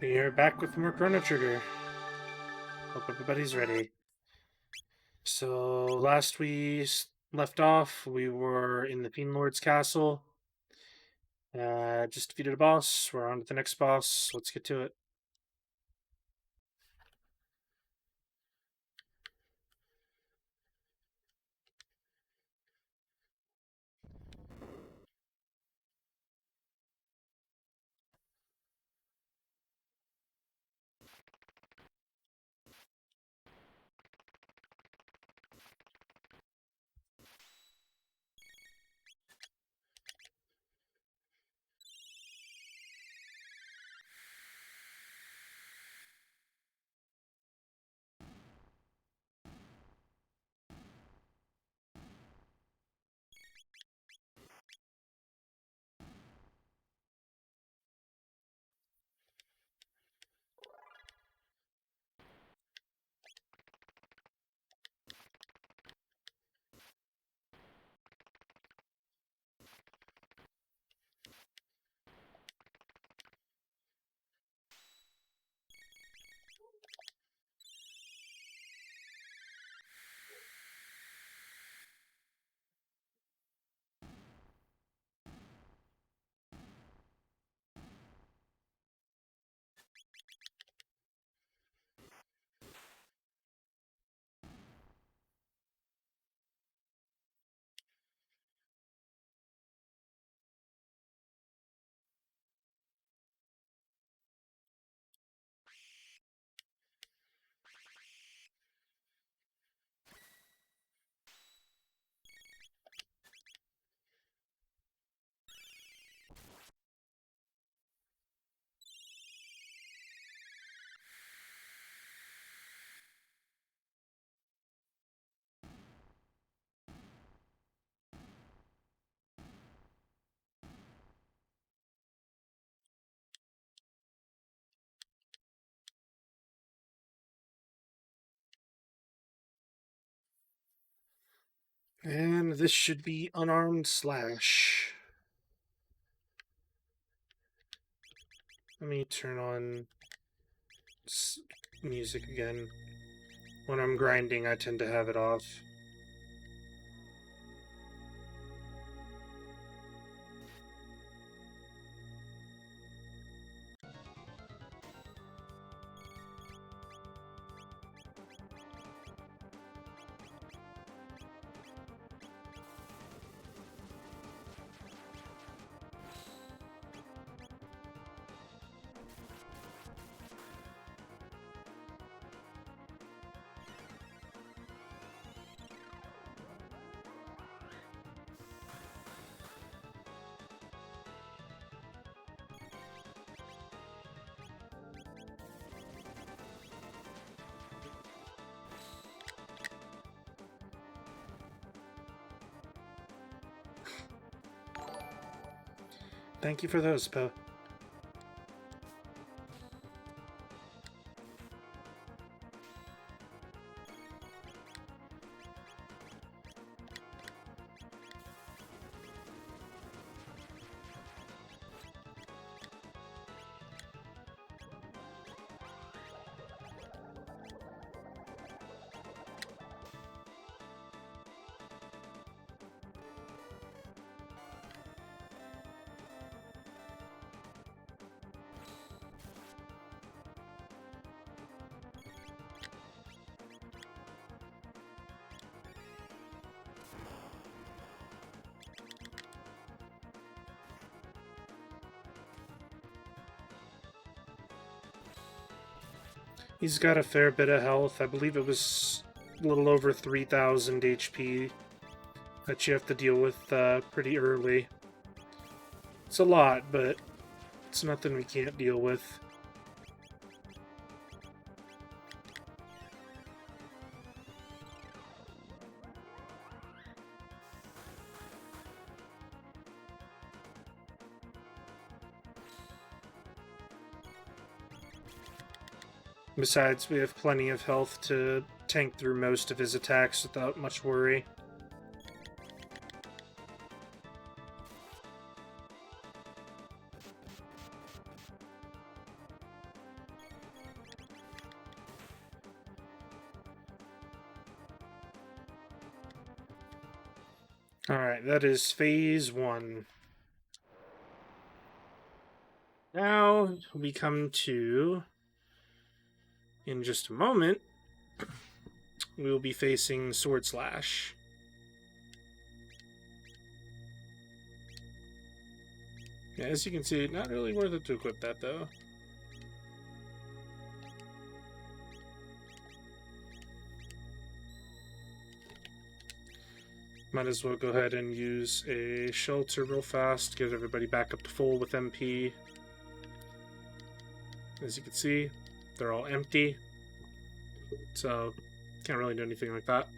We're back with more Chrono Trigger. Hope everybody's ready. So, last we left off, we were in the Fiend Lord's castle. Just defeated a boss. We're on to the next boss. Let's get to it. And this should be Unarmed Slash. Let me turn on music again. When I'm grinding, I tend to have it off. Thank you for those, Poe. He's got a fair bit of health. I believe it was a little over 3,000 HP that you have to deal with pretty early. It's a lot, but it's nothing we can't deal with. Besides, we have plenty of health to tank through most of his attacks without much worry. Alright, that is phase 1. Now we come to, in just a moment, we will be facing Sword Slash. Yeah, as you can see, not really worth it to equip that, though. Might as well go ahead and use a shelter real fast, get everybody back up to full with MP. As you can see, they're all empty, so can't really do anything like that.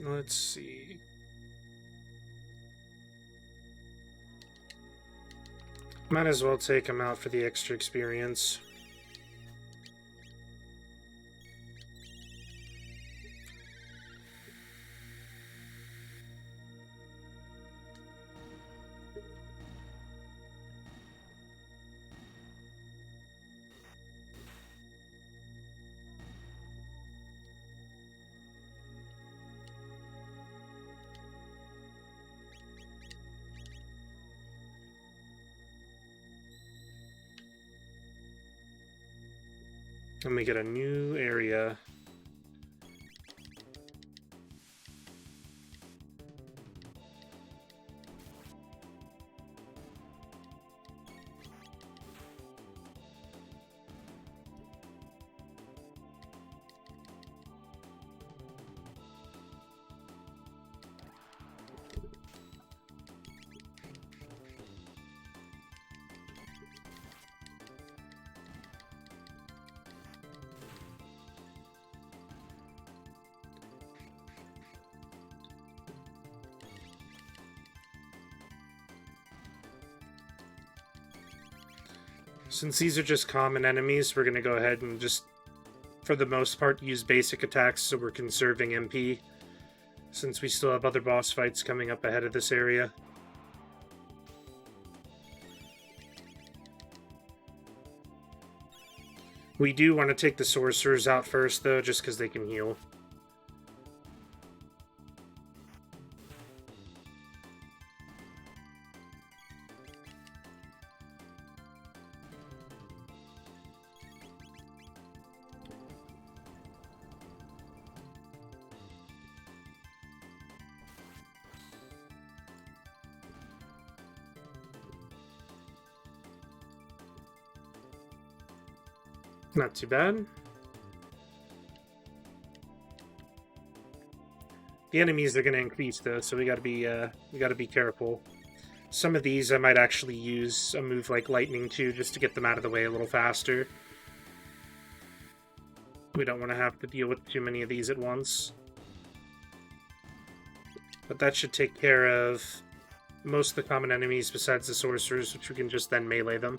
Let's see. Might as well take him out for the extra experience. And we get a new area. Since these are just common enemies, we're going to go ahead and just, for the most part, use basic attacks so we're conserving MP, since we still have other boss fights coming up ahead of this area. We do want to take the sorcerers out first, though, just because they can heal. Not too bad. The enemies are going to increase though, so we got to be careful. Some of these I might actually use a move like lightning too, just to get them out of the way a little faster. We don't want to have to deal with too many of these at once. But that should take care of most of the common enemies besides the sorcerers, which we can just then melee them.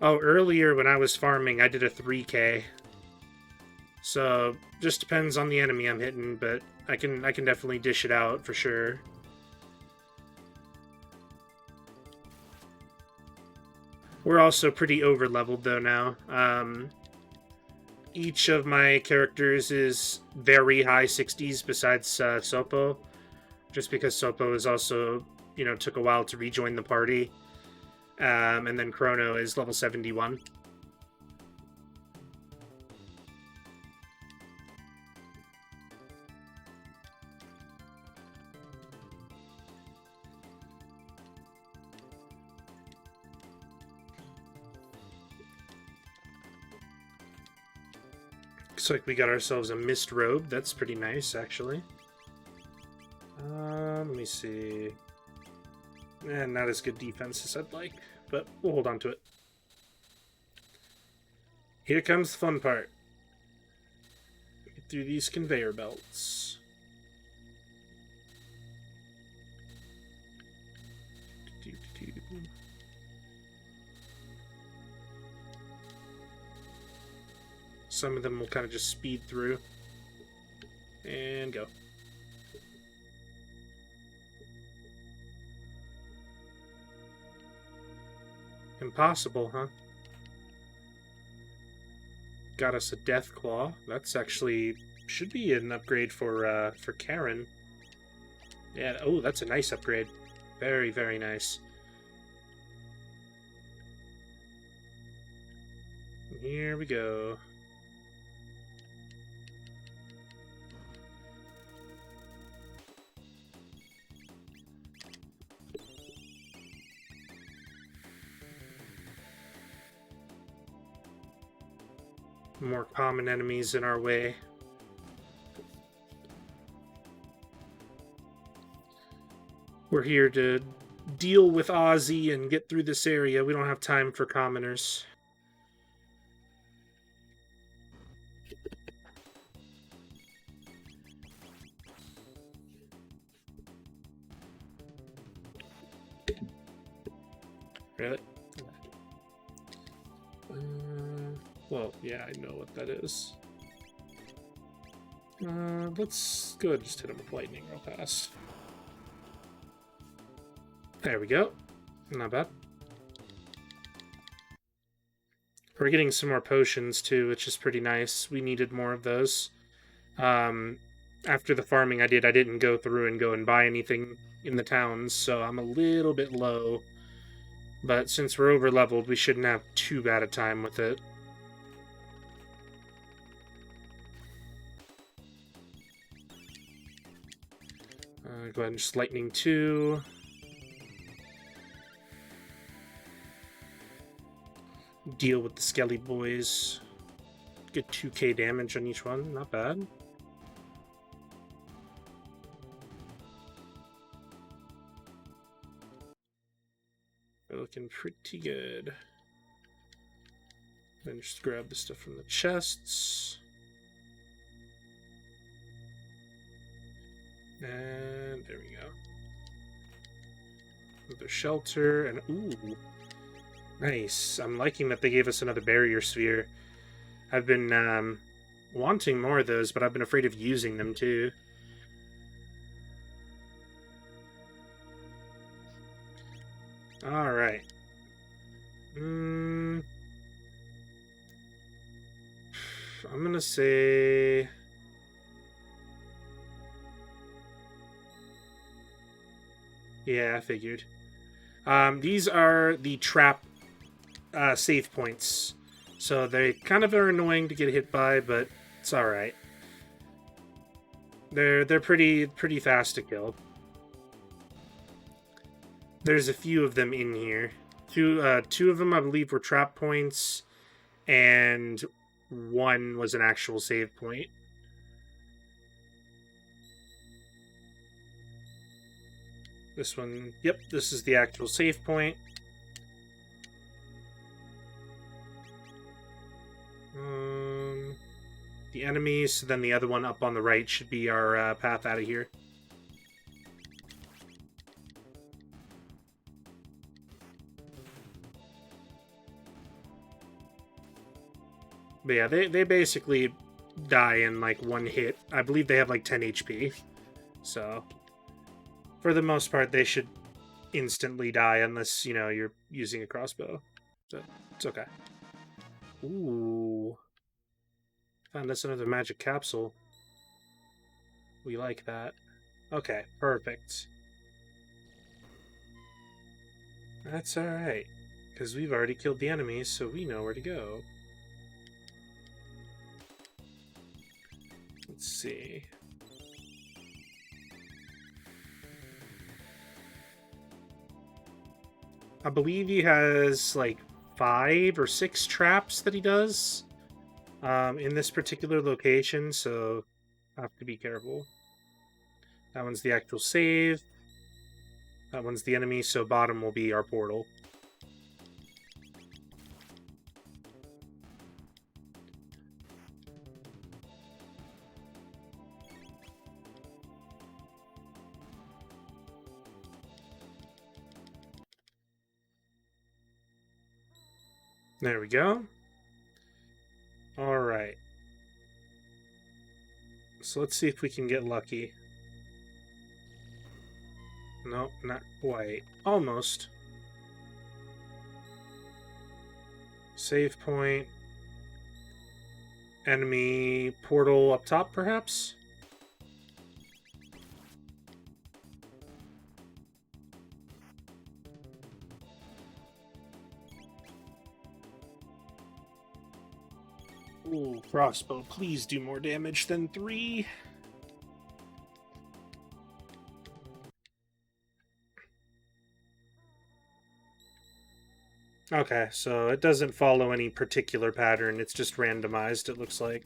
Oh, earlier when I was farming, I did a 3k. So, just depends on the enemy I'm hitting, but I can definitely dish it out for sure. We're also pretty over-leveled though now. Each of my characters is very high 60s besides Sopo, just because Sopo is also, took a while to rejoin the party. And then Chrono is level 71. Looks like we got ourselves a mist robe. That's pretty nice, actually. see. Not as good defense as I'd like, but we'll hold on to it. Here comes the fun part. Get through these conveyor belts. Some of them will kind of just speed through. And go. Impossible, huh? Got us a Death Claw. That's actually should be an upgrade for Karen. Yeah. Oh, that's a nice upgrade. Very, very nice. Here we go. More common enemies in our way. We're here to deal with Ozzy and get through this area. We don't have time for commoners. Really? Well, yeah, I know what that is. Let's go ahead and just hit him with lightning real fast. There we go. Not bad. We're getting some more potions, too, which is pretty nice. We needed more of those. After the farming I didn't go through and go and buy anything in the towns, so I'm a little bit low. But since we're over-leveled, we shouldn't have too bad a time with it. Go ahead and just lightning 2. Deal with the Skelly boys. Get 2k damage on each one, not bad. They're looking pretty good. Then just grab the stuff from the chests. And there we go. Another shelter, and ooh. Nice. I'm liking that they gave us another barrier sphere. I've been wanting more of those, but I've been afraid of using them too. Alright. I'm gonna say... Yeah, I figured. These are the trap save points. So they kind of are annoying to get hit by, but it's alright. They're pretty fast to kill. There's a few of them in here. Two of them, I believe, were trap points, and one was an actual save point. This one, yep, this is the actual save point. The enemies, so then the other one up on the right should be our path out of here. But yeah, they basically die in like one hit. I believe they have like 10 HP. So, for the most part, they should instantly die unless, you know, you're using a crossbow. So, it's okay. Ooh. Found us another magic capsule. We like that. Okay, perfect. That's alright. Because we've already killed the enemies, so we know where to go. Let's see. I believe he has like 5 or 6 traps that he does in this particular location, so I have to be careful. That one's the actual save. That one's the enemy, so bottom will be our portal. There we go. Alright. So let's see if we can get lucky. Nope, not quite. Almost. Save point. Enemy portal up top, perhaps? Ooh, crossbow, please do more damage than 3. Okay, so it doesn't follow any particular pattern, it's just randomized, it looks like.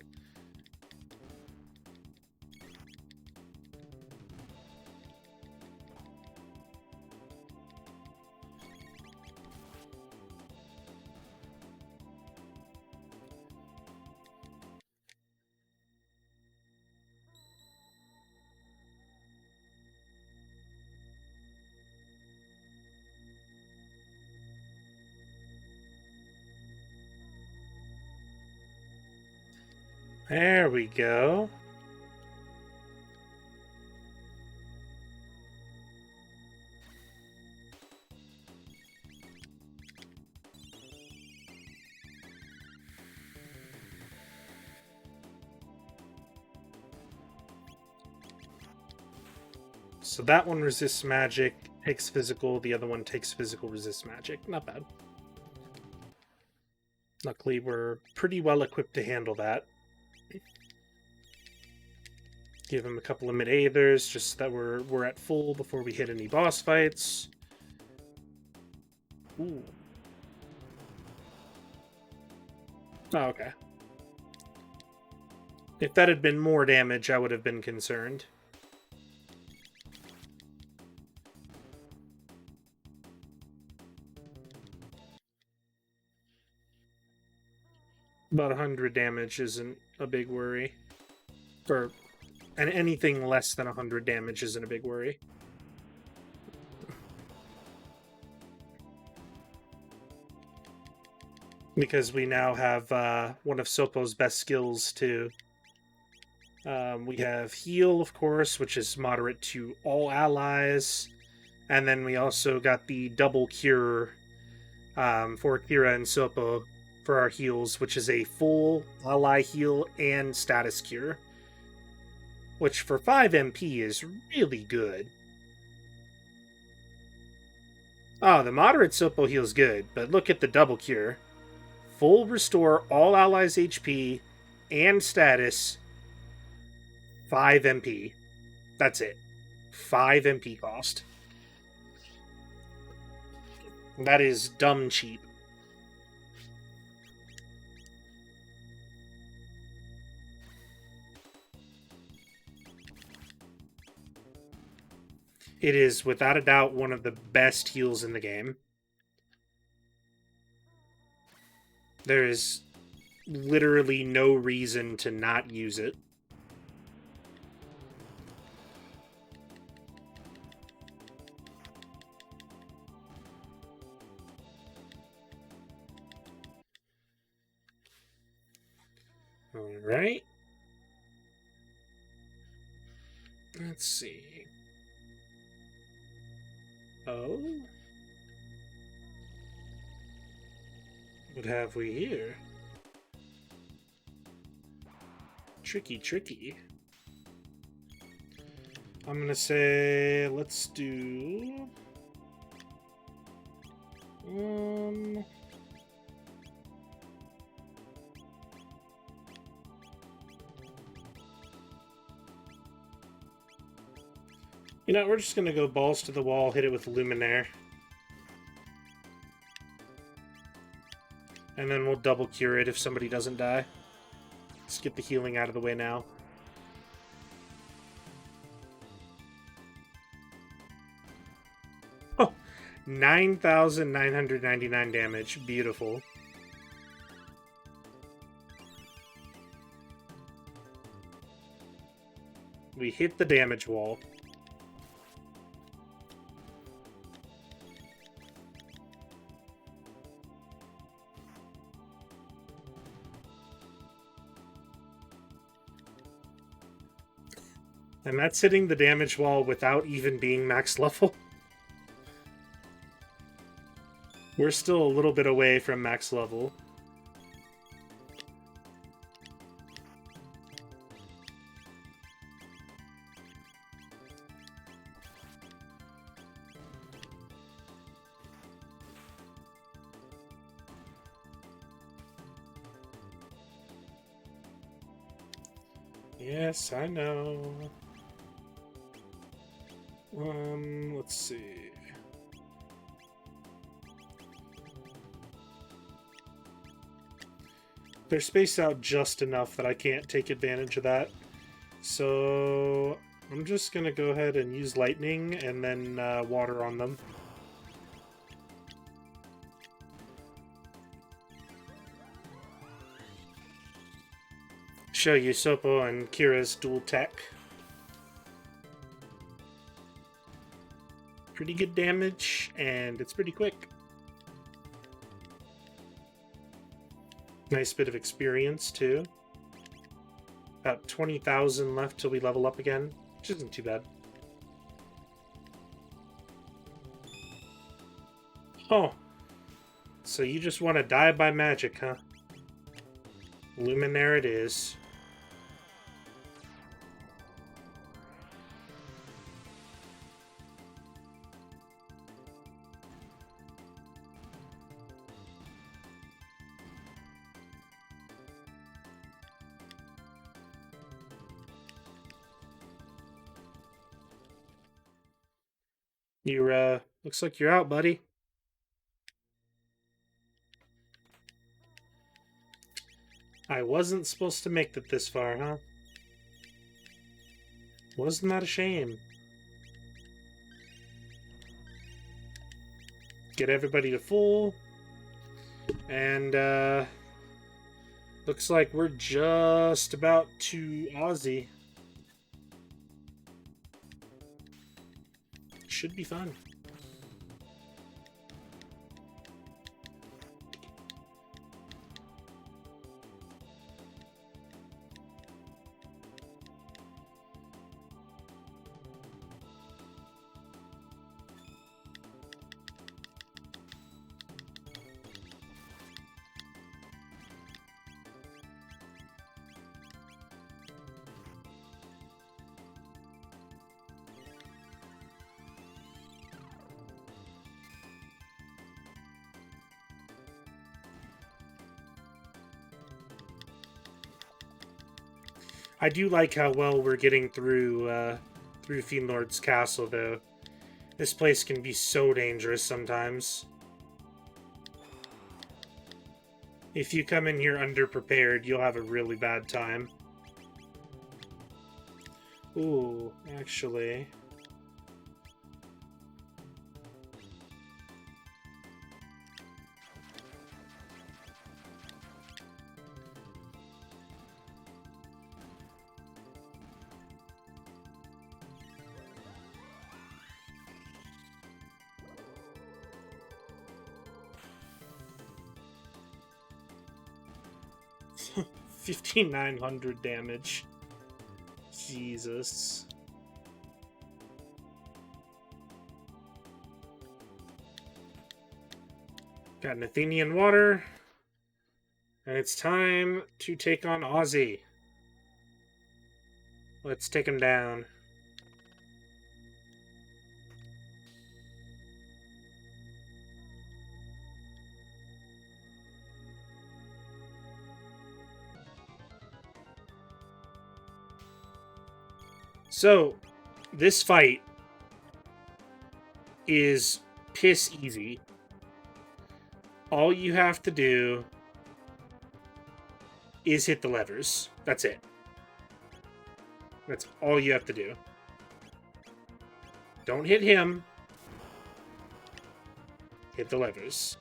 There we go. So that one resists magic, takes physical, the other one takes physical, resists magic. Not bad. Luckily, we're pretty well equipped to handle that. Give him a couple of mid-aethers, just so that we're at full before we hit any boss fights. Ooh. Oh, okay. If that had been more damage, I would have been concerned. About 100 damage isn't a big worry. And anything less than 100 damage isn't a big worry. Because we now have one of Sopo's best skills, too. We have Heal, of course, which is moderate to all allies. And then we also got the double Cure for Kira and Sopo for our heals, which is a full ally heal and status cure. Which for 5 MP is really good. Oh, the moderate Sopo heal's good, but look at the double cure. Full restore all allies' HP and status, 5 MP. That's it. 5 MP cost. That is dumb cheap. It is, without a doubt, one of the best heals in the game. There is literally no reason to not use it. Alright. Let's see. Oh? What have we here? Tricky, tricky. I'm gonna say, let's do... You know, we're just gonna go balls to the wall, hit it with Luminaire. And then we'll double cure it if somebody doesn't die. Let's get the healing out of the way now. 9,999 damage. Beautiful. We hit the damage wall. And that's hitting the damage wall without even being max level. We're still a little bit away from max level. Yes, I know. Let's see. They're spaced out just enough that I can't take advantage of that. So I'm just gonna go ahead and use lightning and then water on them. Show you Sopo and Kira's dual tech. Pretty good damage, and it's pretty quick. Nice bit of experience, too. About 20,000 left till we level up again, which isn't too bad. Oh. So you just want to die by magic, huh? Luminaire it is. You're, looks like you're out, buddy. I wasn't supposed to make it this far, huh? Wasn't that a shame? Get everybody to full. And, looks like we're just about to Aussie. Should be fun. I do like how well we're getting through Fiend Lord's castle, though. This place can be so dangerous sometimes. If you come in here underprepared, you'll have a really bad time. Ooh, actually... $5,900 damage. Jesus. Got an Athenian water. And it's time to take on Aussie. Let's take him down. So, this fight is piss easy. All you have to do is hit the levers. That's it. That's all you have to do. Don't hit him. Hit the levers.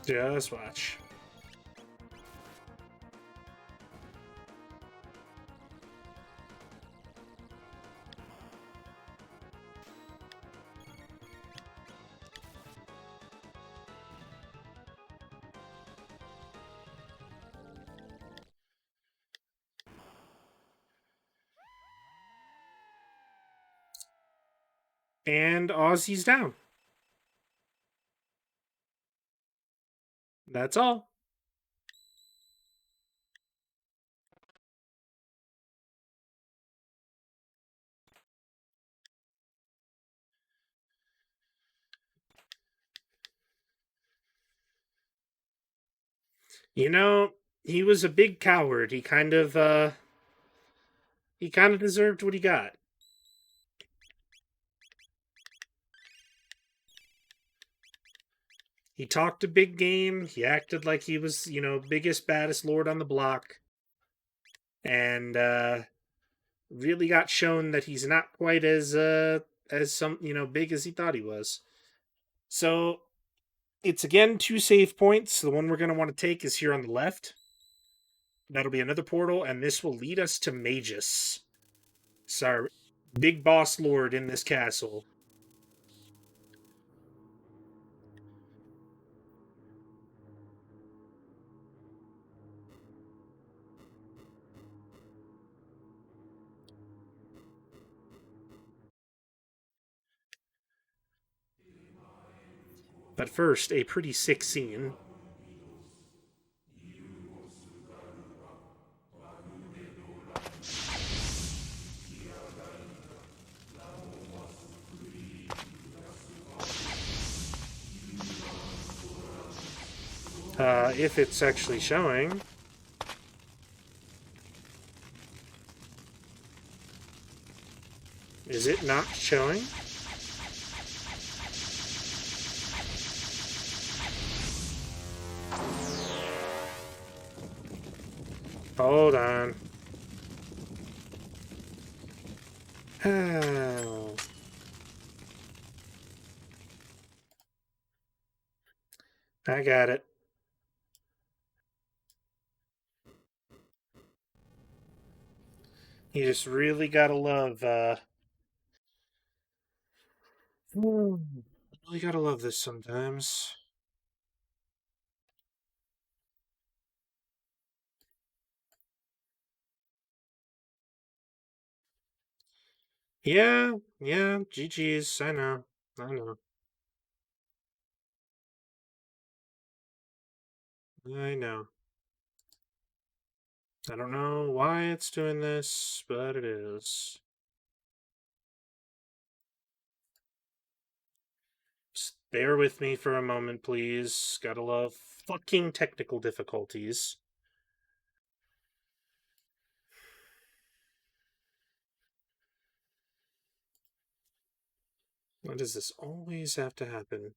Just watch. And Aussie's down. That's all. You know, he was a big coward. He kind of deserved what he got. He talked a big game. He acted like he was, biggest, baddest lord on the block. And really got shown that he's not quite as some, big as he thought he was. So it's again 2 save points. The one we're going to want to take is here on the left. That'll be another portal, and this will lead us to Magus. Sorry, big boss lord in this castle. But first, a pretty sick scene. If it's actually showing. Is it not showing? Hold on. Oh. I got it. You just really gotta love, really gotta love this sometimes. Yeah, yeah, GG's. I know. I know. I know. I don't know why it's doing this, but it is. Just bear with me for a moment, please. Gotta love fucking technical difficulties. Why does this always have to happen?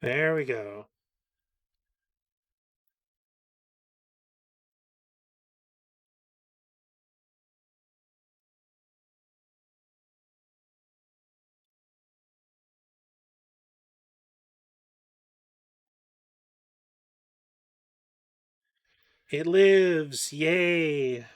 There we go. It lives! Yay!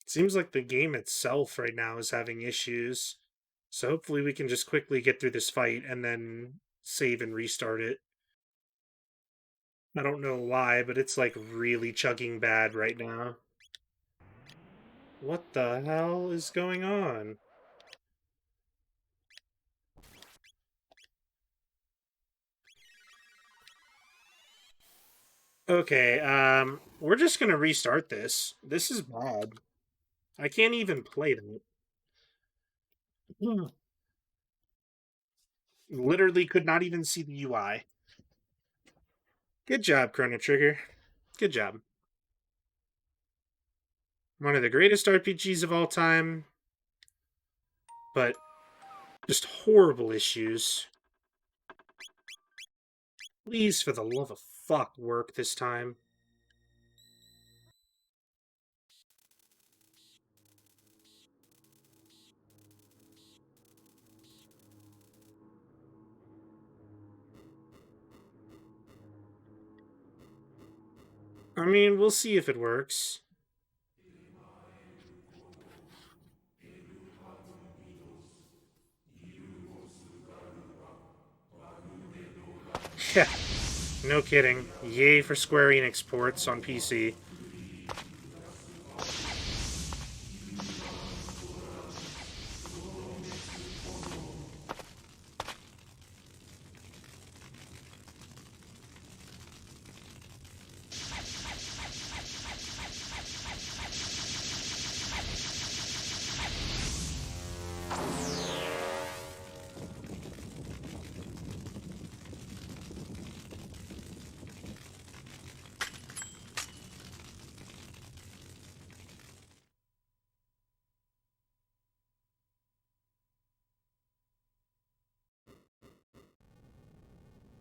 Seems like the game itself right now is having issues. So hopefully we can just quickly get through this fight and then save and restart it. I don't know why, but it's like really chugging bad right now. What the hell is going on? Okay, we're just gonna restart this. This is bad. I can't even play that. Literally could not even see the UI. Good job, Chrono Trigger. Good job. One of the greatest RPGs of all time, but just horrible issues. Please, for the love of fuck, work this time. I mean, we'll see if it works. Yeah, no kidding. Yay for Square Enix ports on PC.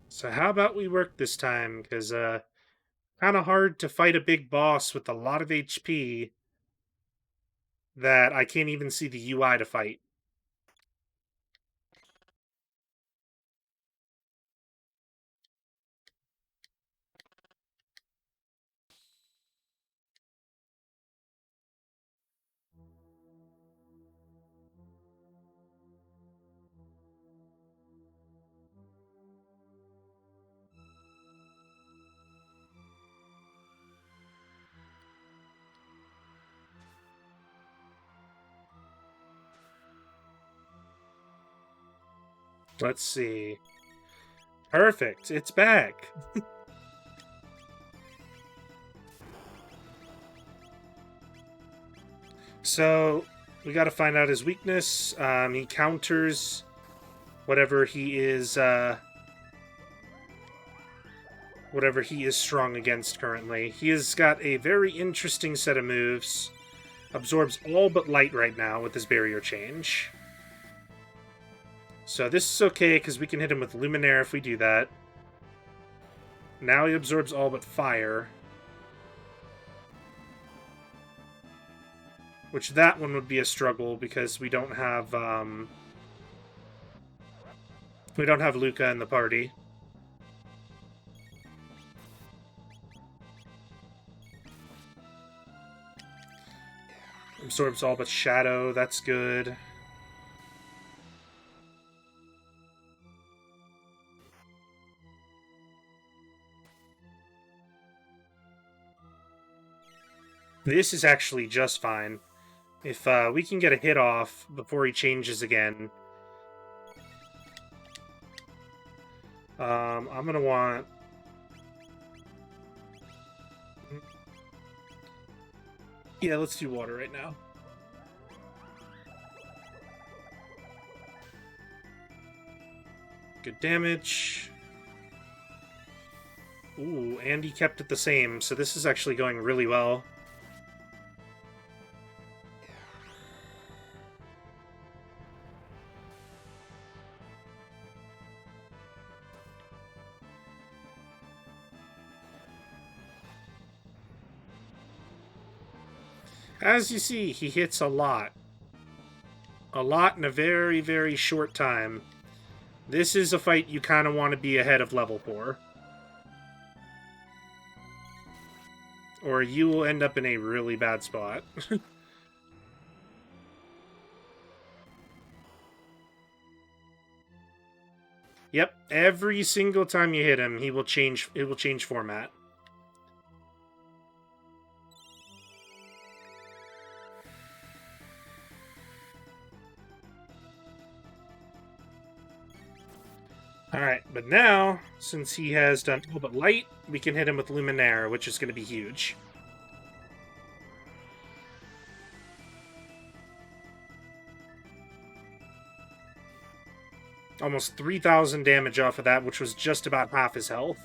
So how about we work this time? Because, kind of hard to fight a big boss with a lot of HP that I can't even see the UI to fight. Let's see. Perfect, it's back. So, we gotta find out his weakness. He counters whatever he is, whatever he is strong against currently. He has got a very interesting set of moves. Absorbs all but light right now with his barrier change. So this is okay, because we can hit him with Luminaire if we do that. Now he absorbs all but fire. Which that one would be a struggle, because we don't have, Luca in the party. Absorbs all but shadow, that's good. This is actually just fine. If we can get a hit off before he changes again. I'm gonna want... Yeah, let's do water right now. Good damage. Ooh, and he kept it the same, so this is actually going really well. As you see, he hits a lot. A lot in a very, very short time. This is a fight you kind of want to be ahead of level for. Or you will end up in a really bad spot. Yep, every single time you hit him, he will change. It will change format. Alright, but now, since he has done all but light, we can hit him with Luminaire, which is going to be huge. Almost 3,000 damage off of that, which was just about half his health.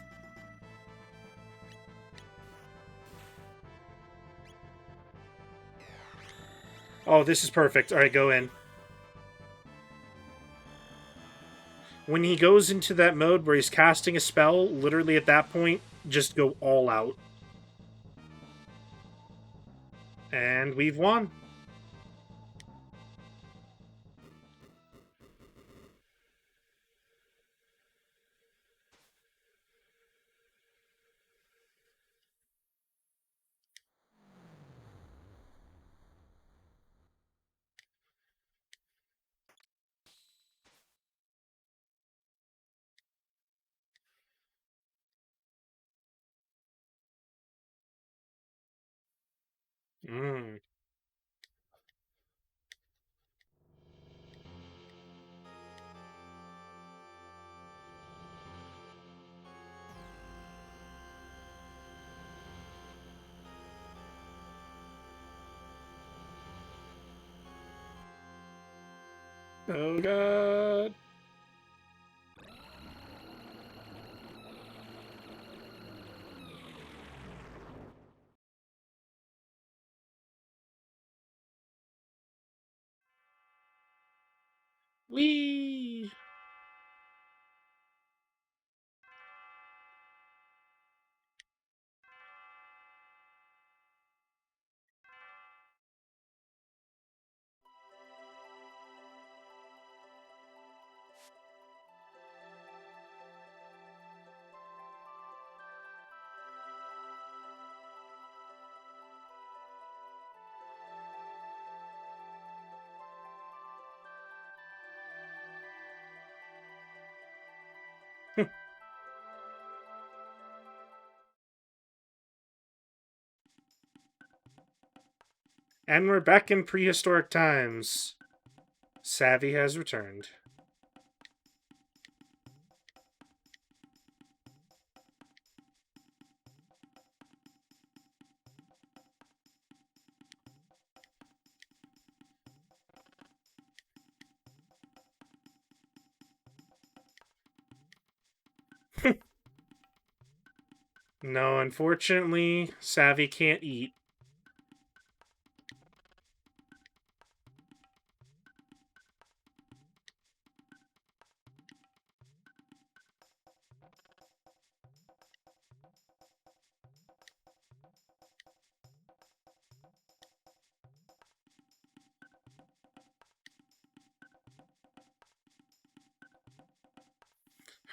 Oh, this is perfect. Alright, go in. When he goes into that mode where he's casting a spell, literally at that point, just go all out. And we've won. Mm. Oh, God. Whee! And we're back in prehistoric times. Savvy has returned. No, unfortunately, Savvy can't eat.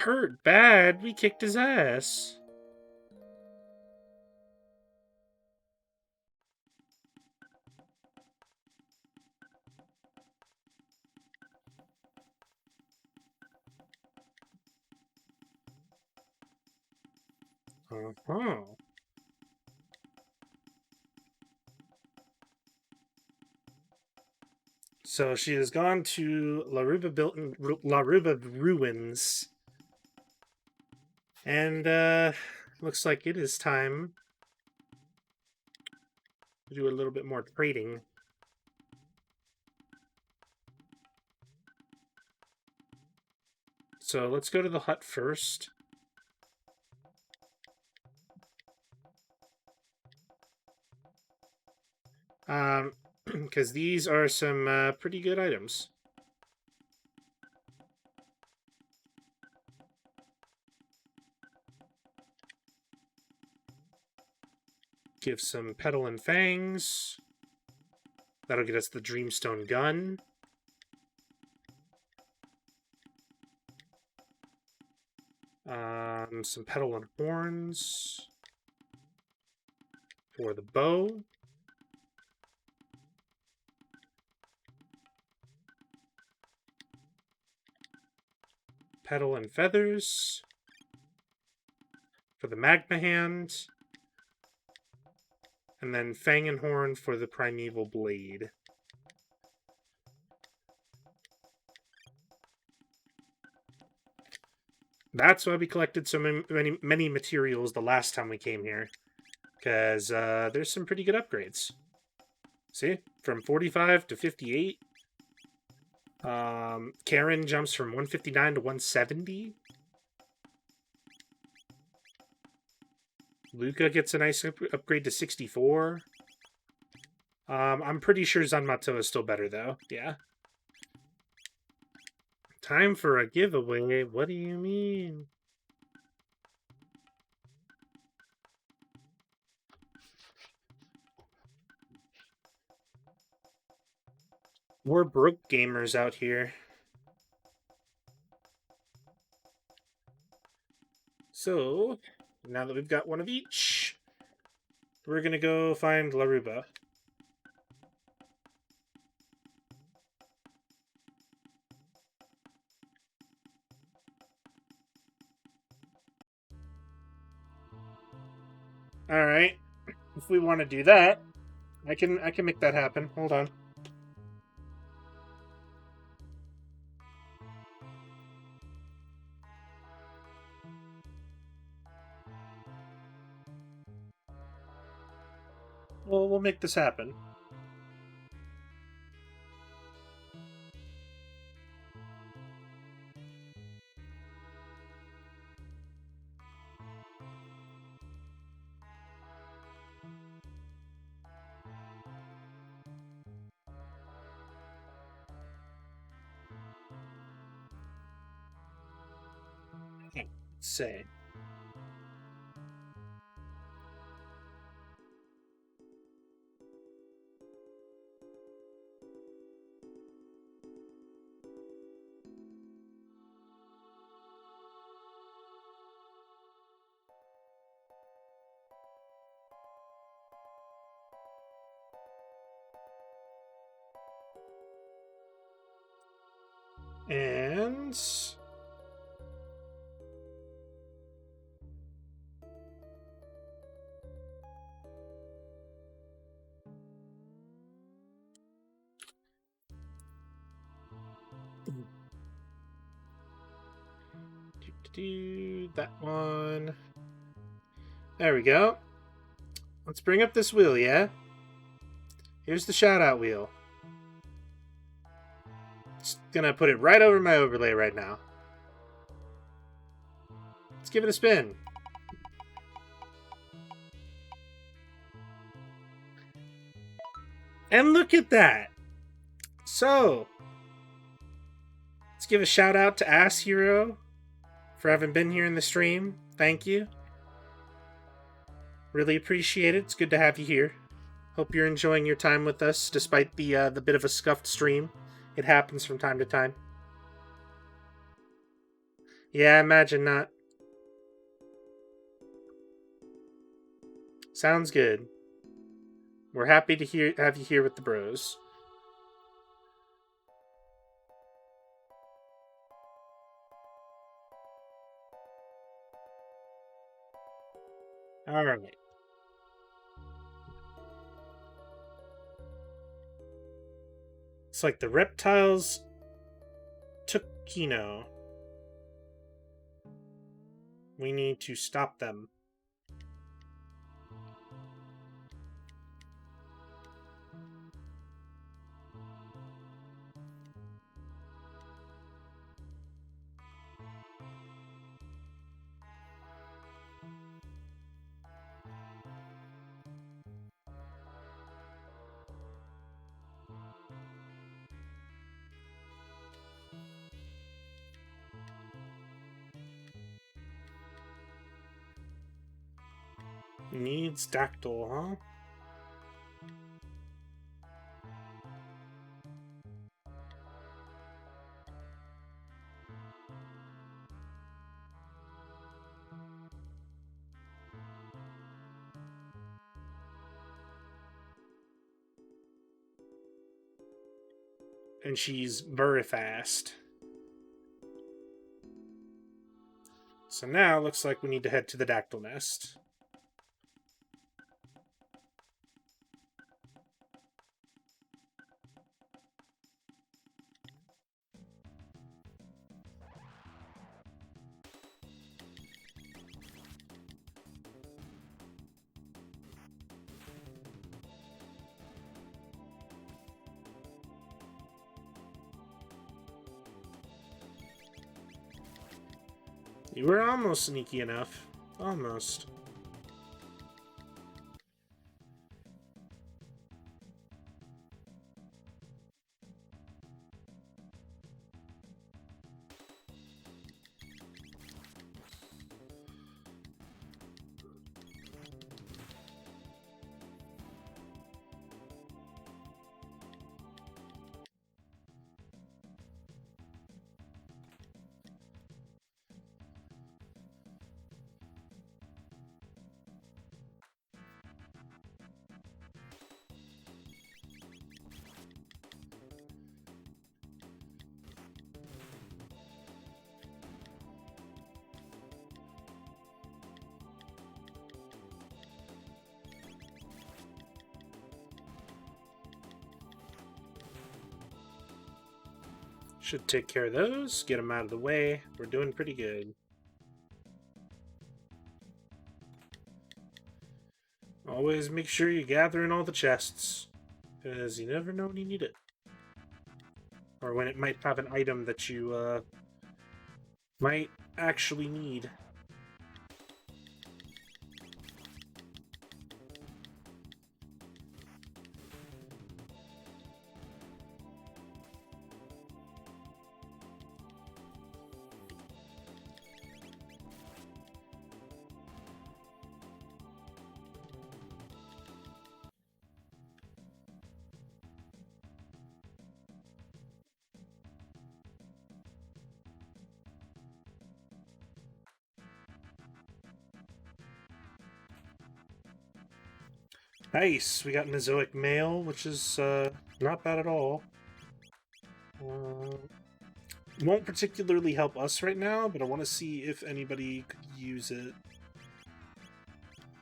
Hurt bad. We kicked his ass. Uh-huh. So she has gone to Laruba Ruins. And looks like it is time to do a little bit more trading. So let's go to the hut first. Because these are some pretty good items. Give some Petal and Fangs. That'll get us the Dreamstone gun. Some Petal and Horns for the bow. Petal and Feathers for the Magma Hand, and then Fang and Horn for the Primeval Blade. That's why we collected so many materials the last time we came here, because there's some pretty good upgrades. See, from 45 to 58. Karen jumps from 159 to 170. Luca gets a nice upgrade to 64. I'm pretty sure Zanmato is still better, though. Yeah. Time for a giveaway. What do you mean? We're broke gamers out here. So, now that we've got one of each, we're going to go find Laruba. All right. If we want to do that, I can make that happen. Hold on. Well, we'll make this happen. Let's say. And do that one. There we go. Let's bring up this wheel, yeah? Here's the shout-out wheel. Just gonna put it right over my overlay right now. Let's give it a spin. And look at that! So, let's give a shout out to Ass Hero for having been here in the stream. Thank you. Really appreciate it. It's good to have you here. Hope you're enjoying your time with us, despite the bit of a scuffed stream. It happens from time to time. Yeah, I imagine not. Sounds good. We're happy to have you here with the bros. Alright. It's like the reptiles took Kino. We need to stop them. Needs Dactyl, huh? And she's very fast. So now it looks like we need to head to the Dactyl Nest. You were almost sneaky enough. Almost. Should take care of those, get them out of the way. We're doing pretty good. Always make sure you gather in all the chests, because you never know when you need it. Or when it might have an item that you might actually need. Nice, we got Mesoic Mail, which is not bad at all. Won't particularly help us right now, but I want to see if anybody could use it.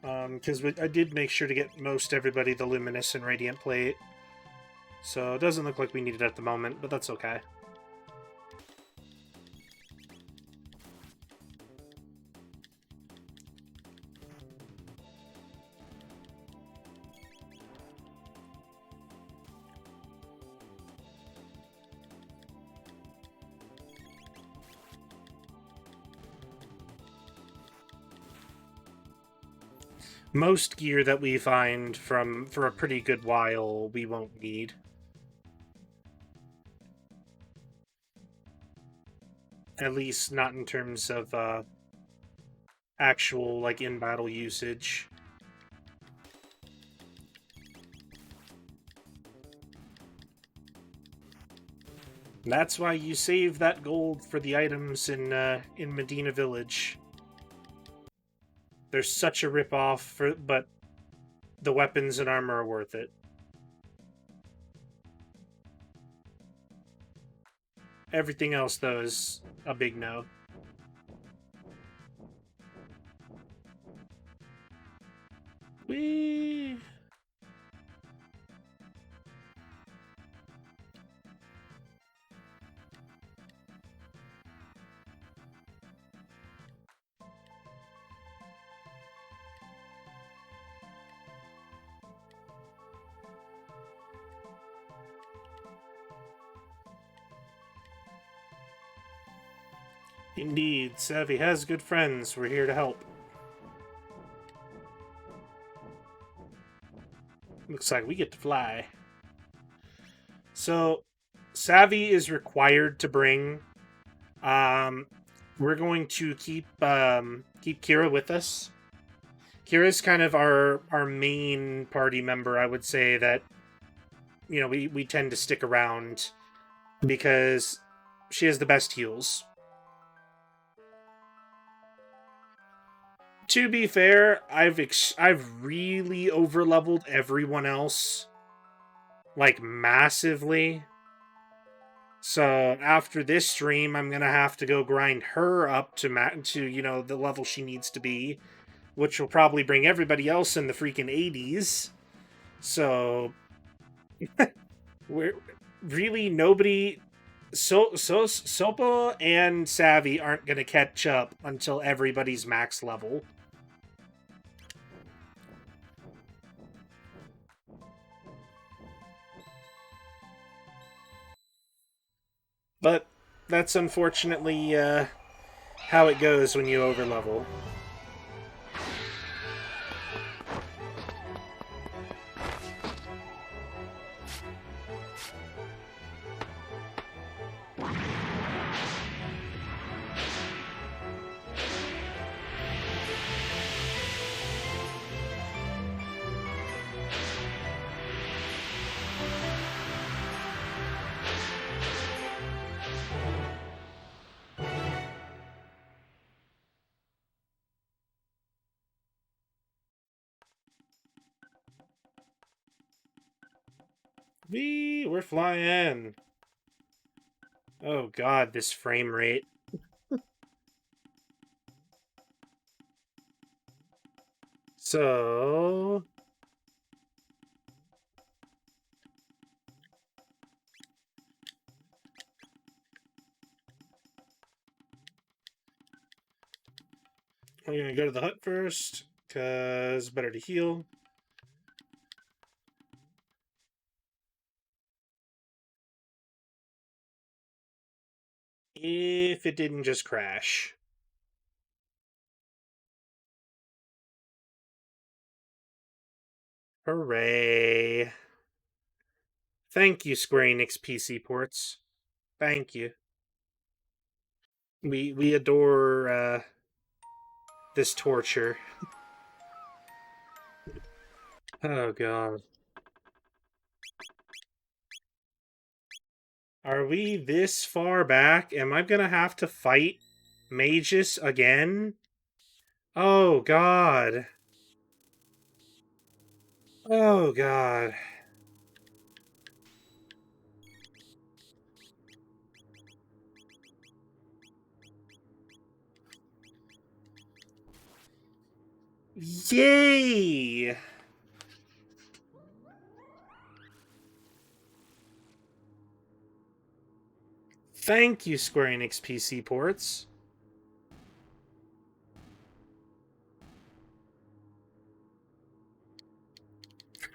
Because I did make sure to get most everybody the Luminous and Radiant Plate. So it doesn't look like we need it at the moment, but that's okay. Most gear that we find for a pretty good while, we won't need. At least not in terms of actual, like, in-battle usage. That's why you save that gold for the items in Medina Village. They're such a rip-off, but the weapons and armor are worth it. Everything else, though, is a big no. Whee! Indeed, Savvy has good friends. We're here to help. Looks like we get to fly. So, Savvy is required to bring. We're going to keep Kira with us. Kira's kind of our main party member, I would say, that, you know, we tend to stick around because she has the best heals. To be fair, I've really overleveled everyone else, like, massively. So after this stream, I'm gonna have to go grind her up to the level she needs to be, which will probably bring everybody else in the freaking 80s. So we're really nobody. Sopa and Savvy aren't gonna catch up until everybody's max level. But that's unfortunately how it goes when you overlevel. We're flying. Oh god, this frame rate. So we're gonna go to the hut first, because better to heal. If it didn't just crash. Hooray. Thank you, Square Enix PC ports. Thank you. We adore this torture. Oh god. Are we this far back? Am I gonna have to fight Magus again? Oh god. Oh god. Yay! Thank you, Square Enix PC ports.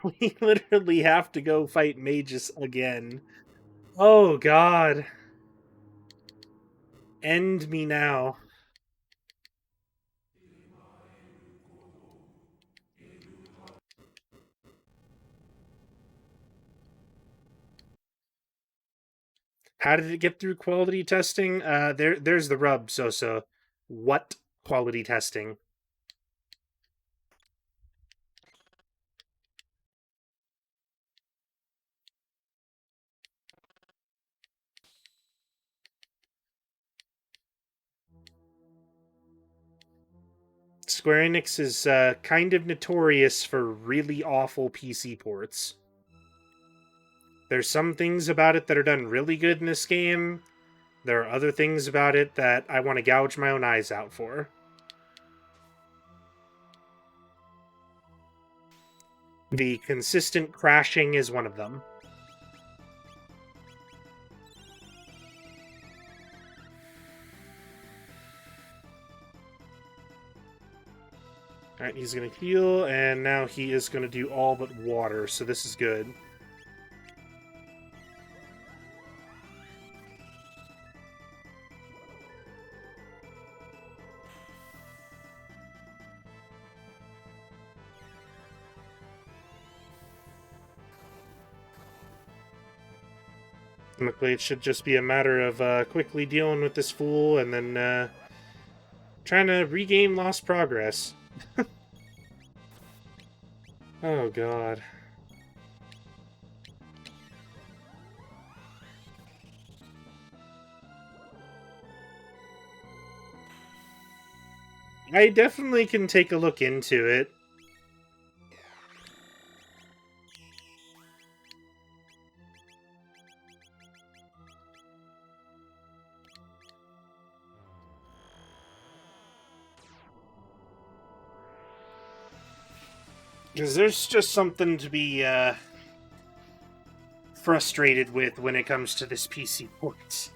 We literally have to go fight Magus again. Oh god. End me now. How did it get through quality testing? There's the rub, Sosa. What quality testing? Square Enix is kind of notorious for really awful PC ports. There's some things about it that are done really good in this game. There are other things about it that I want to gouge my own eyes out for. The consistent crashing is one of them. Alright, he's going to heal, and now he is going to do all but water, so this is good. Luckily, it should just be a matter of quickly dealing with this fool and then trying to regain lost progress. Oh, God. I definitely can take a look into it. Because there's just something to be frustrated with when it comes to this PC port.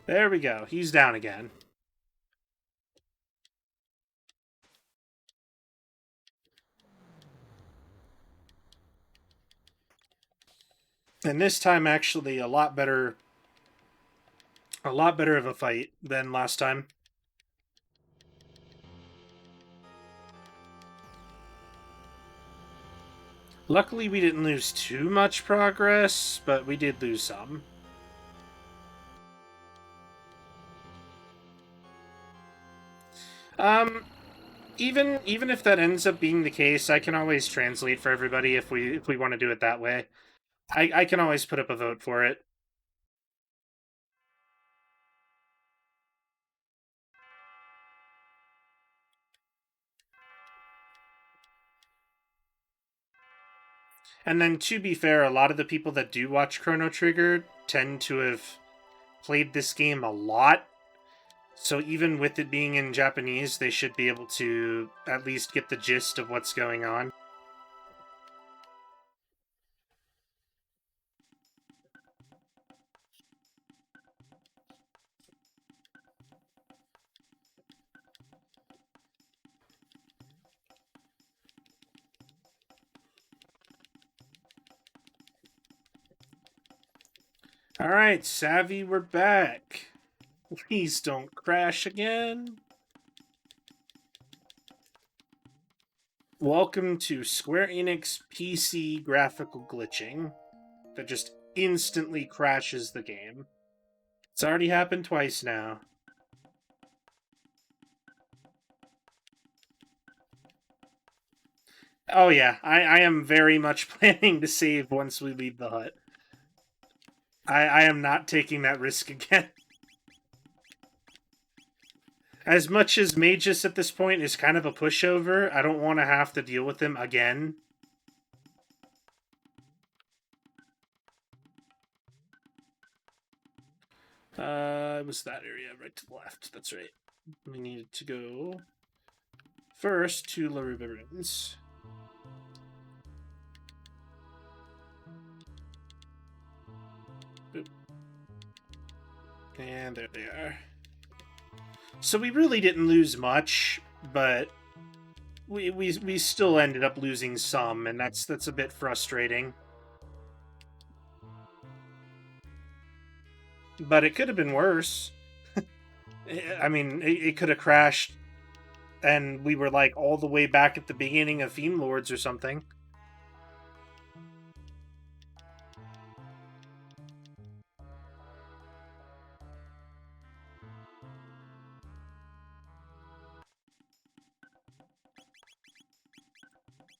There we go. He's down again. And this time, actually, a lot better of a fight than last time. Luckily, we didn't lose too much progress, but we did lose some. Even if that ends up being the case, I can always translate for everybody if we want to do it that way. I can always put up a vote for it. And then, to be fair, a lot of the people that do watch Chrono Trigger tend to have played this game a lot. So even with it being in Japanese, they should be able to at least get the gist of what's going on. Alright, Savvy, we're back. Please don't crash again. Welcome to Square Enix PC graphical glitching that just instantly crashes the game. It's already happened twice now. Oh yeah, I am very much planning to save once we leave the hut. I am not taking that risk again. As much as Magus at this point is kind of a pushover, I don't want to have to deal with him again. It was that area right to the left. That's right. We needed to go first to Laruba Ruins. Boop. And there they are. So we really didn't lose much, but we still ended up losing some, and that's a bit frustrating. But it could have been worse. I mean, it could have crashed, and we were like all the way back at the beginning of Fiend Lords or something.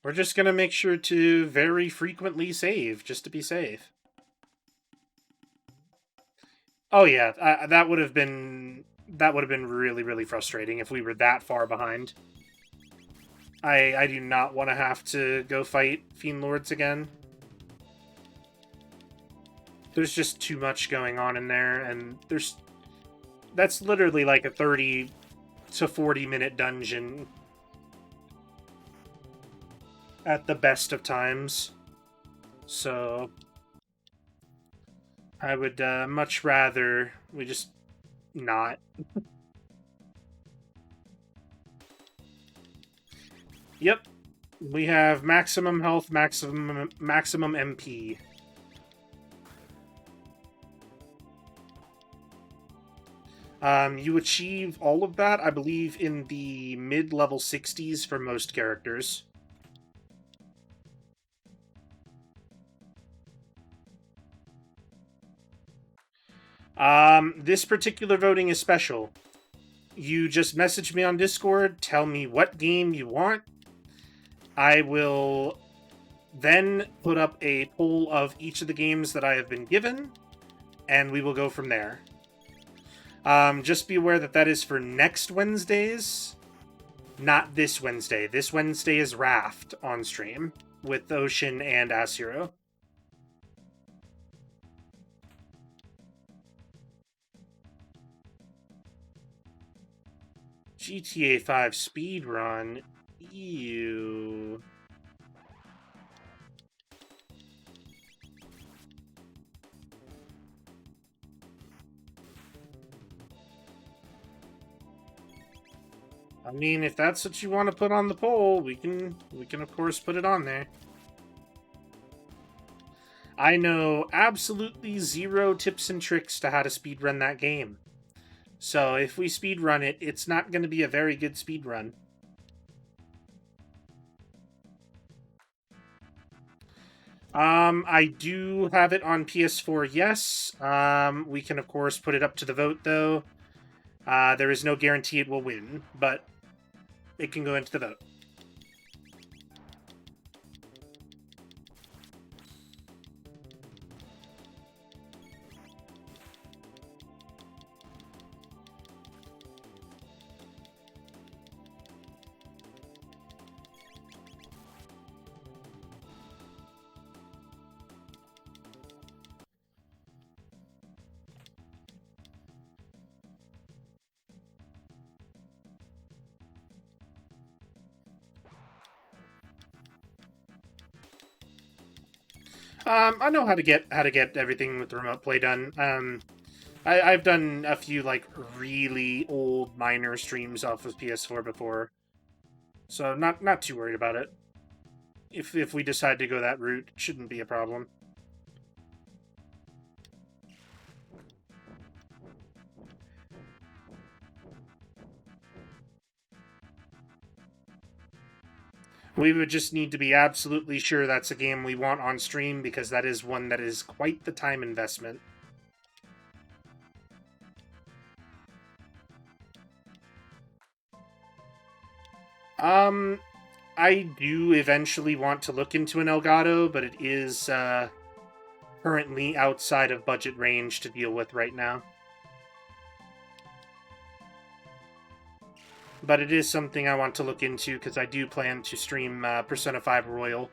We're just gonna make sure to very frequently save, just to be safe. Oh yeah, that would have been really frustrating if we were that far behind. I do not want to have to go fight Fiend Lords again. There's just too much going on in there, and that's literally like a 30 to 40 minute dungeon at the best of times. So I would much rather we just not. Yep. We have maximum health, maximum MP. You achieve all of that, I believe, in the mid-level 60s for most characters. This particular voting is special. You just message me on Discord, tell me what game you want. I will then put up a poll of each of the games that I have been given, and we will go from there. Just be aware that is for next Wednesdays. Not this Wednesday. This Wednesday is Raft on stream with Ocean and Asiro. GTA 5 speedrun. Ew. I mean, if that's what you want to put on the poll, we can of course put it on there. I know absolutely zero tips and tricks to how to speedrun that game. So if we speedrun it, it's not going to be a very good speedrun. I do have it on PS4, yes. We can, of course, put it up to the vote, though. There is no guarantee it will win, but it can go into the vote. I know how to get everything with the remote play done. I've done a few like really old minor streams off of PS4 before, so not too worried about it. If we decide to go that route, it shouldn't be a problem. We would just need to be absolutely sure that's a game we want on stream, because that is one that is quite the time investment. I do eventually want to look into an Elgato, but it is currently outside of budget range to deal with right now. But it is something I want to look into, because I do plan to stream Persona 5 Royal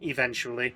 eventually.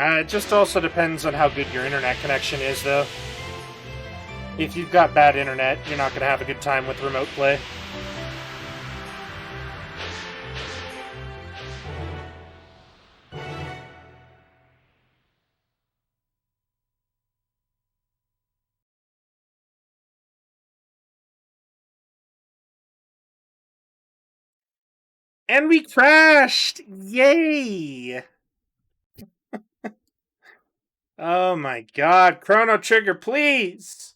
It just also depends on how good your internet connection is, though. If you've got bad internet, you're not going to have a good time with remote play. And we crashed! Yay! Oh my god, Chrono Trigger, please!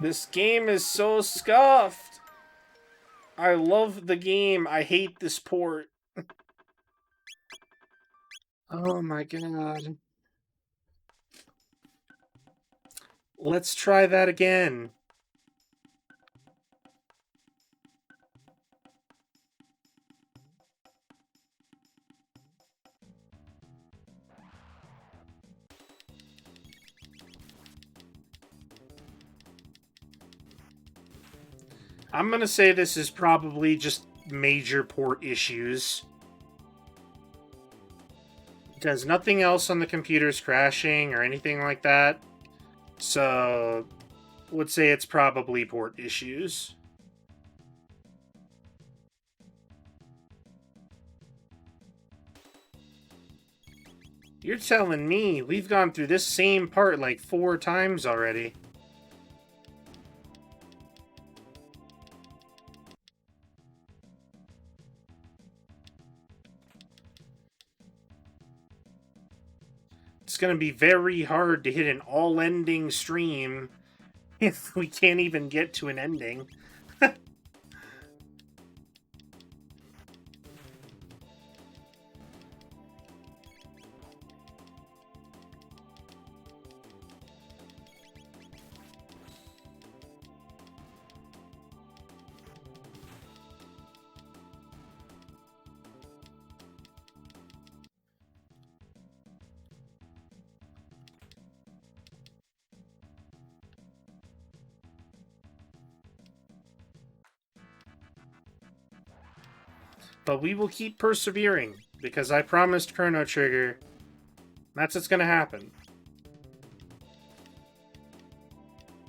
This game is so scuffed! I love the game, I hate this port. Oh my god. Let's try that again. I'm gonna say this is probably just major port issues. Because nothing else on the computer's crashing or anything like that. So, would say it's probably port issues. You're telling me we've gone through this same part like 4 times already. going to be very hard to hit an all-ending stream if we can't even get to an ending. But we will keep persevering, because I promised Chrono Trigger that's what's going to happen.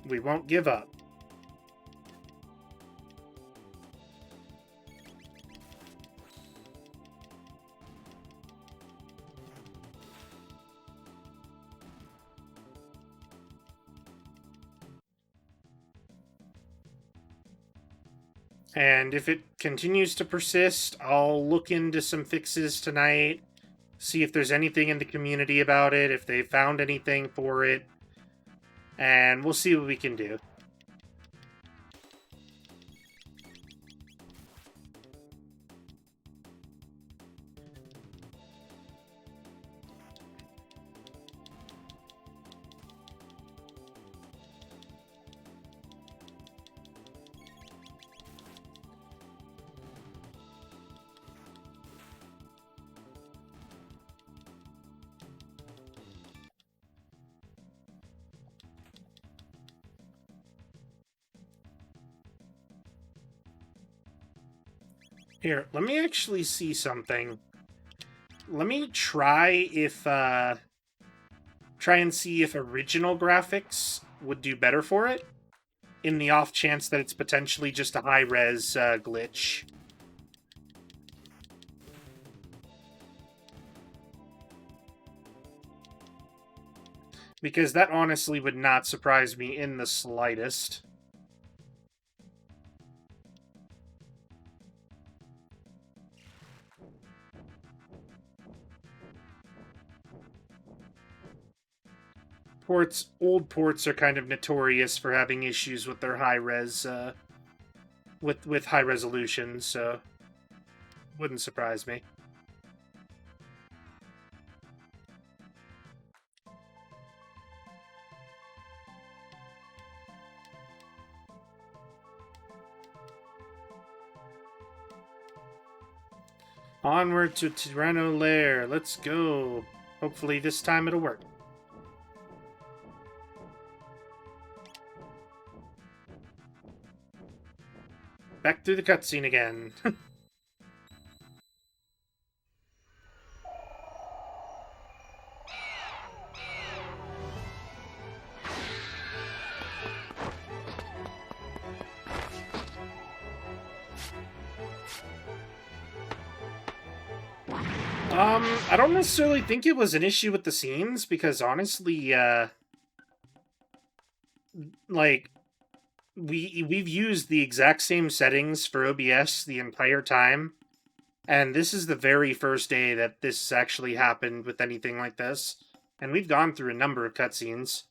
We won't give up. And if it continues to persist, I'll look into some fixes tonight, see if there's anything in the community about it, if they found anything for it, and we'll see what we can do. Here, let me actually see something. Let me try and see if original graphics would do better for it, in the off chance that it's potentially just a high-res glitch. Because that honestly would not surprise me in the slightest. Old ports are kind of notorious for having issues with their high-res, with high resolution, so wouldn't surprise me. Onward to Chrono Lair. Let's go. Hopefully this time it'll work. Back through the cutscene again. I don't necessarily think it was an issue with the scenes, because honestly, like, we've used the exact same settings for OBS the entire time, and this is the very first day that this actually happened with anything like this, and we've gone through a number of cutscenes.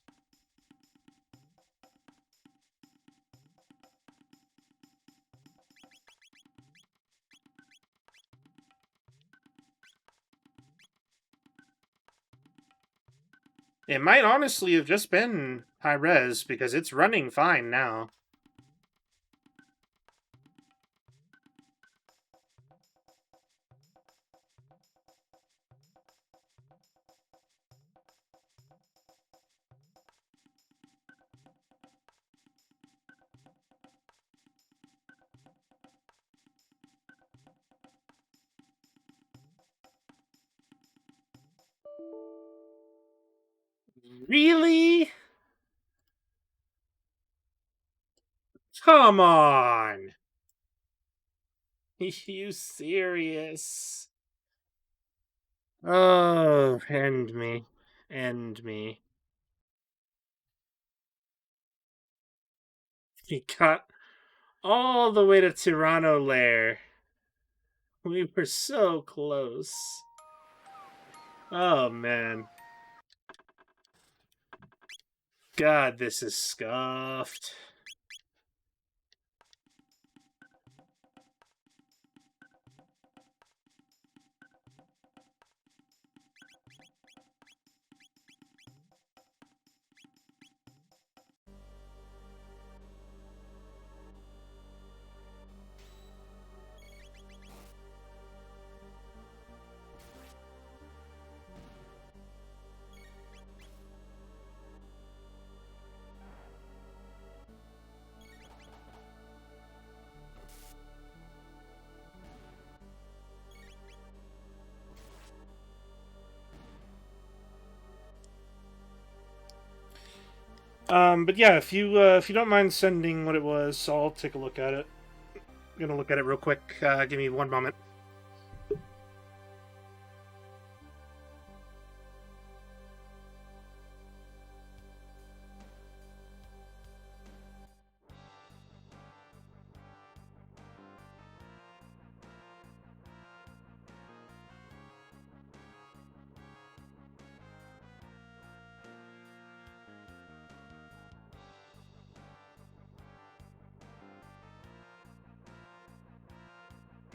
It might honestly have just been high res, because it's running fine now. Really? Come on! You serious? Oh, end me. End me. He got all the way to Chrono Lair. We were so close. Oh, man. God, this is scuffed. But yeah, if you don't mind sending what it was, I'll take a look at it. I'm gonna look at it real quick. Give me one moment.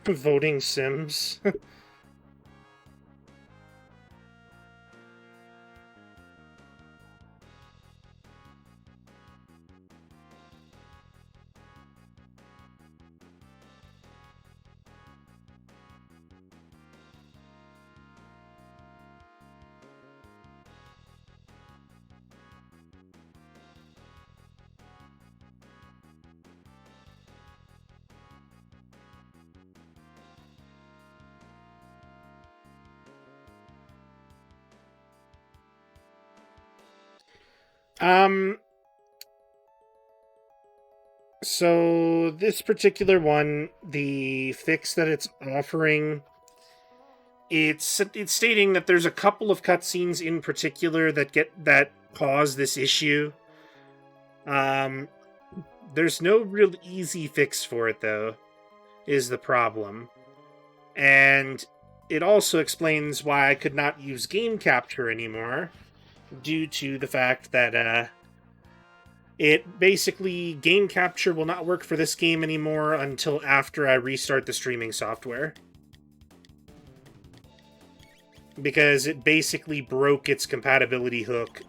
Voting Sims. um, so this particular one, the fix that it's offering, it's stating that there's a couple of cutscenes in particular that cause this issue. Um, there's no real easy fix for it though, is the problem. And it also explains why I could not use game capture anymore, due to the fact that it basically, game capture will not work for this game anymore until after I restart the streaming software. Because it basically broke its compatibility hook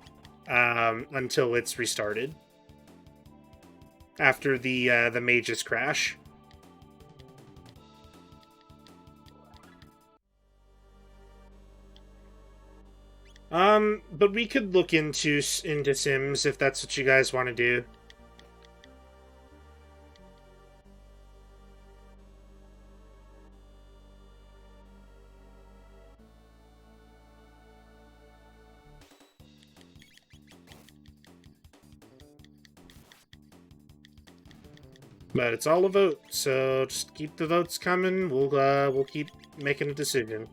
until it's restarted after the Mage's crash. But we could look into Sims if that's what you guys want to do. But it's all a vote, so just keep the votes coming. We'll keep making a decision.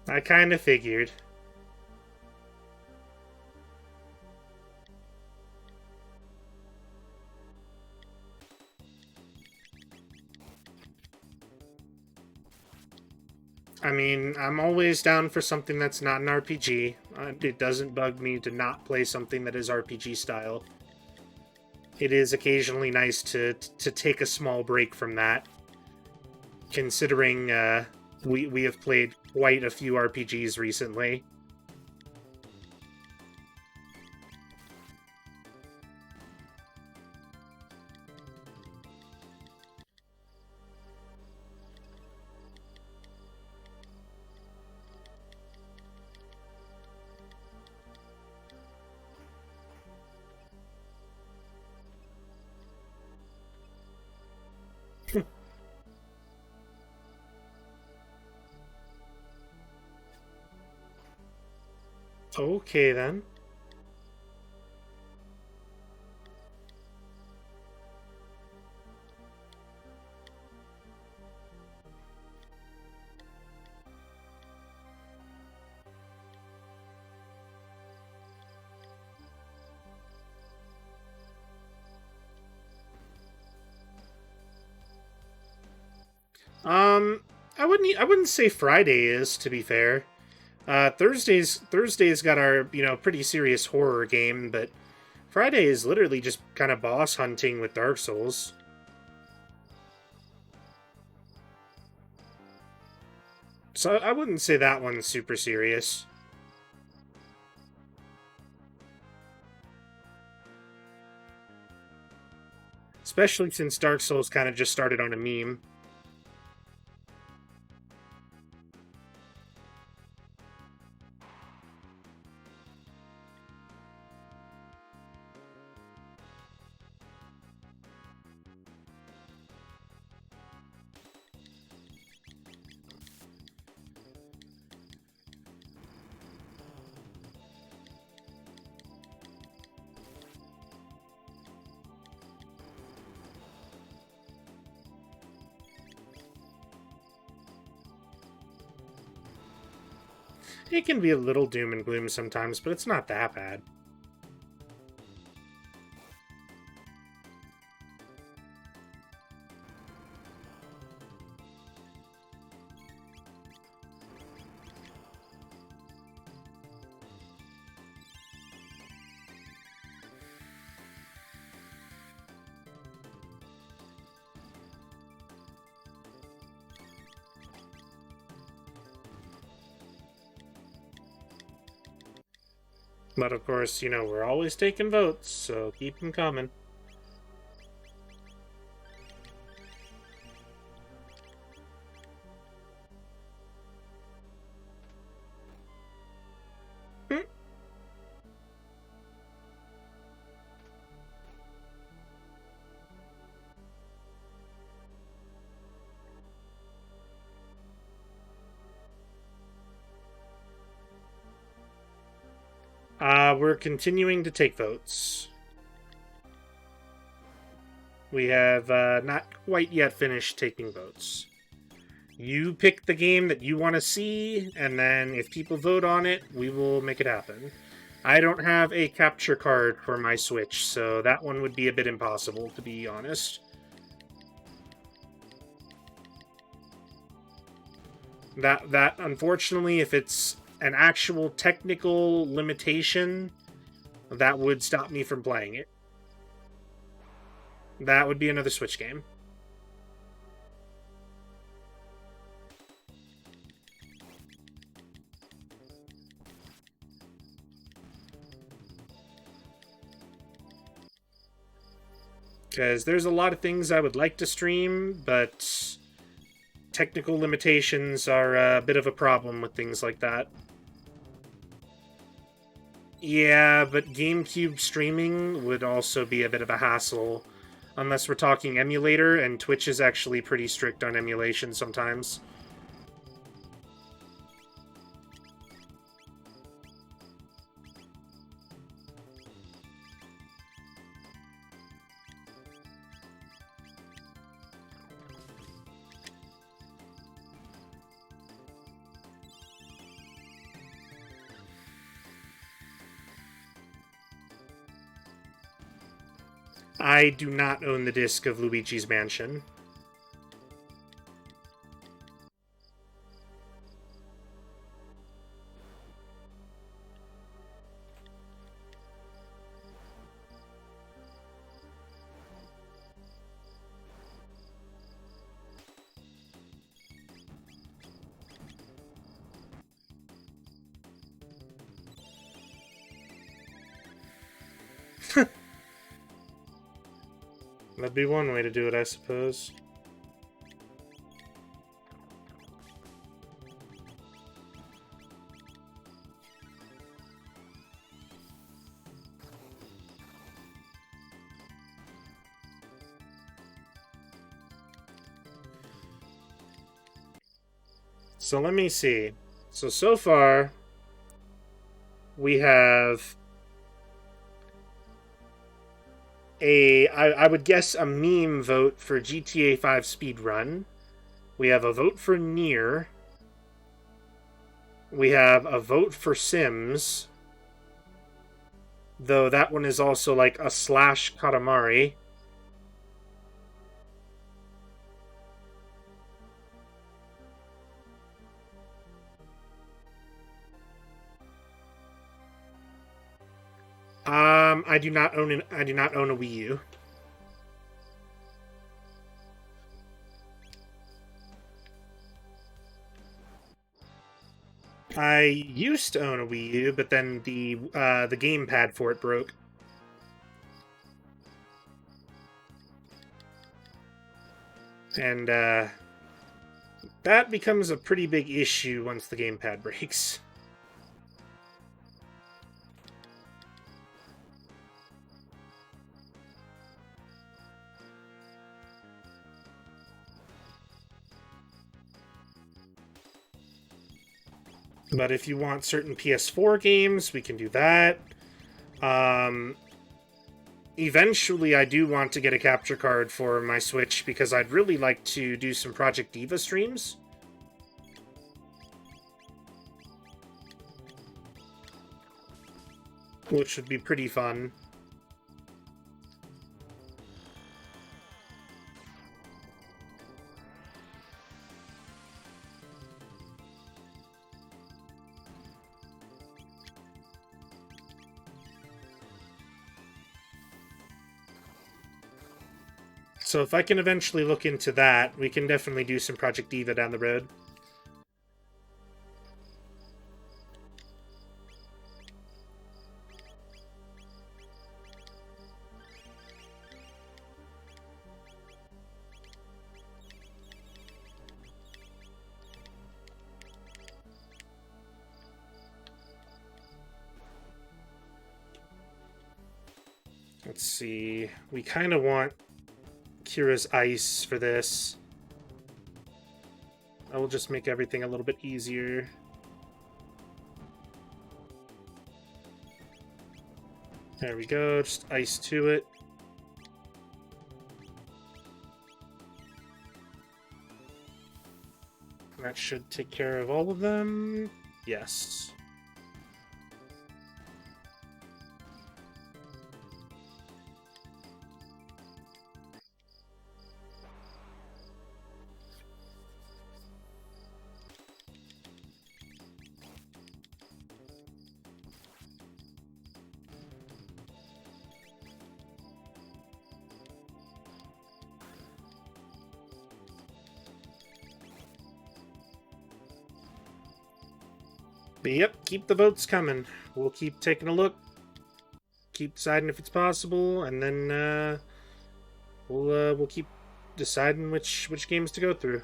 I kind of figured. I mean, I'm always down for something that's not an RPG. It doesn't bug me to not play something that is RPG style. It is occasionally nice to take a small break from that, considering we have played quite a few RPGs recently. Okay, then. I wouldn't say Friday is, to be fair. Thursday's got our, pretty serious horror game, but Friday is literally just kind of boss hunting with Dark Souls. So I wouldn't say that one's super serious. Especially since Dark Souls kind of just started on a meme. It can be a little doom and gloom sometimes, but it's not that bad. But of course, we're always taking votes, so keep them coming. We're continuing to take votes. We have not quite yet finished taking votes. You pick the game that you want to see, and then if people vote on it, we will make it happen. I don't have a capture card for my Switch, so that one would be a bit impossible, to be honest. That unfortunately, if it's an actual technical limitation, that would stop me from playing it. That would be another Switch game. Because there's a lot of things I would like to stream, but technical limitations are a bit of a problem with things like that. Yeah, but GameCube streaming would also be a bit of a hassle. Unless we're talking emulator, and Twitch is actually pretty strict on emulation sometimes. I do not own the disc of Luigi's Mansion. That'd be one way to do it, I suppose. So let me see. So far, we have I would guess a meme vote for GTA 5 speedrun. We have a vote for Nier. We have a vote for Sims. Though that one is also like a slash Katamari. I do not own I do not own a Wii U. I used to own a Wii U, but then the gamepad for it broke. And that becomes a pretty big issue once the gamepad breaks. But if you want certain PS4 games, we can do that. Eventually, I do want to get a capture card for my Switch because I'd really like to do some Project Diva streams. Which would be pretty fun. So if I can eventually look into that, we can definitely do some Project Diva down the road. Let's see. We kind of want Kira's Ice for this. I will just make everything a little bit easier. There we go, just ice to it. That should take care of all of them. Yes. But yep, keep the votes coming. We'll keep taking a look, keep deciding if it's possible, and then we'll keep deciding which games to go through.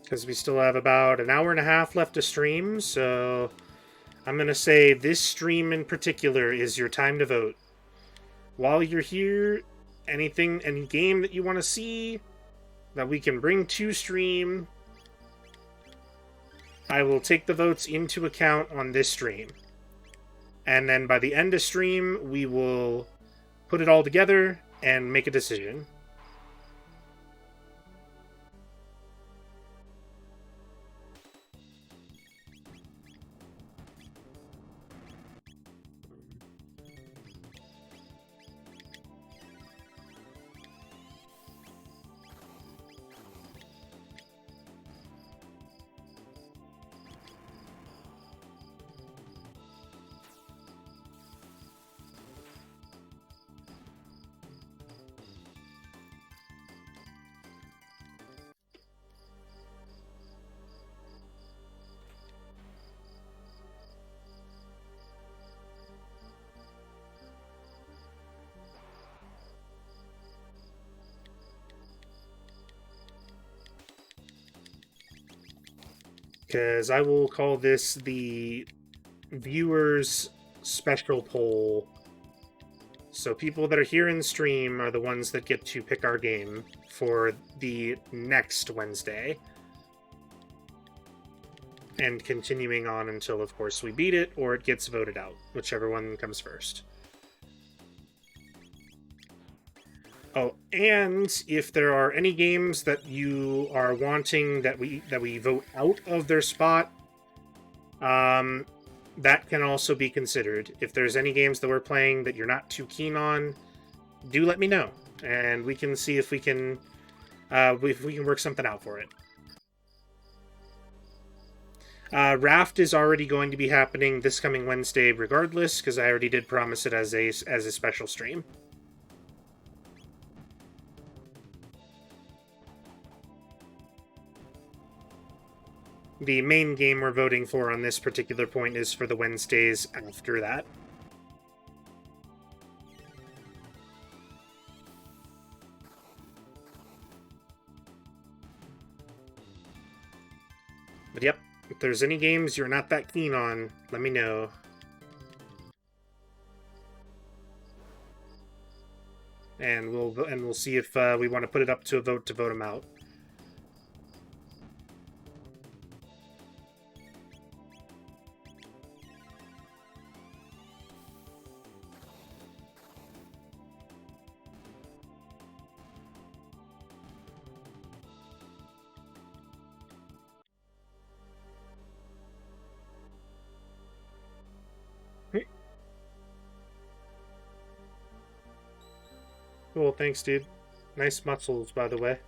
Because we still have about an hour and a half left to stream, so I'm going to say this stream in particular is your time to vote. While you're here, any game that you want to see that we can bring to stream, I will take the votes into account on this stream. And then by the end of stream, we will put it all together and make a decision. Because I will call this the viewers special poll. So people that are here in stream are the ones that get to pick our game for the next Wednesday. And continuing on until, of course, we beat it or it gets voted out, whichever one comes first. Oh, and if there are any games that you are wanting that we vote out of their spot, that can also be considered. If there's any games that we're playing that you're not too keen on, do let me know, and we can see if we can work something out for it. Raft is already going to be happening this coming Wednesday, regardless, because I already did promise it as a special stream. The main game we're voting for on this particular point is for the Wednesdays after that. But yep, if there's any games you're not that keen on, let me know. And we'll see if we want to put it up to a vote to vote them out. Cool, thanks, dude. Nice muscles, by the way.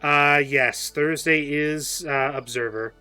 Yes, Thursday is Observer.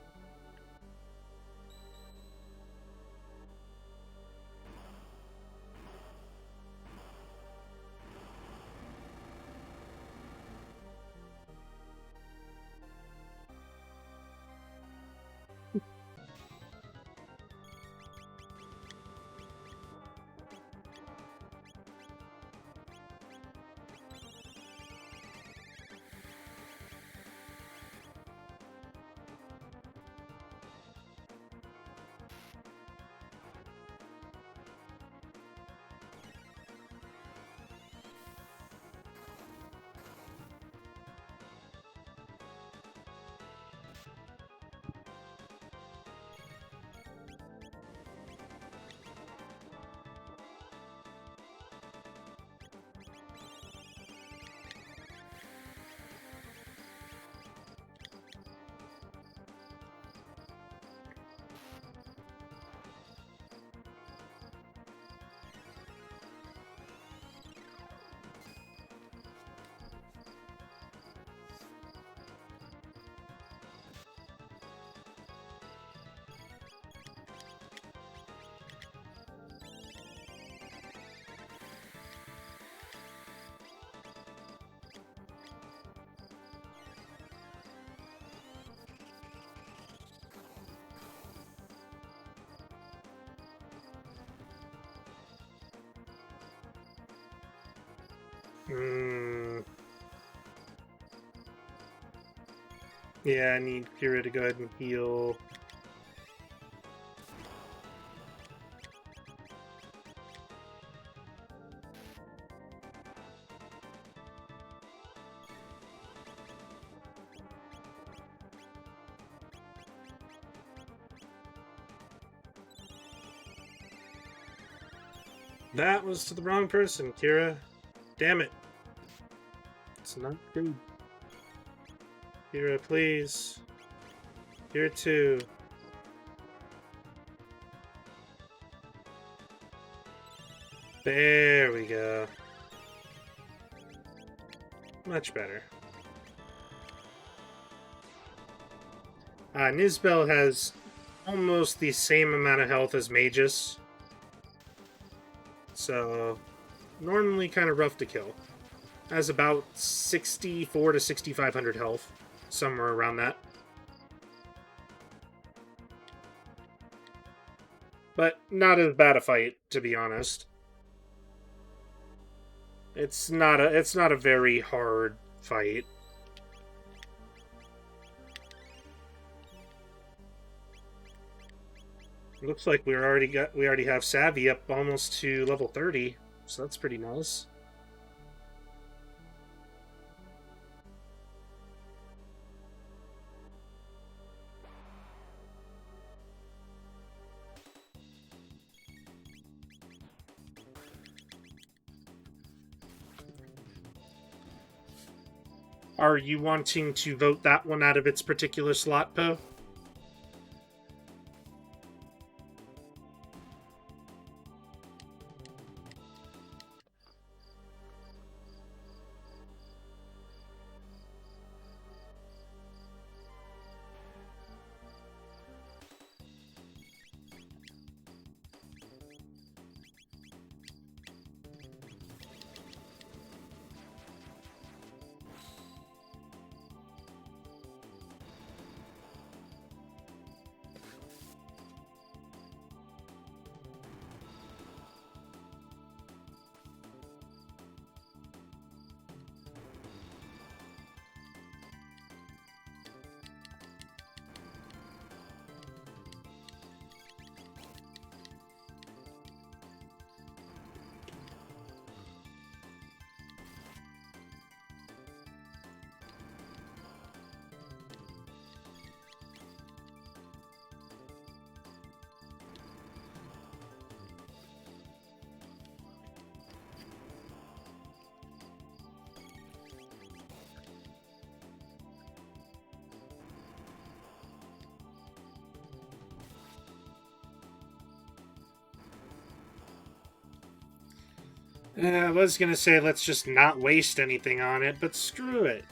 Yeah, I need Kira to go ahead and heal. That was to the wrong person, Kira. Damn it. It's not good. Kira, please. Here too. There we go. Much better. Nizbel has almost the same amount of health as Magus. So, normally kind of rough to kill. Has about 64 to 6,500 health. Somewhere around that. But not as bad a fight, to be honest. It's not a very hard fight. Looks like we already have Savvy up almost to level 30, so that's pretty nice. Are you wanting to vote that one out of its particular slot, Poe? I was gonna say let's just not waste anything on it, but screw it.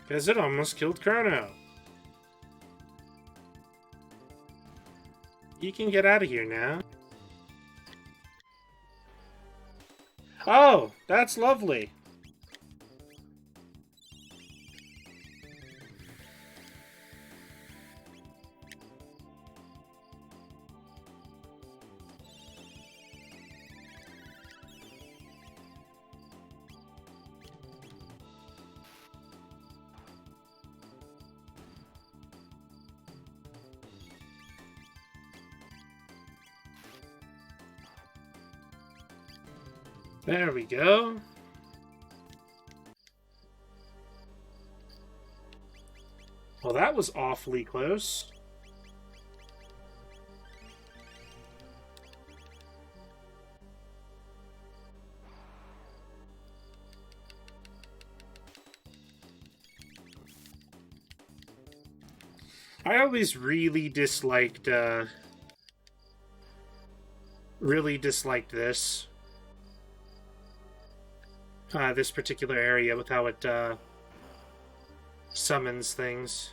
Because it almost killed Chrono. You can get out of here now. Oh, that's lovely. There we go. Well, that was awfully close. I always really disliked this. This particular area with how it summons things.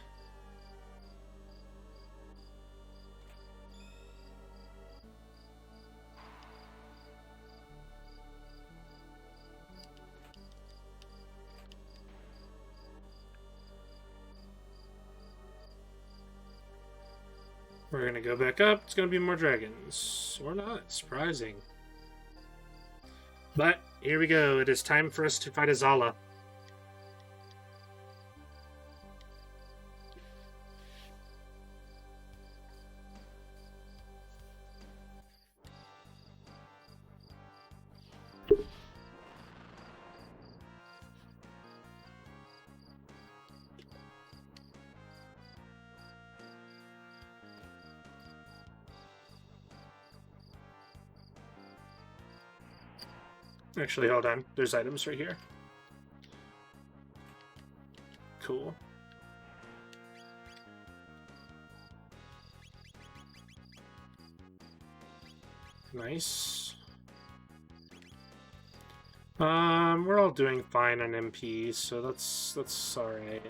We're gonna go back up. It's gonna be more dragons. Or not. Surprising. But here we go. It is time for us to fight Azala. Actually, hold on. There's items right here. Cool. Nice. We're all doing fine on MP, so that's alright.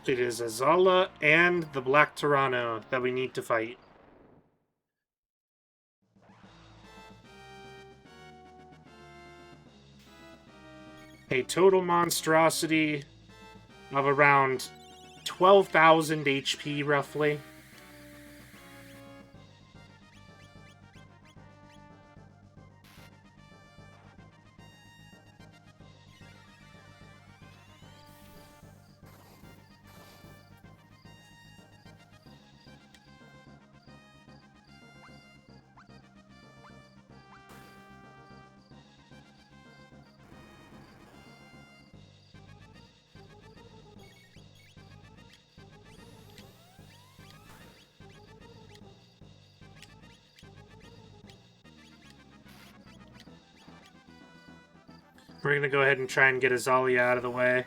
It is Azala and the Black Chrono that we need to fight. A total monstrosity of around 12,000 HP, roughly. We're gonna go ahead and try and get Azalia out of the way.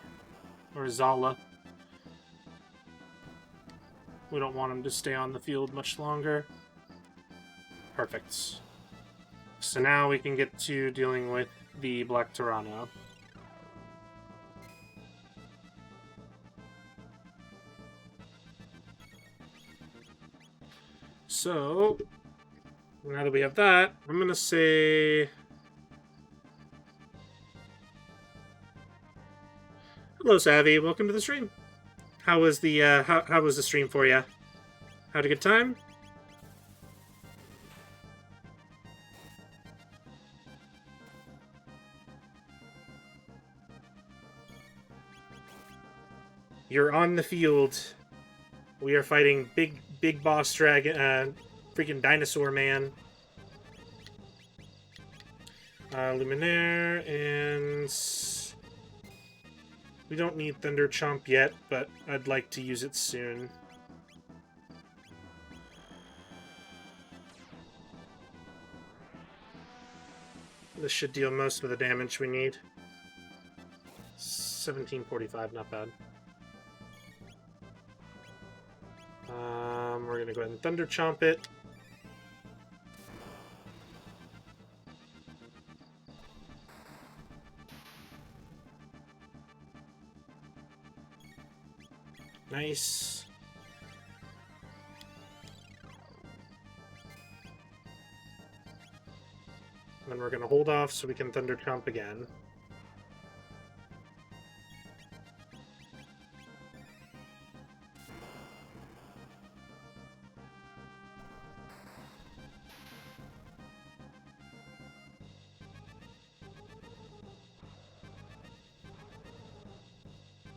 Or Zala. We don't want him to stay on the field much longer. Perfect. So now we can get to dealing with the Black Tyranno. So, now that we have that, I'm gonna say... Hello, Savvy. Welcome to the stream. How was the how was the stream for you? Had a good time? You're on the field. We are fighting big boss dragon, freaking dinosaur man. Luminaire, and we don't need Thunder Chomp yet, but I'd like to use it soon. This should deal most of the damage we need. 1745, not bad. We're gonna go ahead and Thunder Chomp it. Nice. And then we're gonna hold off so we can Thunder Chomp again.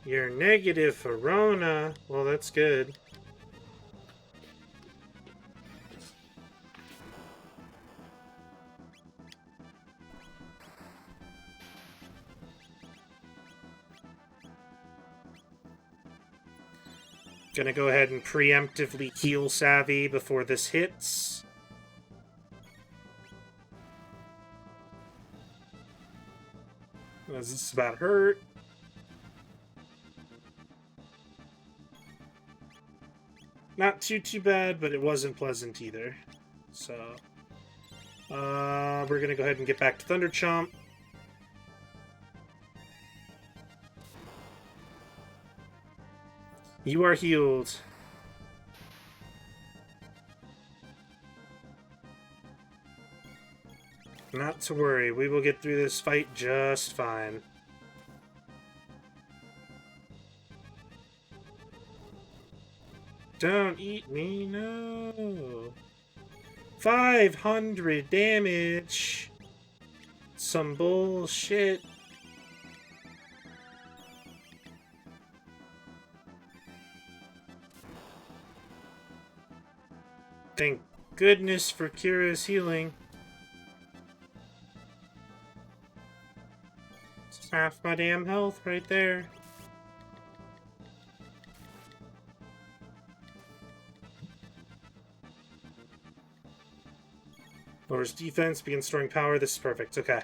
You're negative for Rona. Well, that's good. Gonna go ahead and preemptively heal Savvy before this hits. This is about hurt. Not too bad, but it wasn't pleasant either. So, we're gonna go ahead and get back to Thunder Chomp. You are healed. Not to worry, we will get through this fight just fine. Don't eat me, no. 500 damage. Some bullshit. Thank goodness for Kira's healing. It's half my damn health right there. Lowers defense, begins storing power. This is perfect. Okay.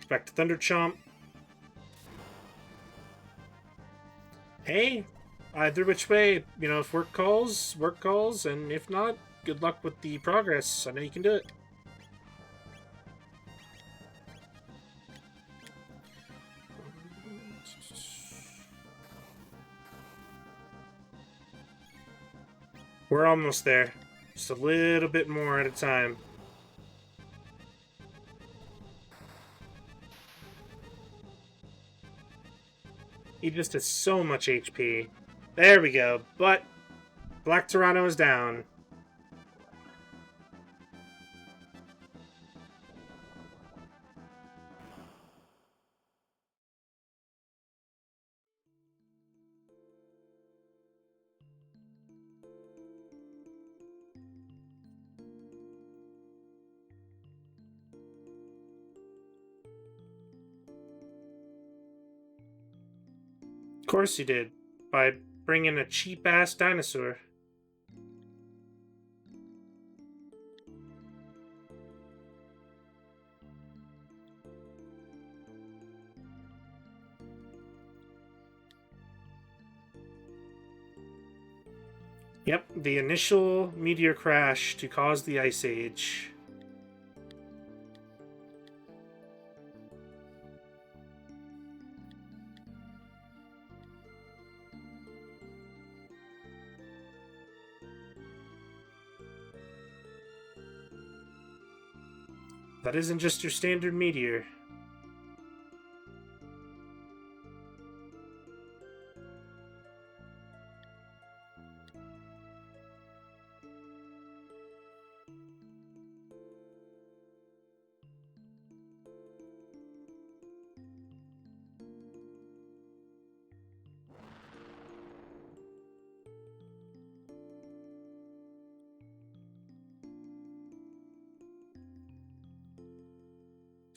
Back to Thunder Chomp. Hey, either which way, you know, if work calls, and if not, good luck with the progress. I know you can do it. We're almost there. Just a little bit more at a time. He just has so much HP. There we go. But Black Tyranno is down. Of course you did. By bringing a cheap-ass dinosaur. Yep, the initial meteor crash to cause the Ice Age. That isn't just your standard meteor.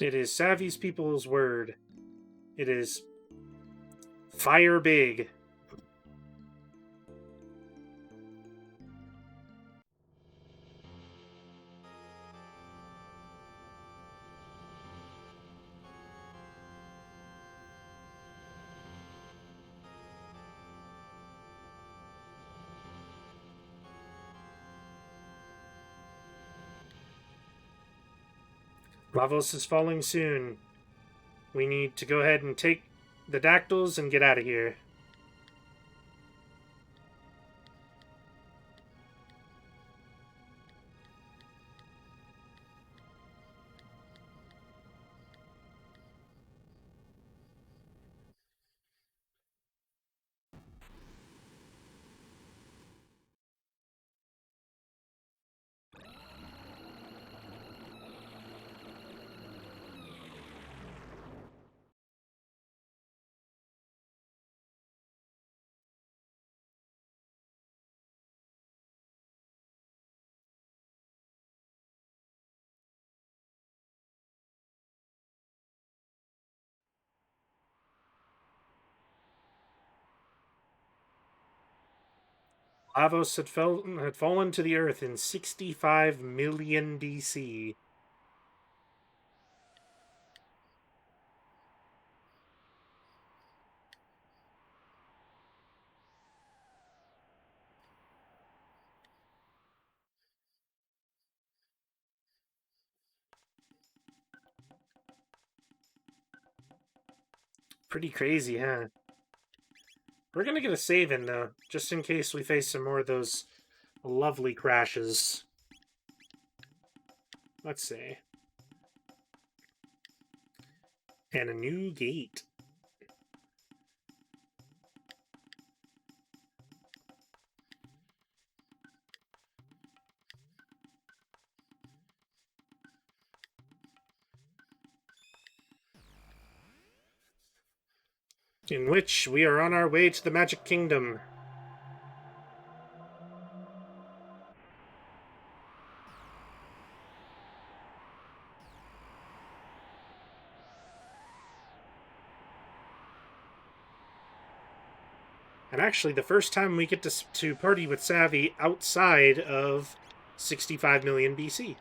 It is Savvy's people's word. It is fire big. Lavos is falling soon. We need to go ahead and take the dactyls and get out of here. Lavos had fallen to the earth in 65 million BC. Pretty crazy, huh? We're gonna get a save in, though, just in case we face some more of those lovely crashes. Let's see. And a new gate. In which we are on our way to the Magic Kingdom. And actually, the first time we get to party with Savvy outside of 65 million BC.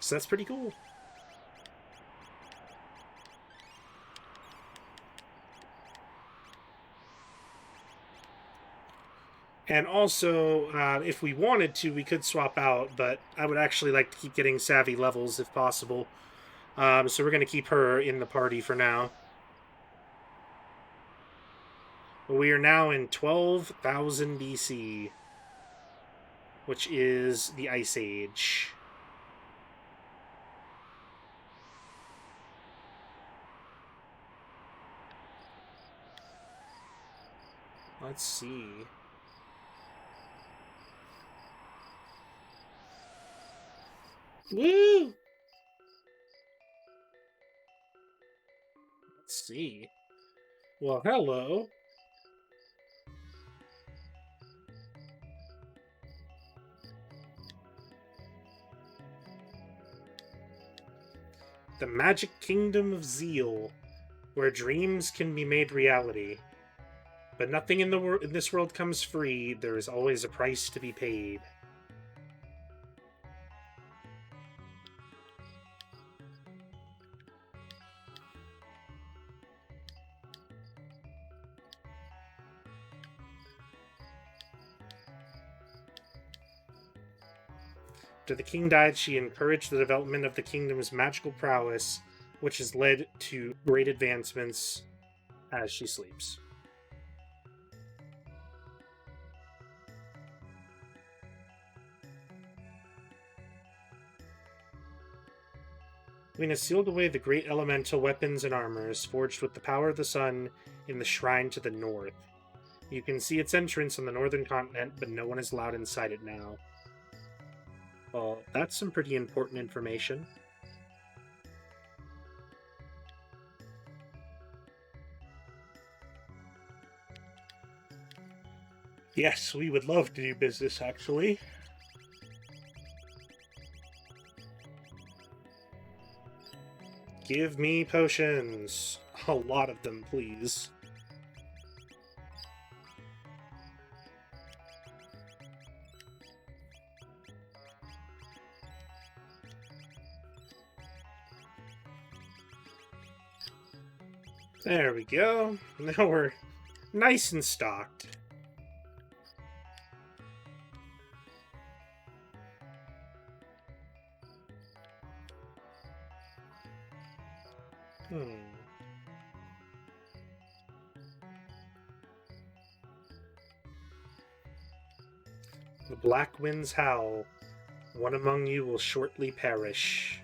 So that's pretty cool. And also, if we wanted to, we could swap out, but I would actually like to keep getting Savvy levels if possible. So we're going to keep her in the party for now. We are now in 12,000 BC, which is the Ice Age. Let's see. Woo! Let's see. Well, hello. The Magic Kingdom of Zeal, where dreams can be made reality. But nothing in this world comes free. There is always a price to be paid. After the king died, she encouraged the development of the kingdom's magical prowess, which has led to great advancements as she sleeps. Queen has sealed away the great elemental weapons and armors forged with the power of the sun in the shrine to the north. You can see its entrance on the northern continent, but no one is allowed inside it now. Well, that's some pretty important information. Yes, we would love to do business, actually. Give me potions. A lot of them, please. There we go. Now we're nice and stocked. The black winds howl. One among you will shortly perish.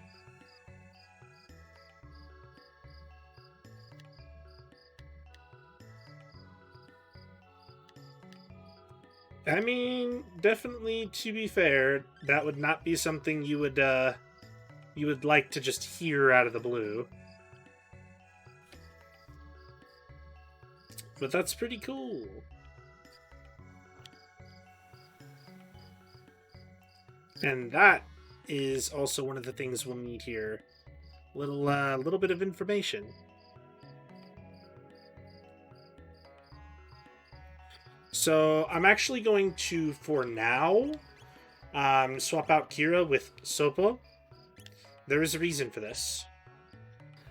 I mean, definitely, to be fair, that would not be something you would like to just hear out of the blue. But that's pretty cool. And that is also one of the things we'll need here. Little bit of information. So I'm actually going to, for now, swap out Kira with Sopo. There is a reason for this.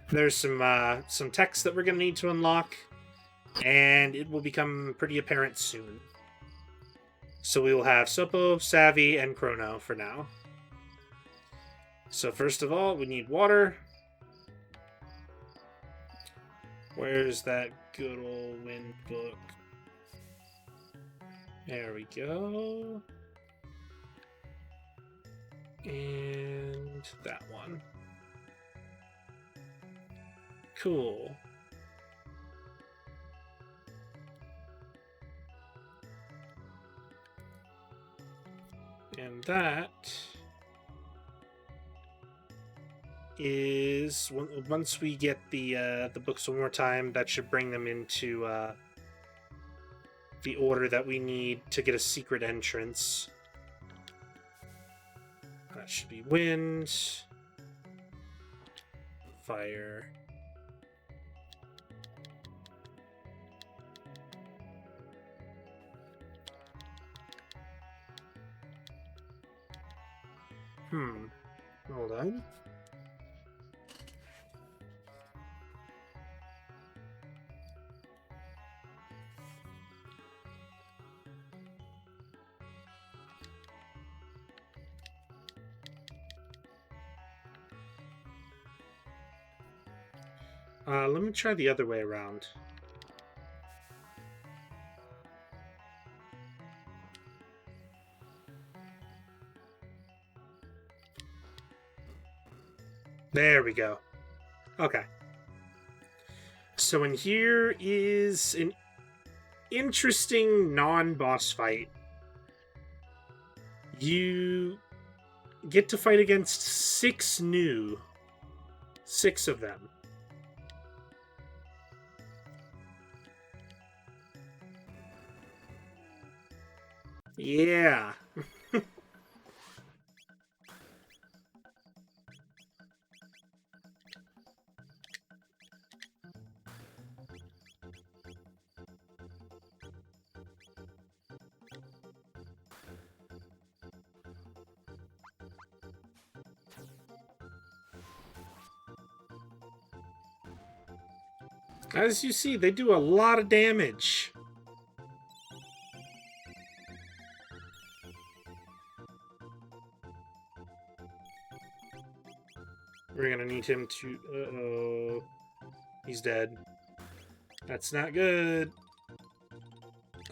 There's some text that we're going to need to unlock, and it will become pretty apparent soon. So we will have Sopo, Savvy, and Chrono for now. So first of all, we need water. Where's that good old wind book? There we go. And that one. Cool. And that is once we get the books one more time, that should bring them into the order that we need to get a secret entrance. That should be wind, fire, hold on. Let me try the other way around. There we go. Okay. So in here is an interesting non-boss fight. You get to fight against 6 of them. Yeah. As you see, they do a lot of damage. We're gonna need him to... Uh-oh. He's dead. That's not good.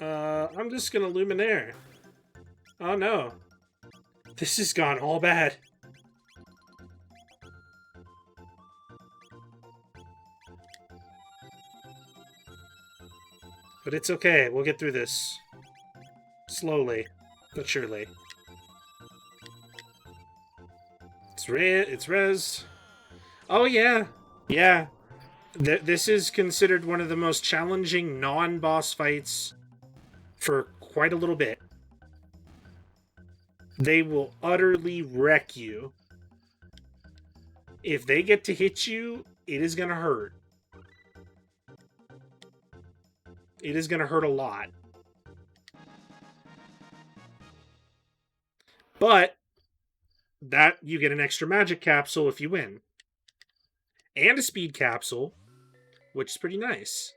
I'm just gonna Luminaire. Oh no. This has gone all bad. But it's okay. We'll get through this. Slowly, but surely. It's res. Oh yeah. Yeah. This is considered one of the most challenging non-boss fights for quite a little bit. They will utterly wreck you. If they get to hit you, it is going to hurt. It is going to hurt a lot. But that you get an extra magic capsule if you win. And a speed capsule, which is pretty nice.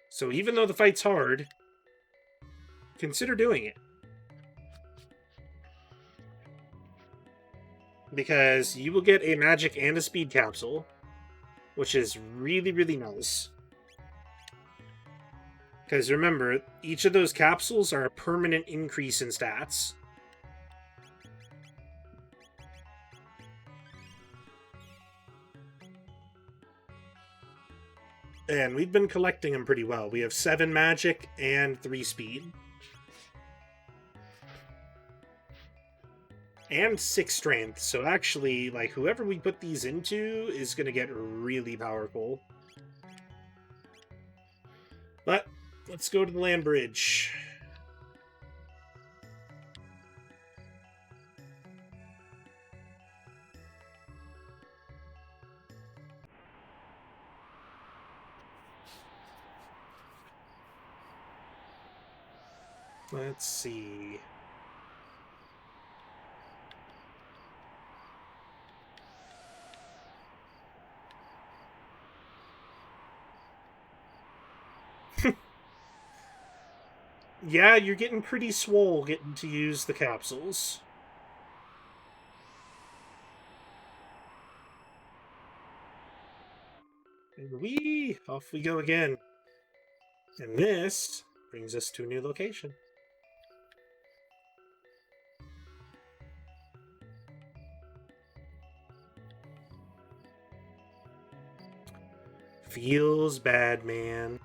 So even though the fight's hard, consider doing it. Because you will get a magic and a speed capsule, which is really, really nice. Because remember, each of those capsules are a permanent increase in stats. And we've been collecting them pretty well. We have 7 magic and 3 speed. And 6 strength. So actually, like, whoever we put these into is going to get really powerful. But let's go to the land bridge. Let's see. Yeah, you're getting pretty swole getting to use the capsules. And off we go again. And this brings us to a new location. Feels bad, man.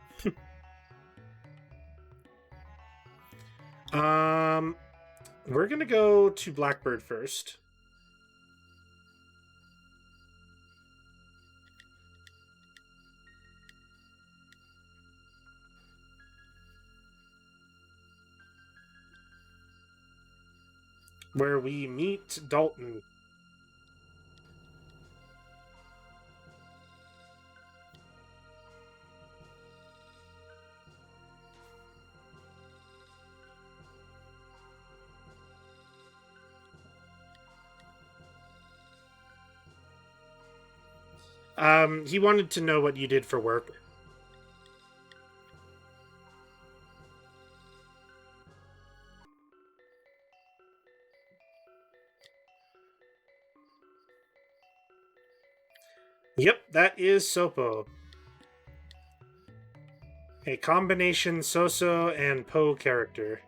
We're gonna go to Blackbird first. Where we meet Dalton. He wanted to know what you did for work. Yep, that is Sopo. A combination Soso and Po character.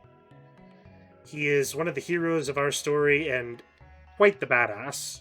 He is one of the heroes of our story and quite the badass.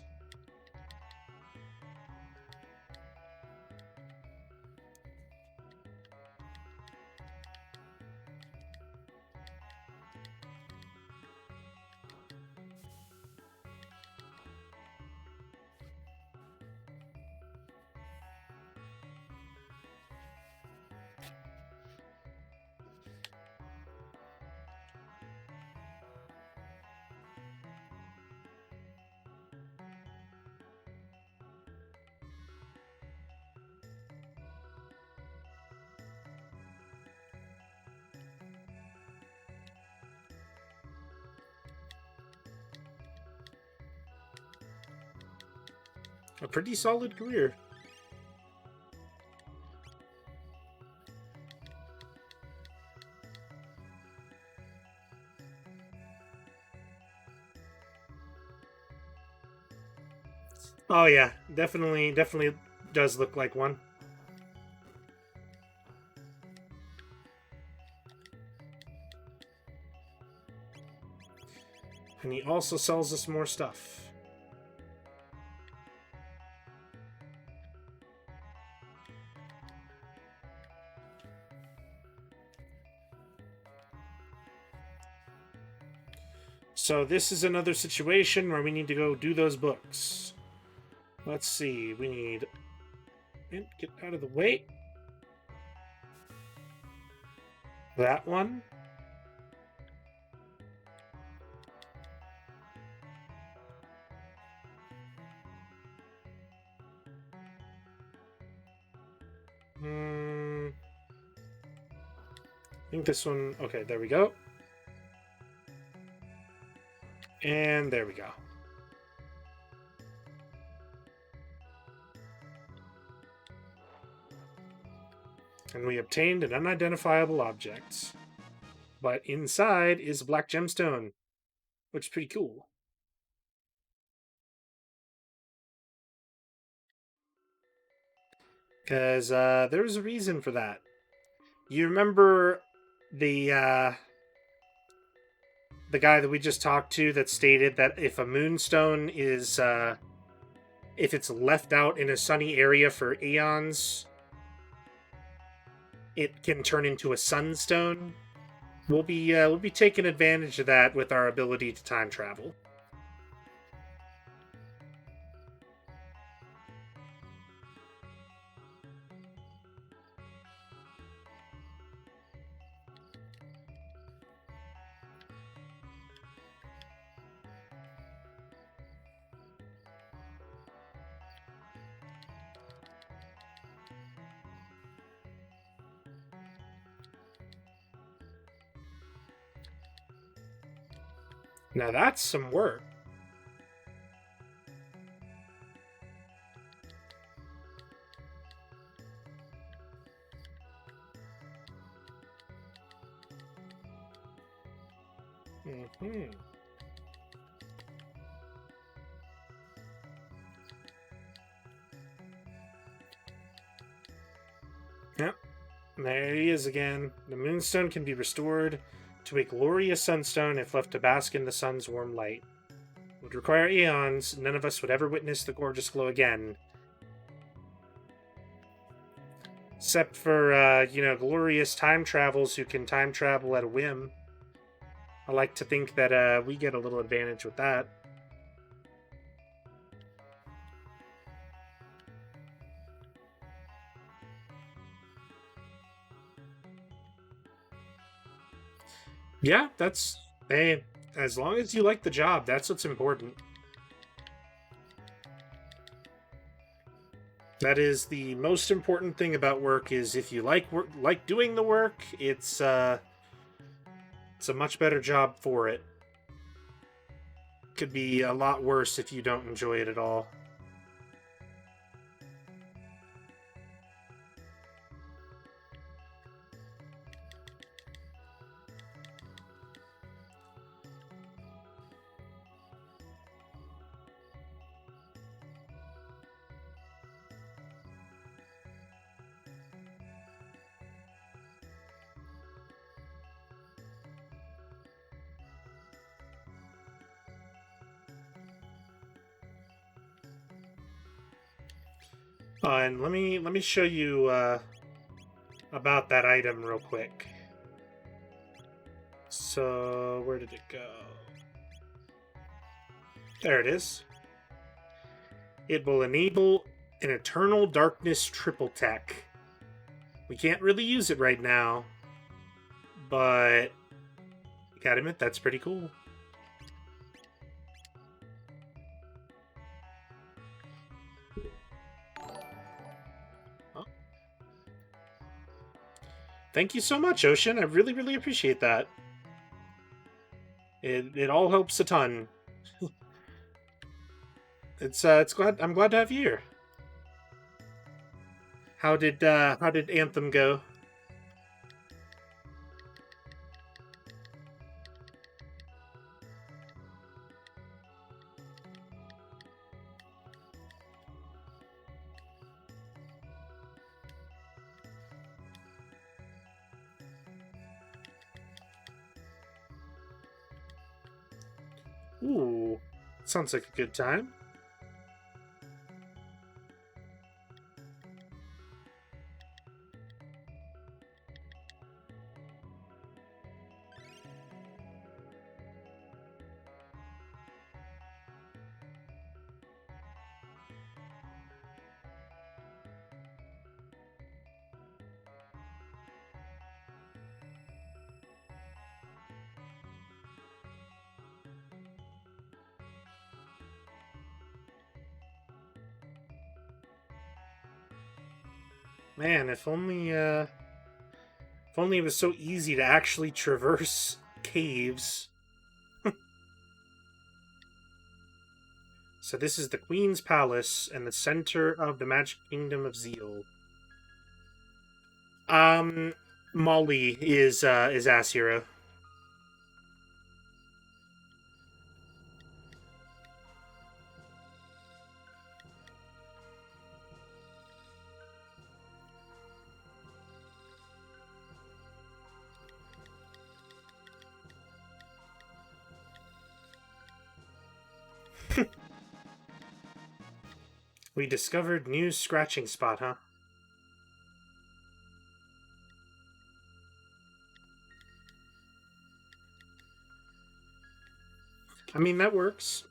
A pretty solid career. Oh yeah, definitely does look like one. And he also sells us more stuff. So this is another situation where we need to go do those books. Let's see, we need... Get out of the way. That one. I think this one... Okay, there we go. And there we go. And we obtained an unidentifiable object. But inside is a black gemstone, which is pretty cool. Because there's a reason for that. You remember the guy that we just talked to that stated that if a moonstone is if it's left out in a sunny area for eons, it can turn into a sunstone. We'll be taking advantage of that with our ability to time travel. Now that's some work. Mm-hmm. Yep. There he is again. The moonstone can be restored to a glorious sunstone if left to bask in the sun's warm light. It would require eons. None of us would ever witness the gorgeous glow again. Except for, glorious time travels who can time travel at a whim. I like to think that we get a little advantage with that. Yeah, that's... Hey, as long as you like the job, that's what's important. That is the most important thing about work, is if you like doing the work, it's a much better job for it. Could be a lot worse if you don't enjoy it at all. And let me show you about that item real quick. So where did it go? There it is. It will enable an eternal darkness triple tech. We can't really use it right now, but you gotta admit that's pretty cool. Thank you so much, Ocean. I really appreciate that. It all helps a ton. I'm glad to have you here. How did Anthem go? Ooh, sounds like a good time. Man, if only it was so easy to actually traverse caves. So this is the Queen's Palace and the center of the Magic Kingdom of Zeal. Um, Molly is Asira. We discovered new scratching spot, huh? I mean, that works.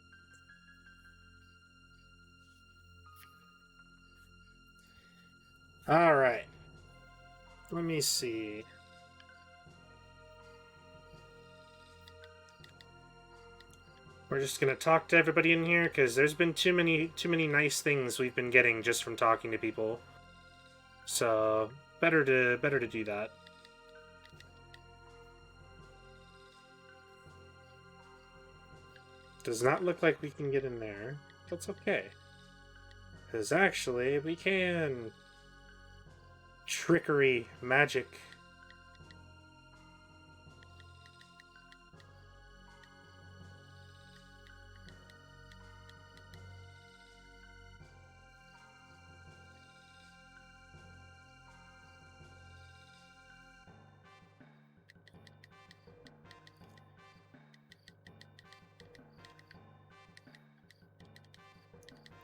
All right. Let me see. We're just gonna talk to everybody in here because there's been too many nice things we've been getting just from talking to people. So better to do that. Does not look like we can get in there. That's okay. Because actually, we can. Trickery, magic.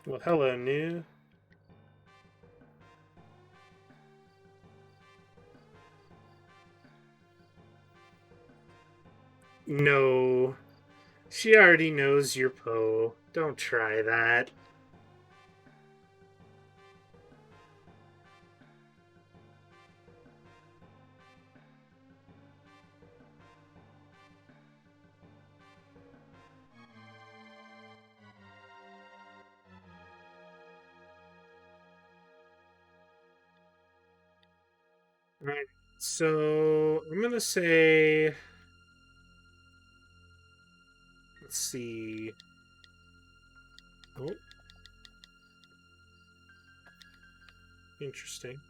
Well, hello, new. No. She already knows you're Poe. Don't try that. Alright, so I'm gonna say. Let's see. Oh, interesting.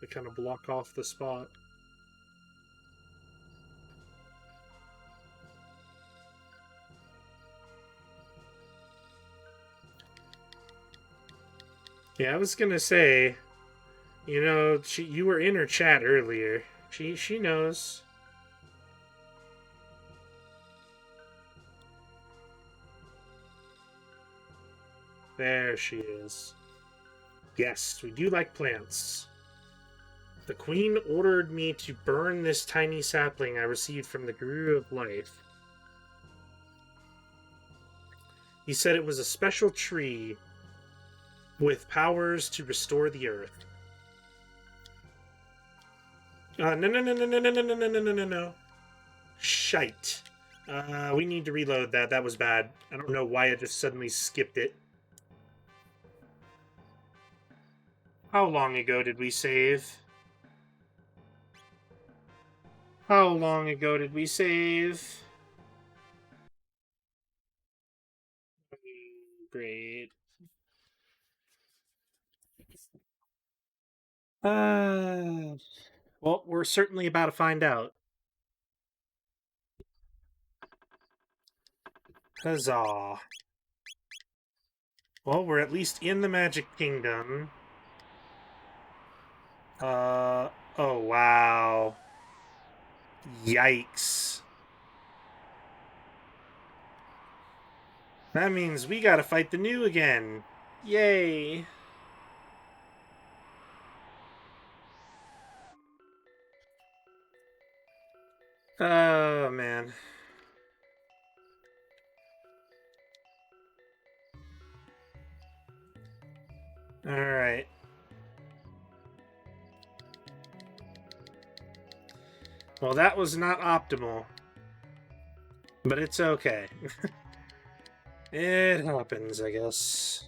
They kind of block off the spot. Yeah, I was gonna say, you were in her chat earlier. She knows. There she is. Yes, we do like plants. The Queen ordered me to burn this tiny sapling I received from the Guru of Life. He said it was a special tree with powers to restore the earth. No, no, no, no, no, no, no, no, no, no, no, no, no. Shite. We need to reload that. That was bad. I don't know why I just suddenly skipped it. How long ago did we save? How long ago did we save? Great. Well, we're certainly about to find out. Huzzah. Well, we're at least in the Magic Kingdom. Oh wow. Yikes. That means we gotta fight the new again. Yay! Oh, man. Alright. Well, that was not optimal. But it's okay. It happens, I guess.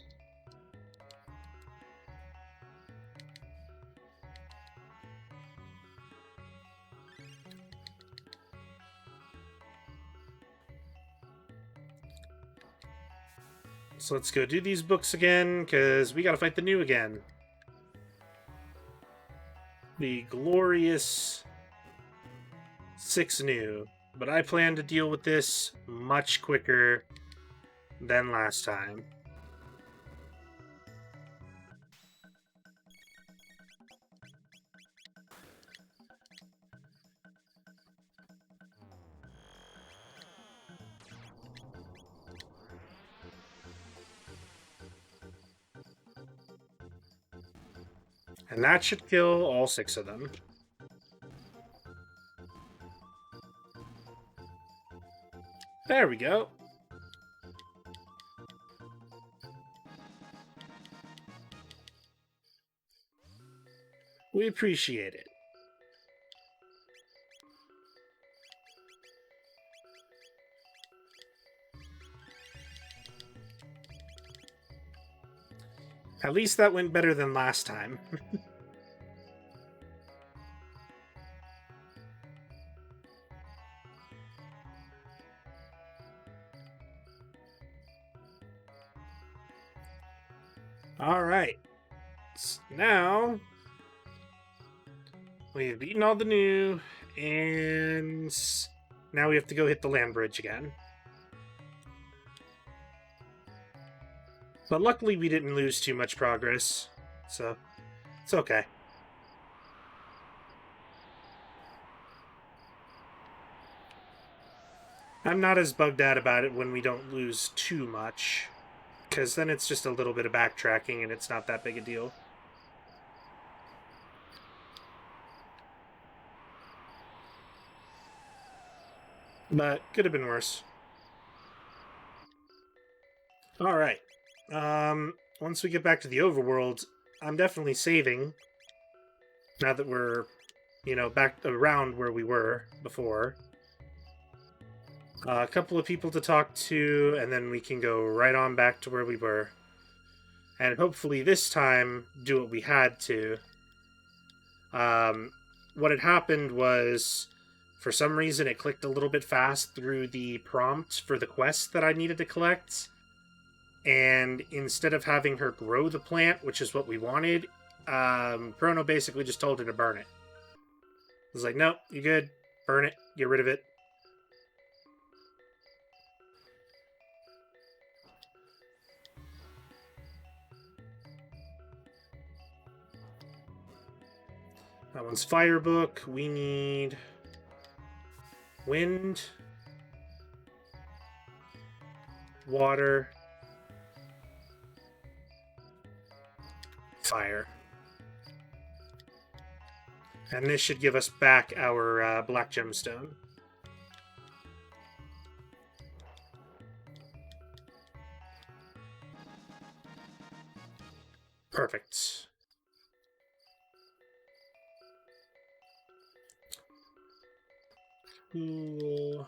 So let's go do these books again, because we gotta fight the new again. The glorious 6 new. But I plan to deal with this much quicker than last time. And that should kill all 6 of them. There we go. We appreciate it. At least that went better than last time. Alright. Now, we've beaten all the new, and now we have to go hit the land bridge again. But luckily we didn't lose too much progress, so it's okay. I'm not as bugged out about it when we don't lose too much, because then it's just a little bit of backtracking and it's not that big a deal. But could have been worse. Alright. Once we get back to the overworld, I'm definitely saving. Now that we're, back around where we were before. A couple of people to talk to, and then we can go right on back to where we were. And hopefully this time, do what we had to. What had happened was, for some reason, it clicked a little bit fast through the prompt for the quest that I needed to collect. And instead of having her grow the plant, which is what we wanted, Chrono basically just told her to burn it. I was like, nope, you good. Burn it. Get rid of it. That one's Firebook. We need wind, water, fire. And this should give us back our black gemstone. Perfect. Cool.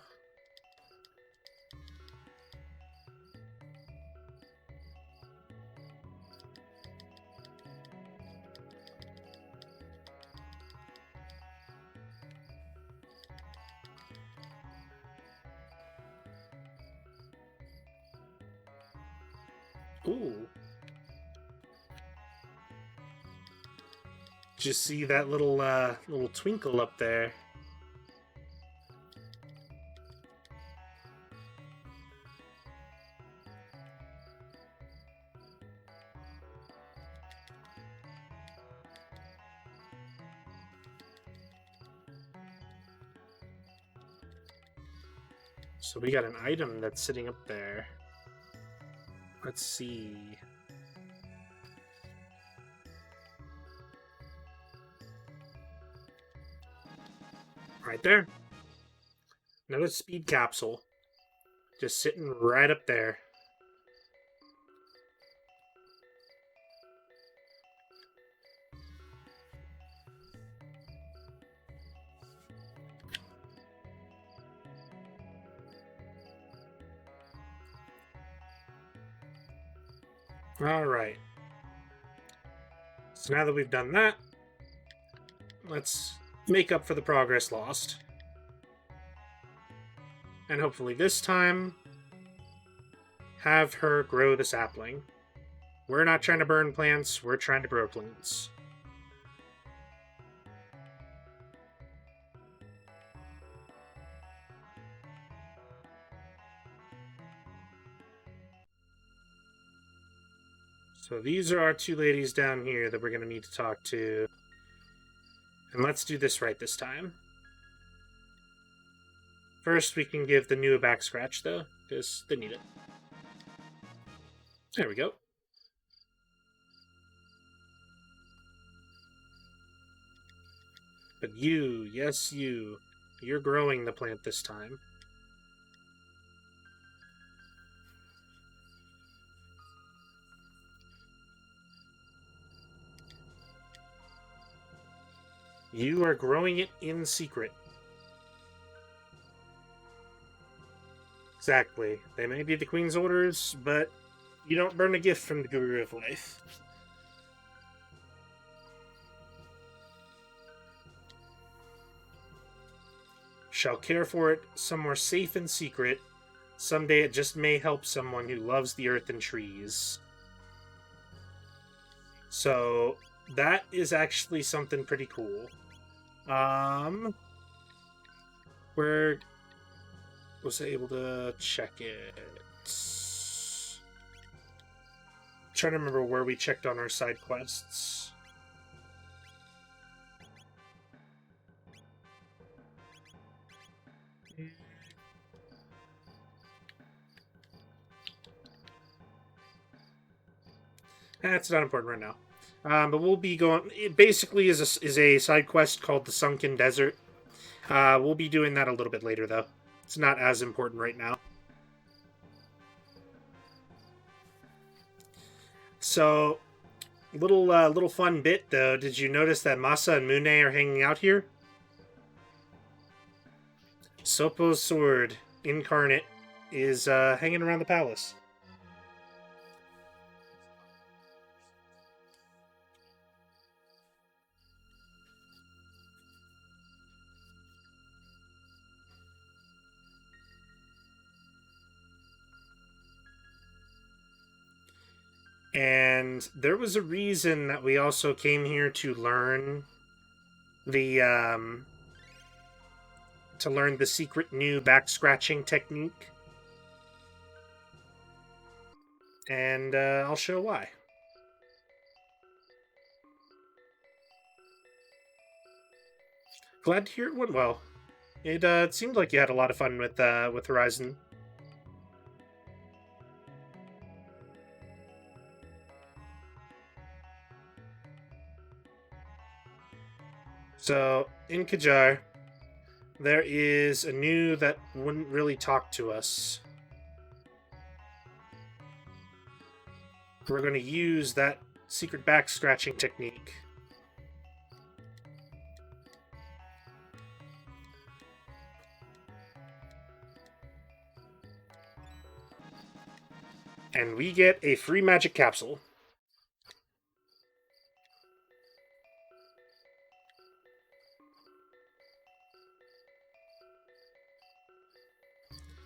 Ooh. Just see that little twinkle up there. So we got an item that's sitting up there. Let's see. Right there. Another speed capsule. Just sitting right up there. Alright. So now that we've done that, let's make up for the progress lost. And hopefully this time, have her grow the sapling. We're not trying to burn plants, we're trying to grow plants. So these are our two ladies down here that we're going to need to talk to. And let's do this right this time. First, we can give the new a back scratch, though, because they need it. There we go. But you, yes you, you're growing the plant this time. You are growing it in secret. Exactly. They may be the Queen's orders, but you don't burn a gift from the Guru of Life. Shall care for it somewhere safe and secret. Someday it just may help someone who loves the earth and trees. So, that is actually something pretty cool. Where was I able to check it? Trying to remember where we checked on our side quests. That's not important right now. But we'll be going. It basically is a side quest called the Sunken Desert. We'll be doing that a little bit later, though. It's not as important right now. So, little fun bit though. Did you notice that Masa and Mune are hanging out here? Sopo's sword, incarnate, is hanging around the palace. And there was a reason that we also came here to learn the secret new back scratching technique. And I'll show why. Glad to hear it went well. It seemed like you had a lot of fun with Horizon. So, in Kajar, there is a new that wouldn't really talk to us. We're going to use that secret back scratching technique. And we get a free magic capsule.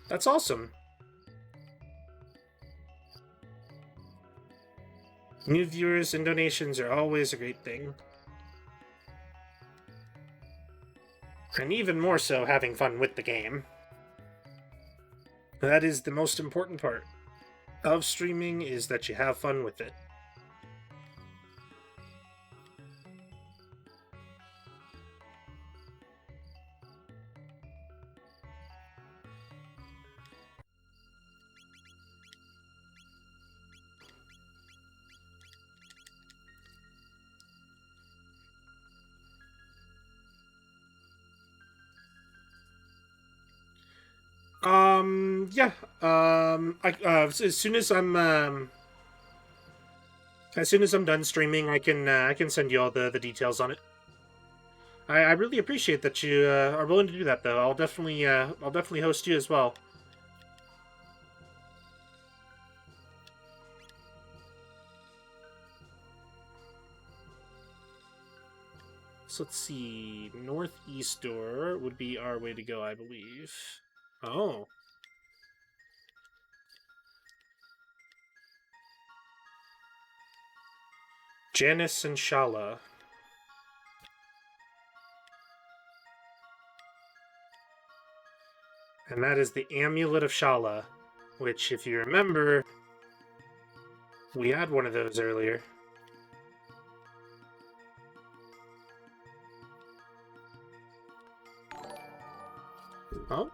That's awesome. New viewers and donations are always a great thing. And even more so having fun with the game. That is the most important part of streaming, is that you have fun with it. Yeah. As soon as I'm done streaming, I can send you all the details on it. I really appreciate that you are willing to do that, though. I'll definitely host you as well. So let's see. Northeast door would be our way to go, I believe. Oh. Janice and Shala. And that is the Amulet of Shala, which, if you remember, we had one of those earlier. Oh?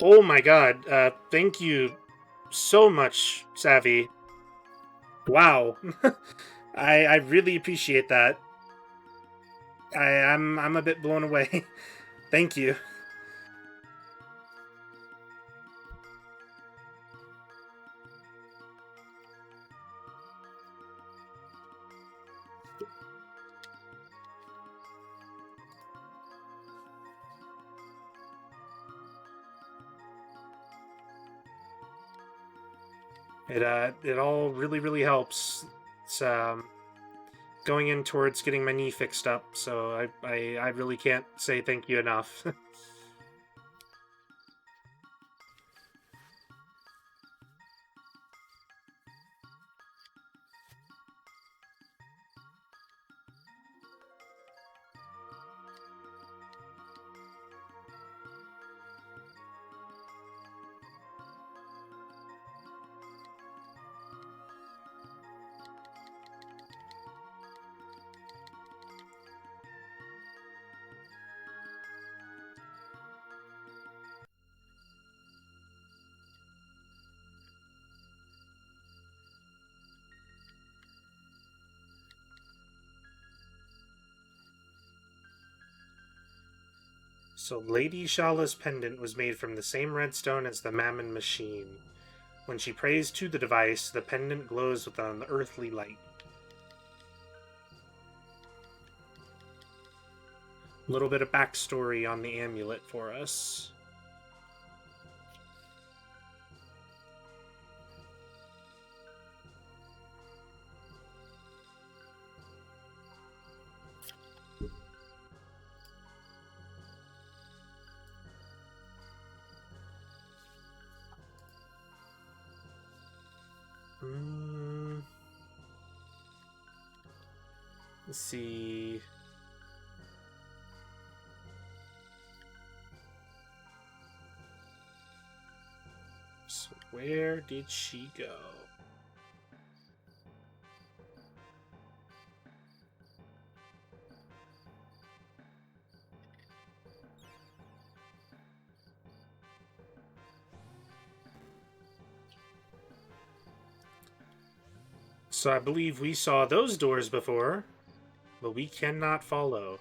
Oh my god. Thank you so much, Savvy. Wow. I really appreciate that. I'm a bit blown away. Thank you. It all really helps. It's going in towards getting my knee fixed up, so I really can't say thank you enough. So Lady Shala's pendant was made from the same redstone as the Mammon machine. When she prays to the device, the pendant glows with an earthly light. A little bit of backstory on the amulet for us. Let's see. So where did she go? So I believe we saw those doors before, but we cannot follow.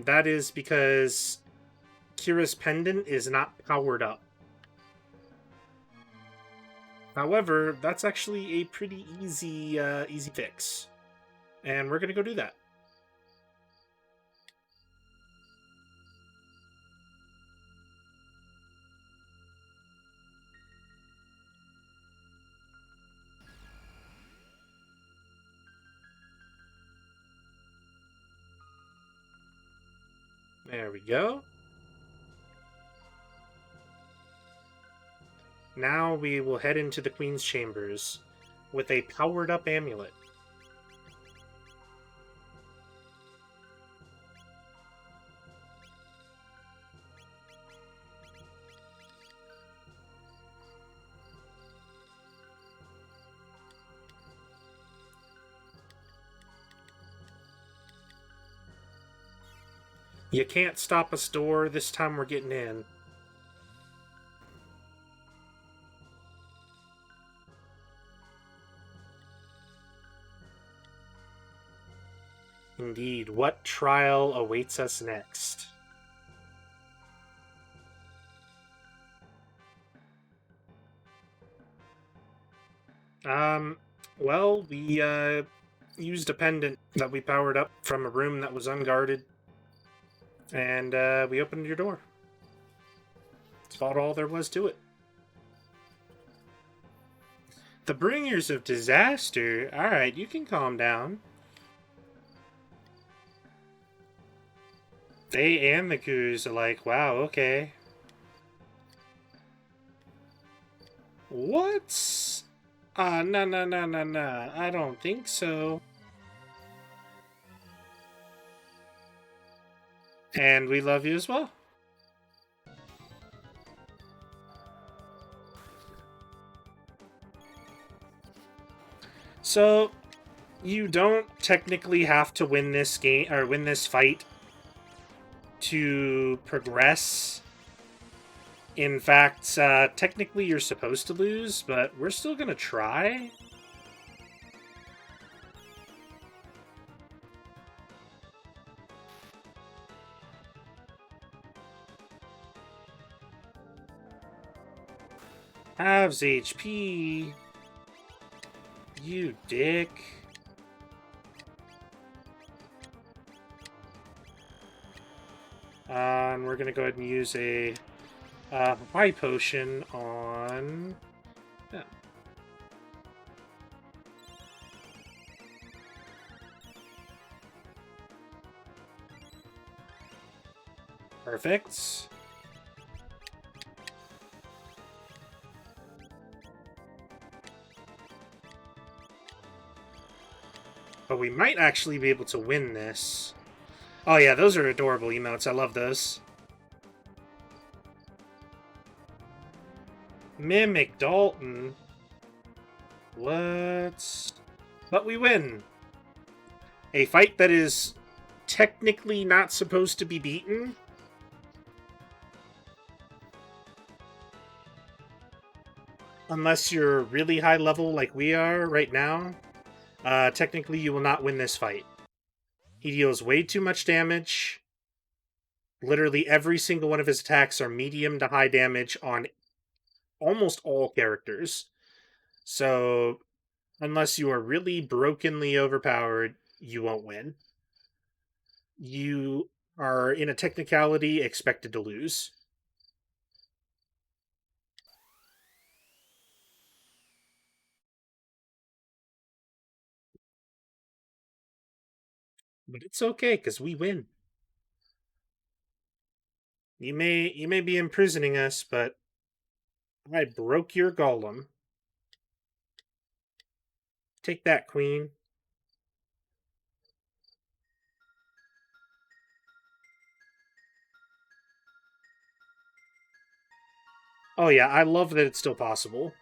That is because Kira's pendant is not powered up. However, that's actually a pretty easy fix. And we're gonna go do that. There we go. Now we will head into the Queen's Chambers with a powered-up amulet. You can't stop us, door. This time we're getting in. Indeed, what trial awaits us next? Um, well, we used a pendant that we powered up from a room that was unguarded, and we opened your door. That's about all there was to it. The bringers of disaster? Alright, you can calm down. They and the crews are like, wow, okay. What? No, no, no, no, no. I don't think so. And we love you as well. So, you don't technically have to win this game or win this fight to progress. In fact, technically you're supposed to lose, but we're still gonna try. Halves HP. You dick. And we're gonna go ahead and use a high potion on. Yeah. Perfect. But we might actually be able to win this. Oh yeah, those are adorable emotes. I love those. Mimic Dalton. What? But we win. A fight that is technically not supposed to be beaten. Unless you're really high level like we are right now. Technically you will not win this fight. He deals way too much damage. Literally every single one of his attacks are medium to high damage on almost all characters. So, unless you are really brokenly overpowered, you won't win. You are, in a technicality, expected to lose. But it's okay, because we win. You may be imprisoning us, but I broke your golem. Take that, queen. Oh yeah, I love that it's still possible.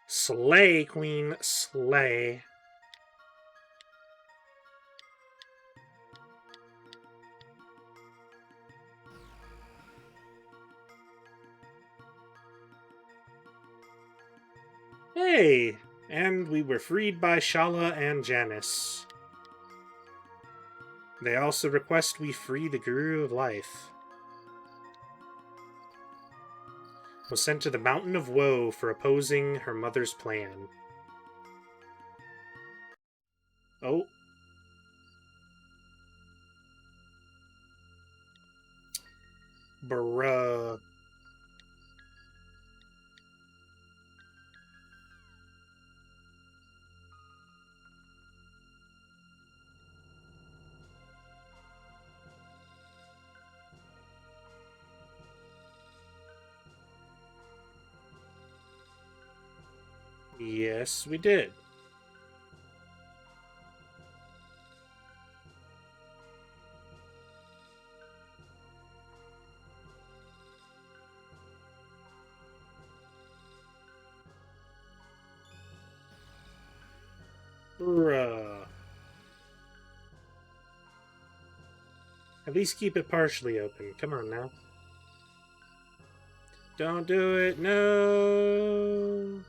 Slay, queen, slay. Hey! And we were freed by Shala and Janice. They also request we free the Guru of Life. Was sent to the Mountain of Woe for opposing her mother's plan. Oh. Bruh. Yes, we did. Bruh. At least keep it partially open. Come on now. Don't do it, no!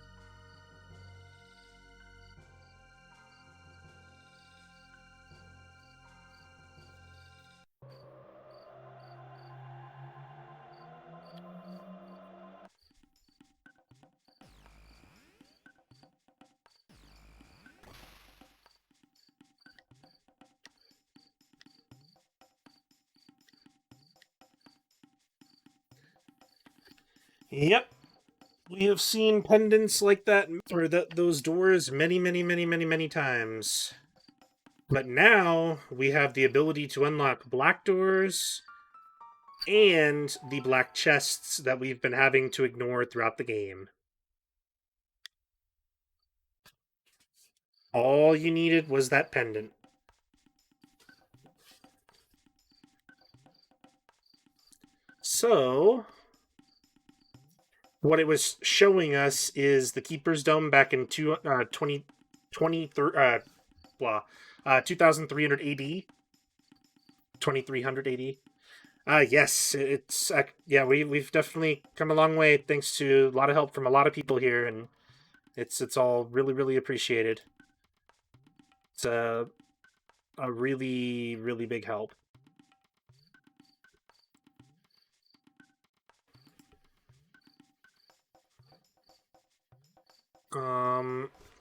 Yep. We have seen pendants like that, or those doors many, many, many, many, many times. But now we have the ability to unlock black doors and the black chests that we've been having to ignore throughout the game. All you needed was that pendant. So, what it was showing us is the Keeper's Dome back in 2300 AD. 2300 AD. Yes, it's yeah. We've definitely come a long way thanks to a lot of help from a lot of people here, and it's all really really appreciated. It's a really really big help.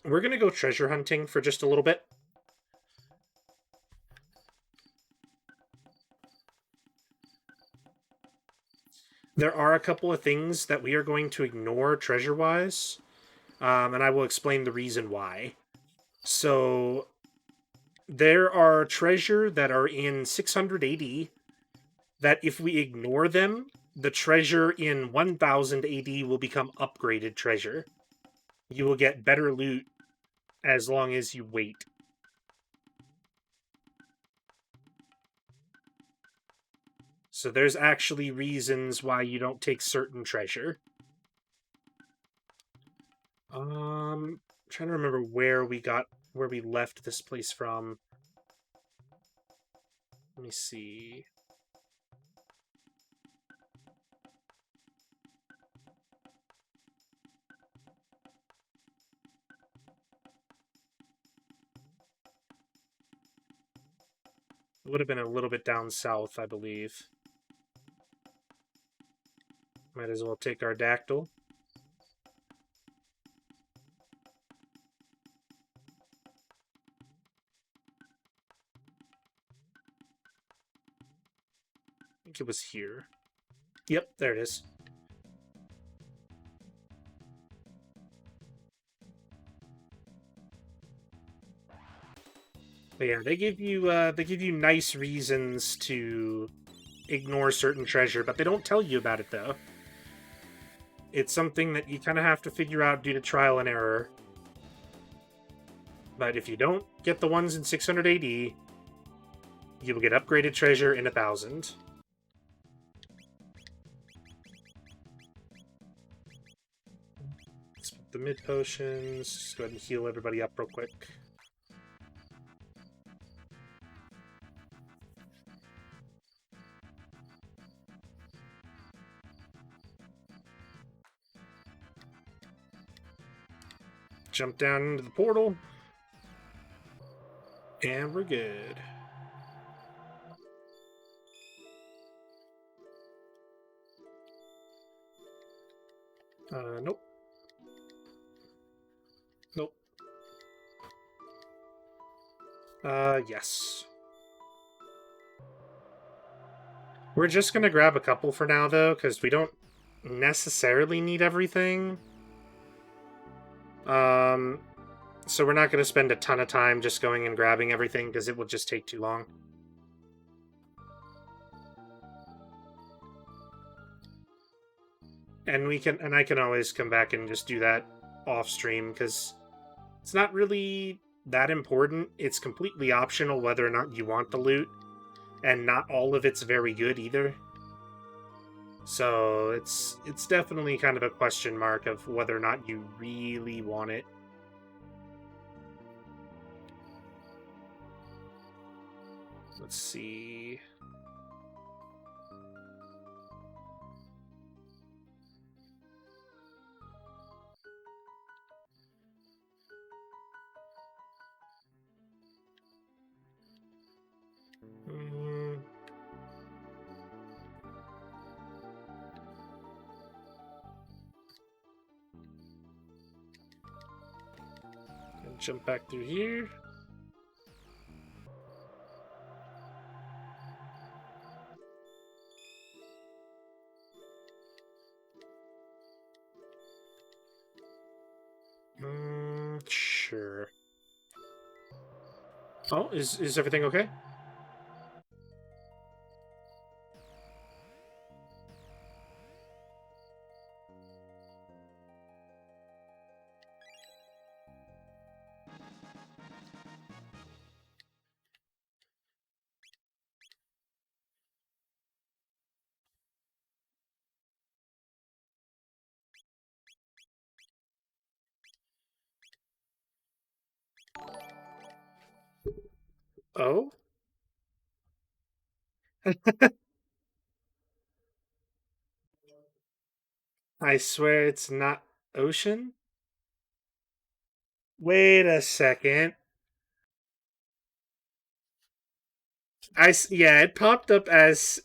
We're gonna go treasure hunting for just a little bit. There are a couple of things that we are going to ignore treasure wise, and I will explain the reason why. So there are treasure that are in 600 AD that if we ignore them, the treasure in 1000 AD will become upgraded treasure. You will get better loot as long as you wait. So there's actually reasons why you don't take certain treasure. Trying to remember where we left this place from. Let me see. It would have been a little bit down south, I believe. Might as well take our dactyl. I think it was here. Yep, there it is. But yeah, they give you nice reasons to ignore certain treasure, but they don't tell you about it though. It's something that you kind of have to figure out due to trial and error. But if you don't get the ones in 600 AD, you will get upgraded treasure in 1000. Let's put the mid potions. Just go ahead and heal everybody up real quick. Jump down into the portal. And we're good. Nope. Nope. Yes. We're just gonna grab a couple for now, though, because we don't necessarily need everything. So we're not gonna spend a ton of time just going and grabbing everything, because it will just take too long. And I can always come back and just do that off stream, because it's not really that important. It's completely optional whether or not you want the loot, and not all of it's very good either. So it's definitely kind of a question mark of whether or not you really want it. Let's see. Jump back through here. Oh, is everything okay? Oh, I swear it's not ocean. Wait a second. Yeah, it popped up as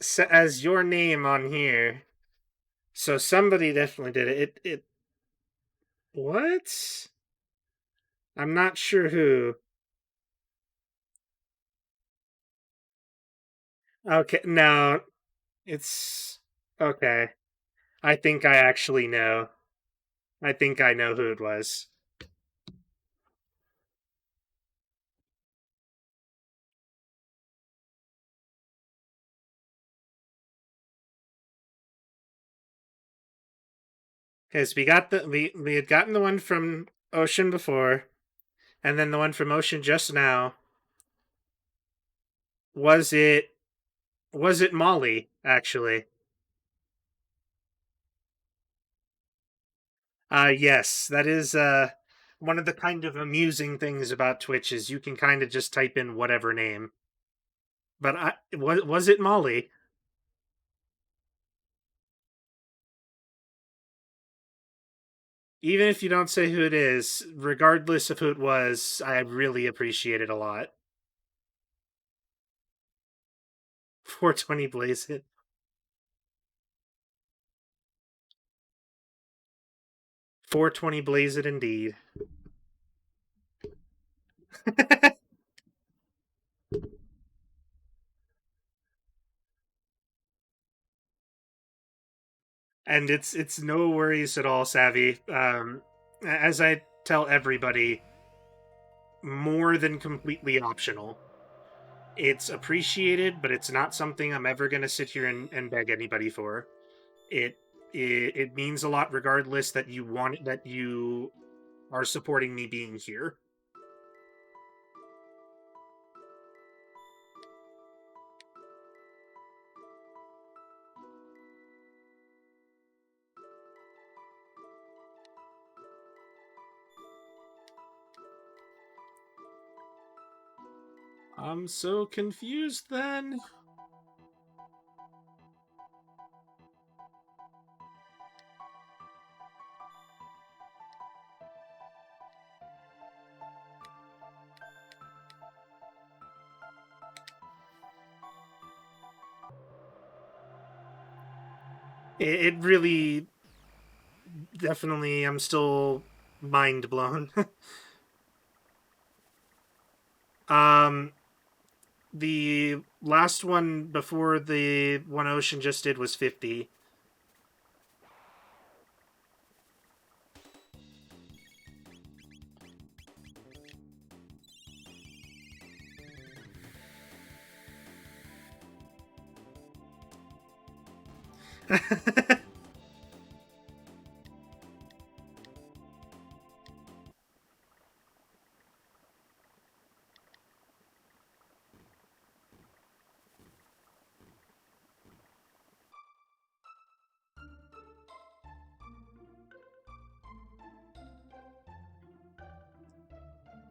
your name on here. So somebody definitely did it. It what? I'm not sure who. Okay, no, it's okay. I think I actually know. I think I know who it was. Because we had gotten the one from Ocean before, and then the one from Ocean just now. Was it Molly, actually? Yes, that is one of the kind of amusing things about Twitch is you can kind of just type in whatever name. But was it Molly? Even if you don't say who it is, regardless of who it was, I really appreciate it a lot. 420 Blaze it. 420 Blaze it indeed. And it's no worries at all, Savvy. As I tell everybody, more than completely optional. It's appreciated, but it's not something I'm ever going to sit here and beg anybody for. It, it means a lot, regardless that you are supporting me being here. I'm so confused then. It really, definitely, I'm still mind blown. um, the last one before the one Ocean just did was 50.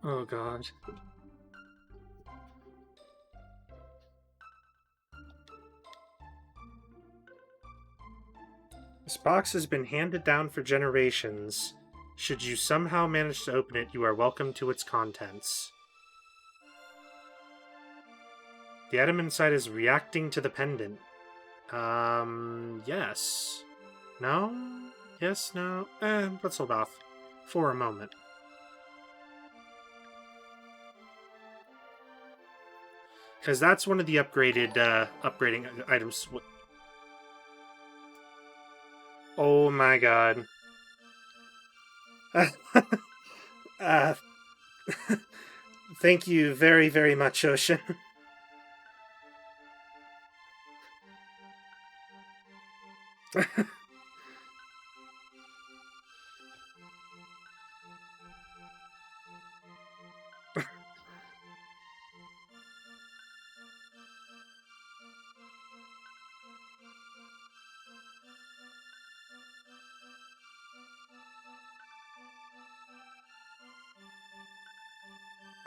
Oh god. This box has been handed down for generations. Should you somehow manage to open it, you are welcome to its contents. The item inside is reacting to the pendant. Yes. No? Yes, no? Let's hold off. For a moment. Because that's one of the upgrading items. Oh my god. uh, Thank you very, very much, Ocean.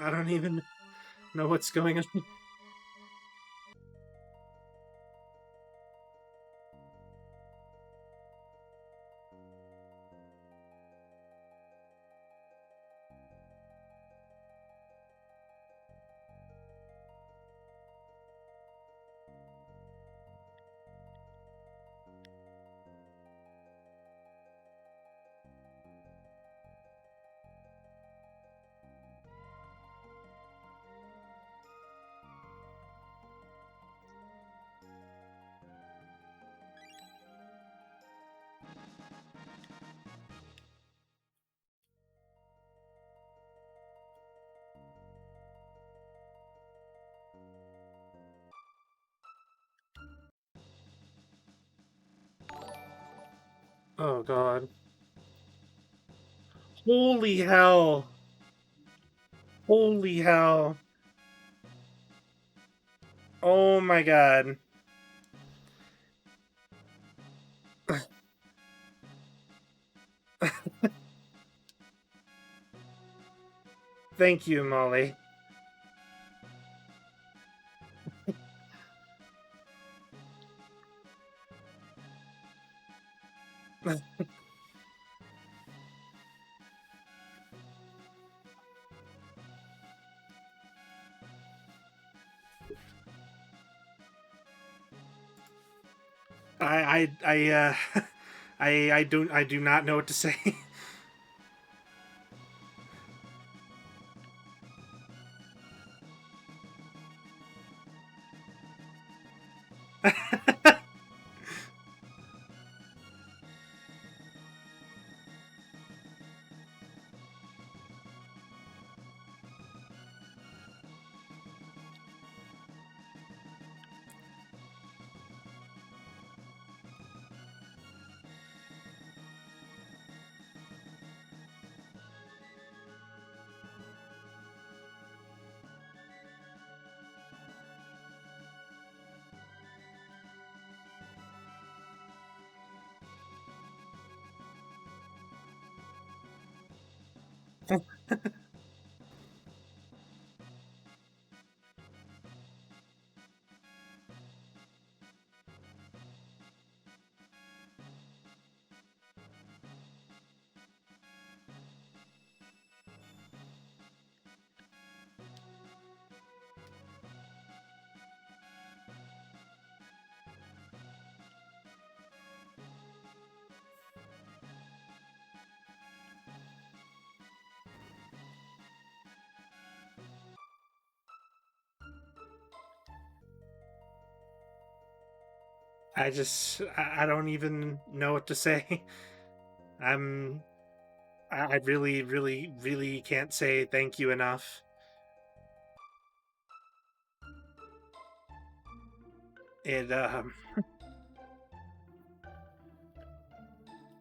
I don't even know what's going on. Oh god. Holy hell. Holy hell. Oh my god. Thank you, Molly. I I do not know what to say. I don't even know what to say. I'm I really, really, really can't say thank you enough. It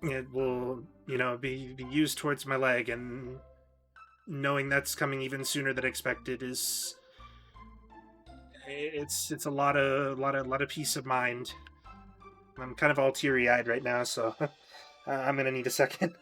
it will, be used towards my leg, and knowing that's coming even sooner than expected is it's a lot of peace of mind. I'm kind of all teary eyed right now, so I'm gonna need a second.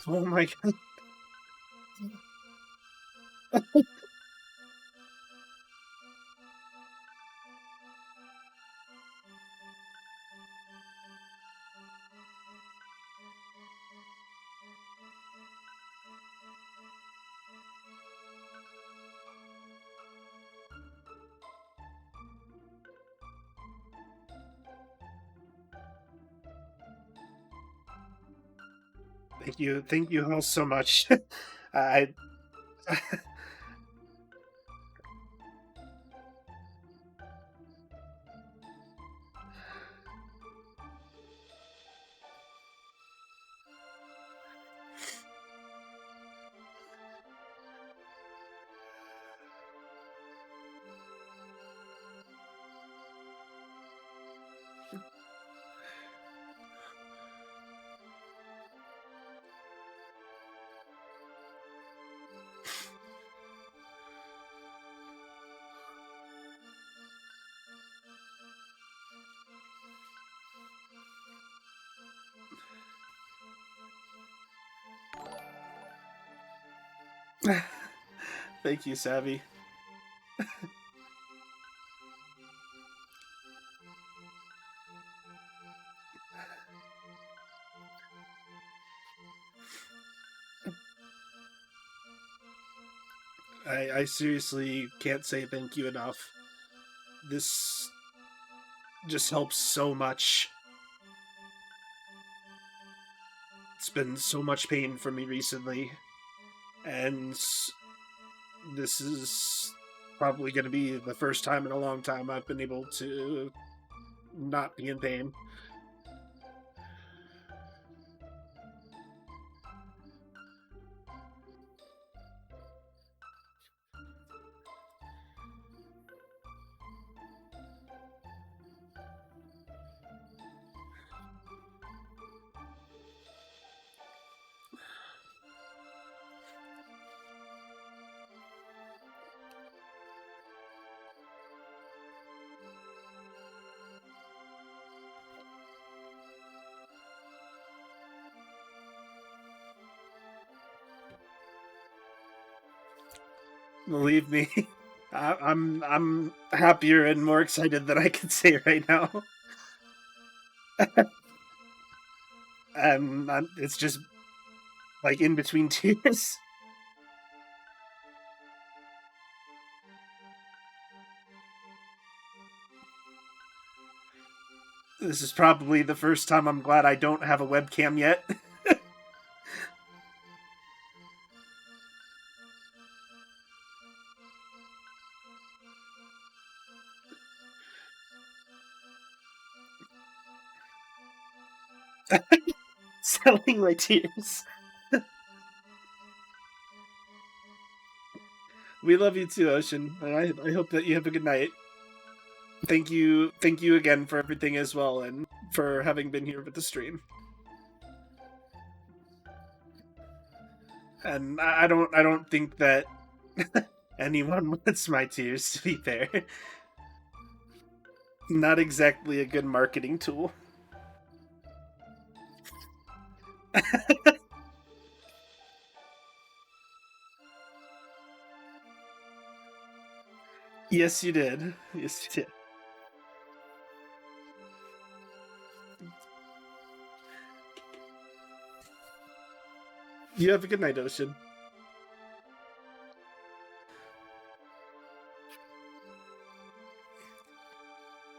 Oh my god. Thank you all so much. I thank you, Savvy. I seriously can't say thank you enough. This just helps so much. It's been so much pain for me recently, and this is probably going to be the first time in a long time I've been able to not be in pain. Believe me, I'm happier and more excited than I can say right now. It's just like in between tears. This is probably the first time I'm glad I don't have a webcam yet. Selling my tears. We love you too, Ocean. I hope that you have a good night. Thank you again for everything as well, and for having been here with the stream. And I don't think that anyone wants my tears. To be fair, not exactly a good marketing tool. Yes, you did. Yes, you did. You have a good night, Ocean.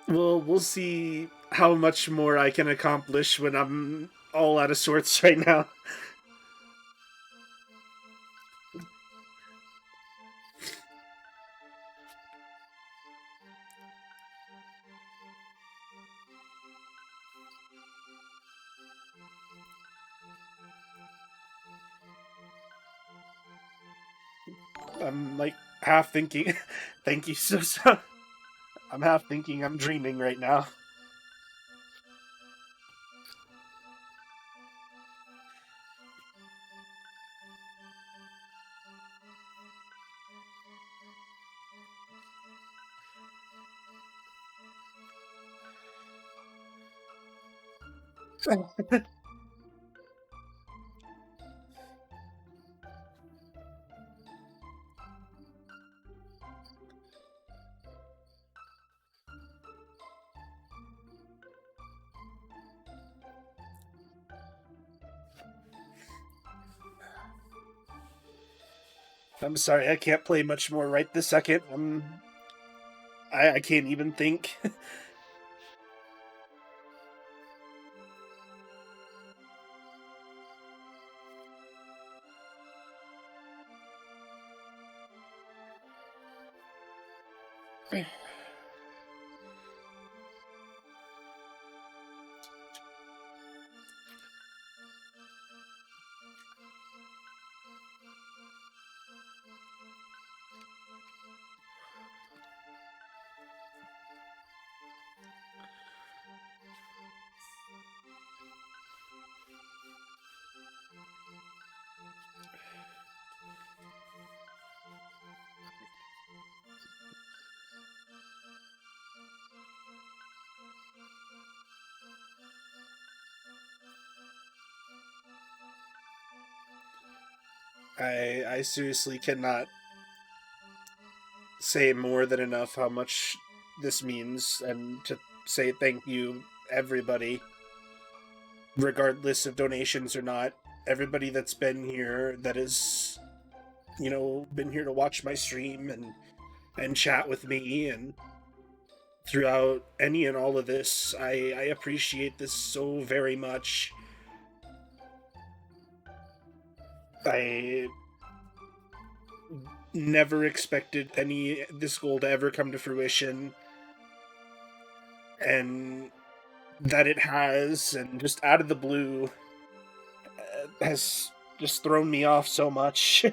Well, we'll see how much more I can accomplish when I'm all out of sorts right now. I'm like half thinking, thank you so. I'm half thinking I'm dreaming right now. I'm sorry, I can't play much more right this second. I can't even think. I seriously cannot say more than enough how much this means, and to say thank you, everybody, regardless of donations or not. Everybody that's been here, that is, been here to watch my stream and chat with me, and throughout any and all of this, I appreciate this so very much. I never expected any this goal to ever come to fruition, and that it has, and just out of the blue, has just thrown me off so much.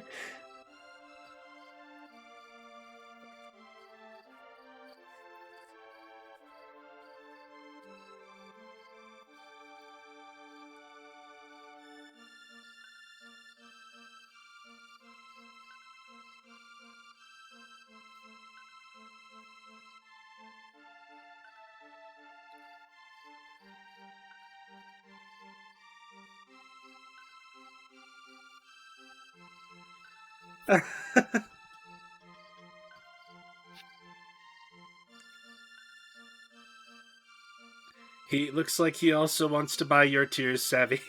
He looks like he also wants to buy your tears, Savvy.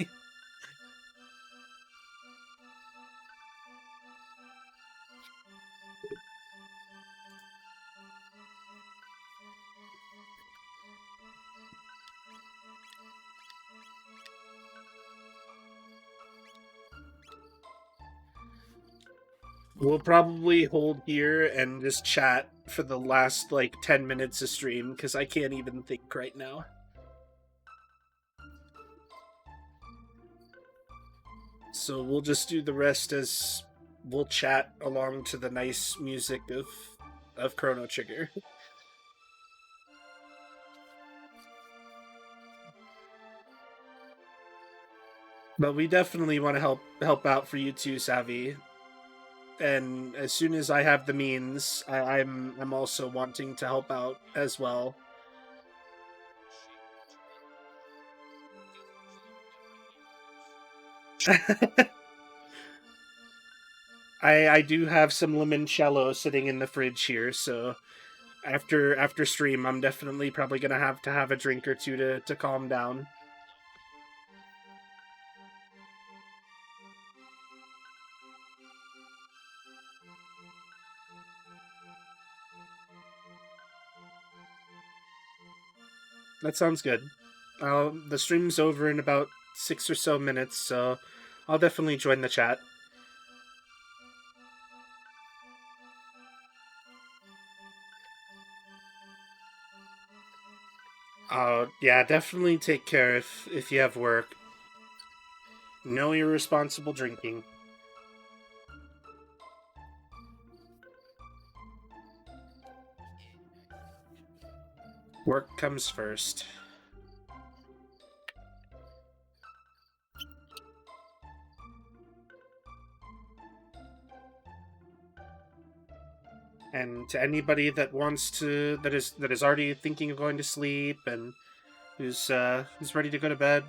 We'll probably hold here and just chat for the last 10 minutes of stream, because I can't even think right now. So we'll just do the rest as we'll chat along to the nice music of Chrono Trigger. But we definitely want to help out for you too, Savvy. And as soon as I have the means, I'm also wanting to help out as well. I do have some limoncello sitting in the fridge here, so after stream, I'm definitely probably gonna have to have a drink or two to calm down. That sounds good. The stream's over in about 6 or so minutes, so I'll definitely join the chat. Yeah, definitely take care if you have work. No irresponsible drinking. Work comes first. And to anybody that wants to, that is already thinking of going to sleep and who's ready to go to bed,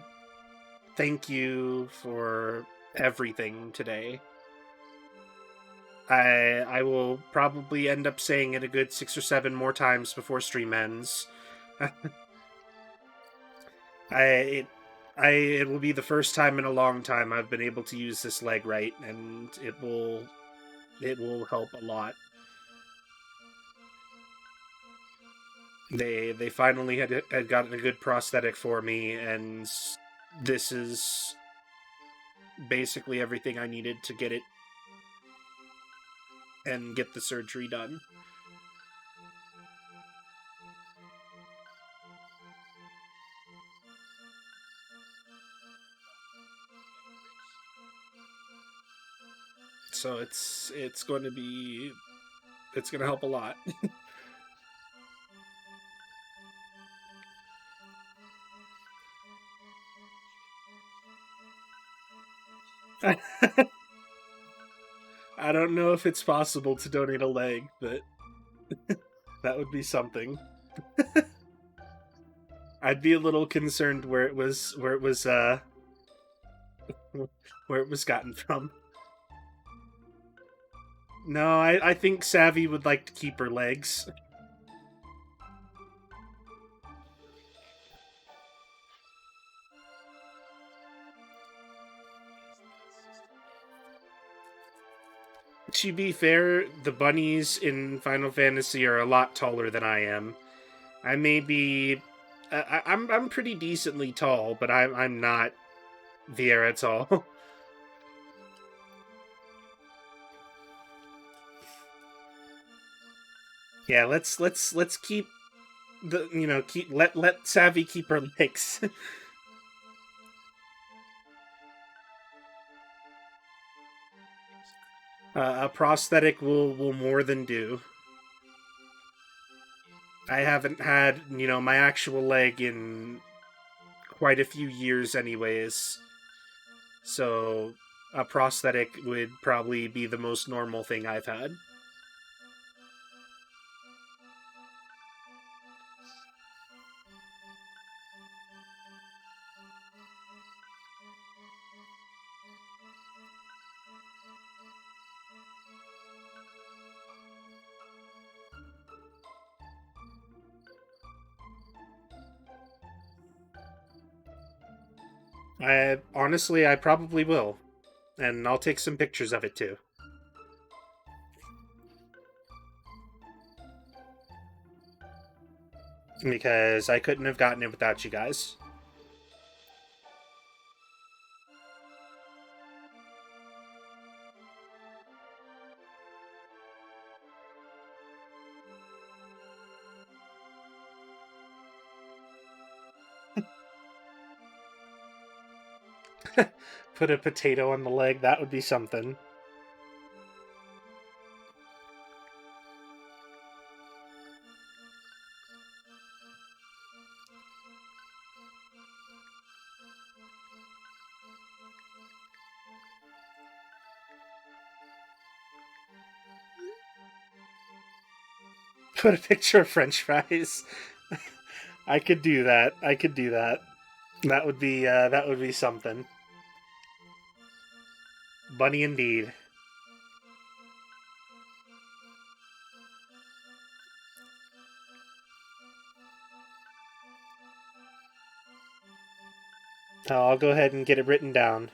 thank you for everything today. I will probably end up saying it a good 6 or 7 more times before stream ends. I it, it will be the first time in a long time I've been able to use this leg right, and it will help a lot. They finally had gotten a good prosthetic for me, and this is basically everything I needed to get it and get the surgery done. so it's going to be it's going to help a lot. I don't know if it's possible to donate a leg, but that would be something. I'd be a little concerned where it was gotten from. No, I think Savvy would like to keep her legs. To be fair, the bunnies in Final Fantasy are a lot taller than I am. I may be, I'm pretty decently tall, but I'm not Viera tall. Yeah, let's keep keep let Savvy keep her legs. A prosthetic will more than do. I haven't had my actual leg in quite a few years, anyways. So a prosthetic would probably be the most normal thing I've had. I honestly, I probably will, and I'll take some pictures of it too. Because I couldn't have gotten it without you guys. Put a potato on the leg, that would be something. Put a picture of French fries. I could do that. I could do that. That would be something. Bunny indeed. I'll go ahead and get it written down.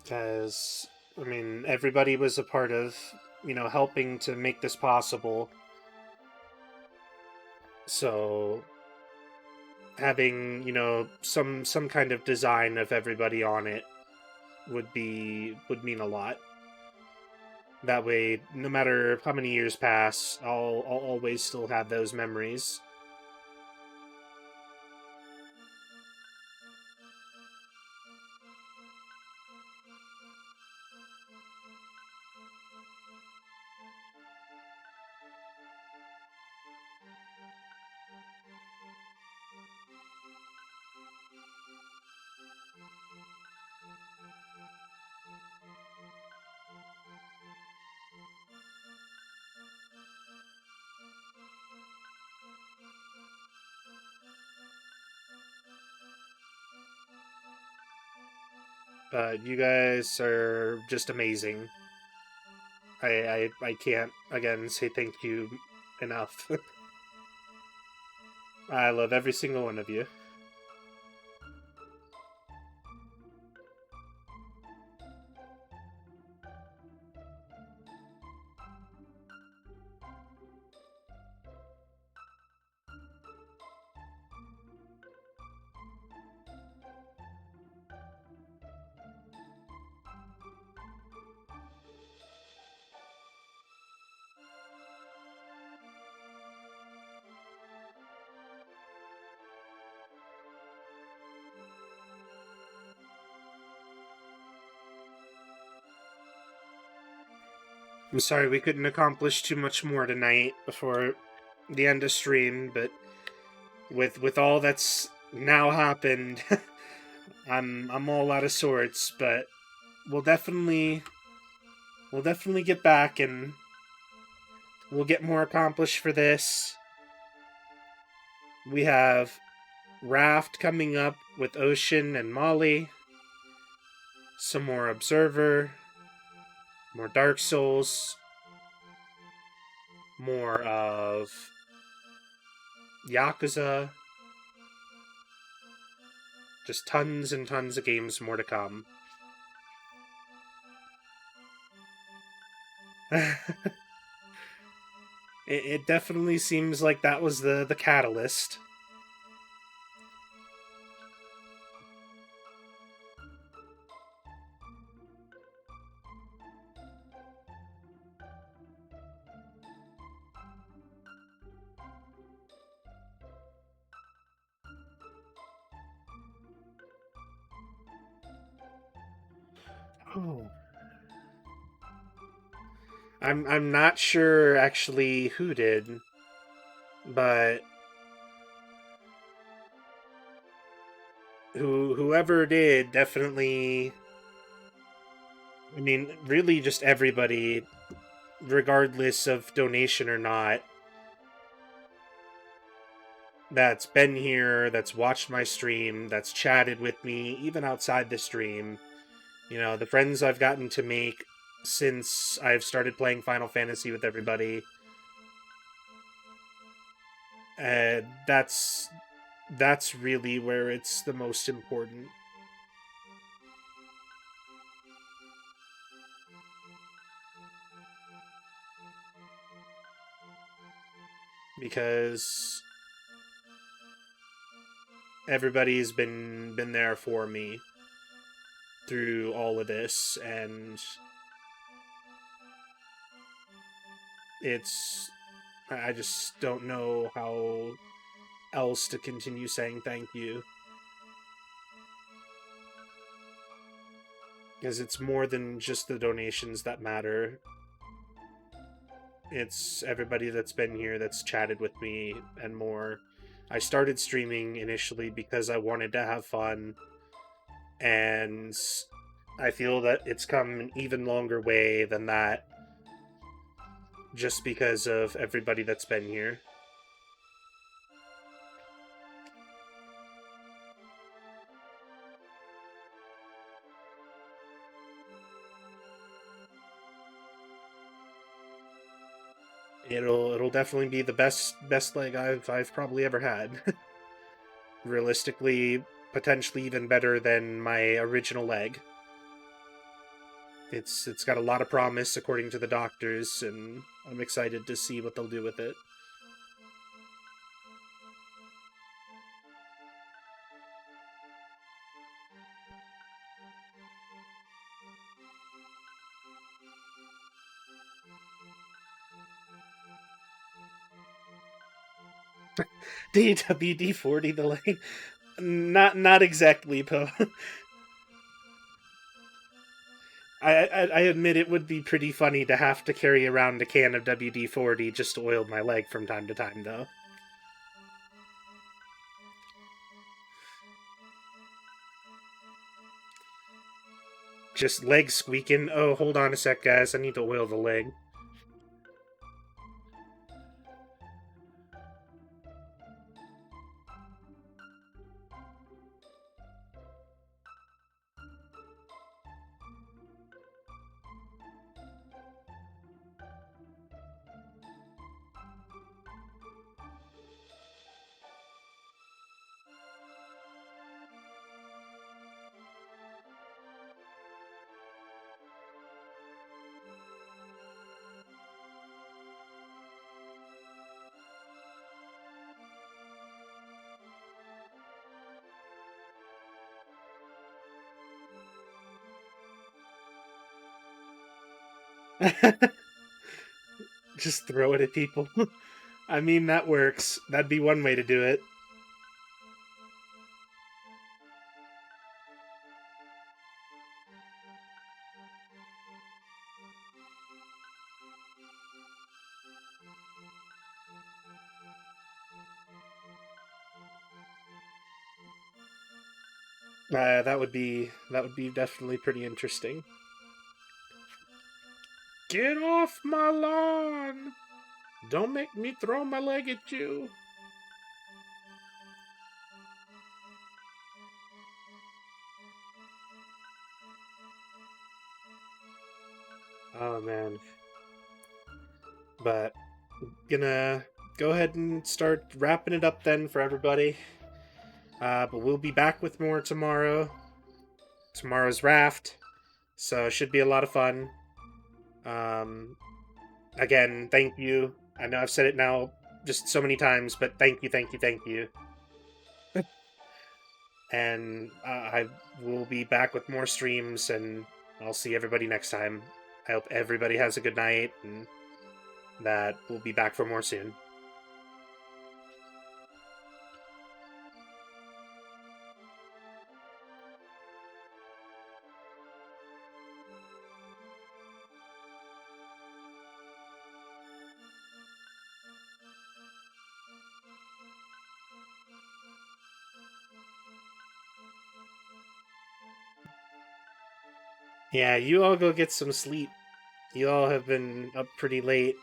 Because, I mean, everybody was a part of, helping to make this possible. So having, some kind of design of everybody on it would mean a lot. That way, no matter how many years pass, I'll always still have those memories. You guys are just amazing. I can't again say thank you enough. I love every single one of you. I'm sorry we couldn't accomplish too much more tonight before the end of stream, but with all that's now happened, I'm all out of sorts. But we'll definitely we'll definitely get back and we'll get more accomplished for this. We have Raft coming up with Ocean and Molly, some more Observer, more Dark Souls, more of Yakuza, just tons and tons of games more to come. It definitely seems like that was the catalyst. Oh. I'm not sure actually who did, but whoever did definitely, I mean, really just everybody, regardless of donation or not, that's been here, that's watched my stream, that's chatted with me, even outside the stream. You know, the friends I've gotten to make since I've started playing Final Fantasy with everybody. Uh, that's that's really where it's the most important. Because everybody's been there for me through all of this, and it's, I just don't know how else to continue saying thank you, because it's more than just the donations that matter. It's everybody that's been here, that's chatted with me, and more. I started streaming initially because I wanted to have fun, and I feel that it's come an even longer way than that just because of everybody that's been here. It'll definitely be the best leg I've probably ever had. Realistically, potentially even better than my original leg. It's got a lot of promise according to the doctors, and I'm excited to see what they'll do with it. DWD-40 the leg? Not exactly, Poe. I admit it would be pretty funny to have to carry around a can of WD-40 just to oil my leg from time to time, though. Just leg squeaking. Oh, hold on a sec, guys. I need to oil the leg. Just throw it at people. I mean, that works. That'd be one way to do it. that would be definitely pretty interesting. Get off my lawn! Don't make me throw my leg at you. Oh man. But gonna go ahead and start wrapping it up then for everybody. But we'll be back with more tomorrow. Tomorrow's raft, so it should be a lot of fun. Um, Again, thank you. I know I've said it now just so many times, but thank you, thank you, thank you. And I will be back with more streams, and I'll see everybody next time. I hope everybody has a good night, and that we'll be back for more soon. Yeah, you all go get some sleep. You all have been up pretty late.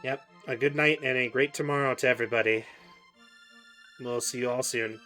Yep, a good night and a great tomorrow to everybody. We'll see you all soon.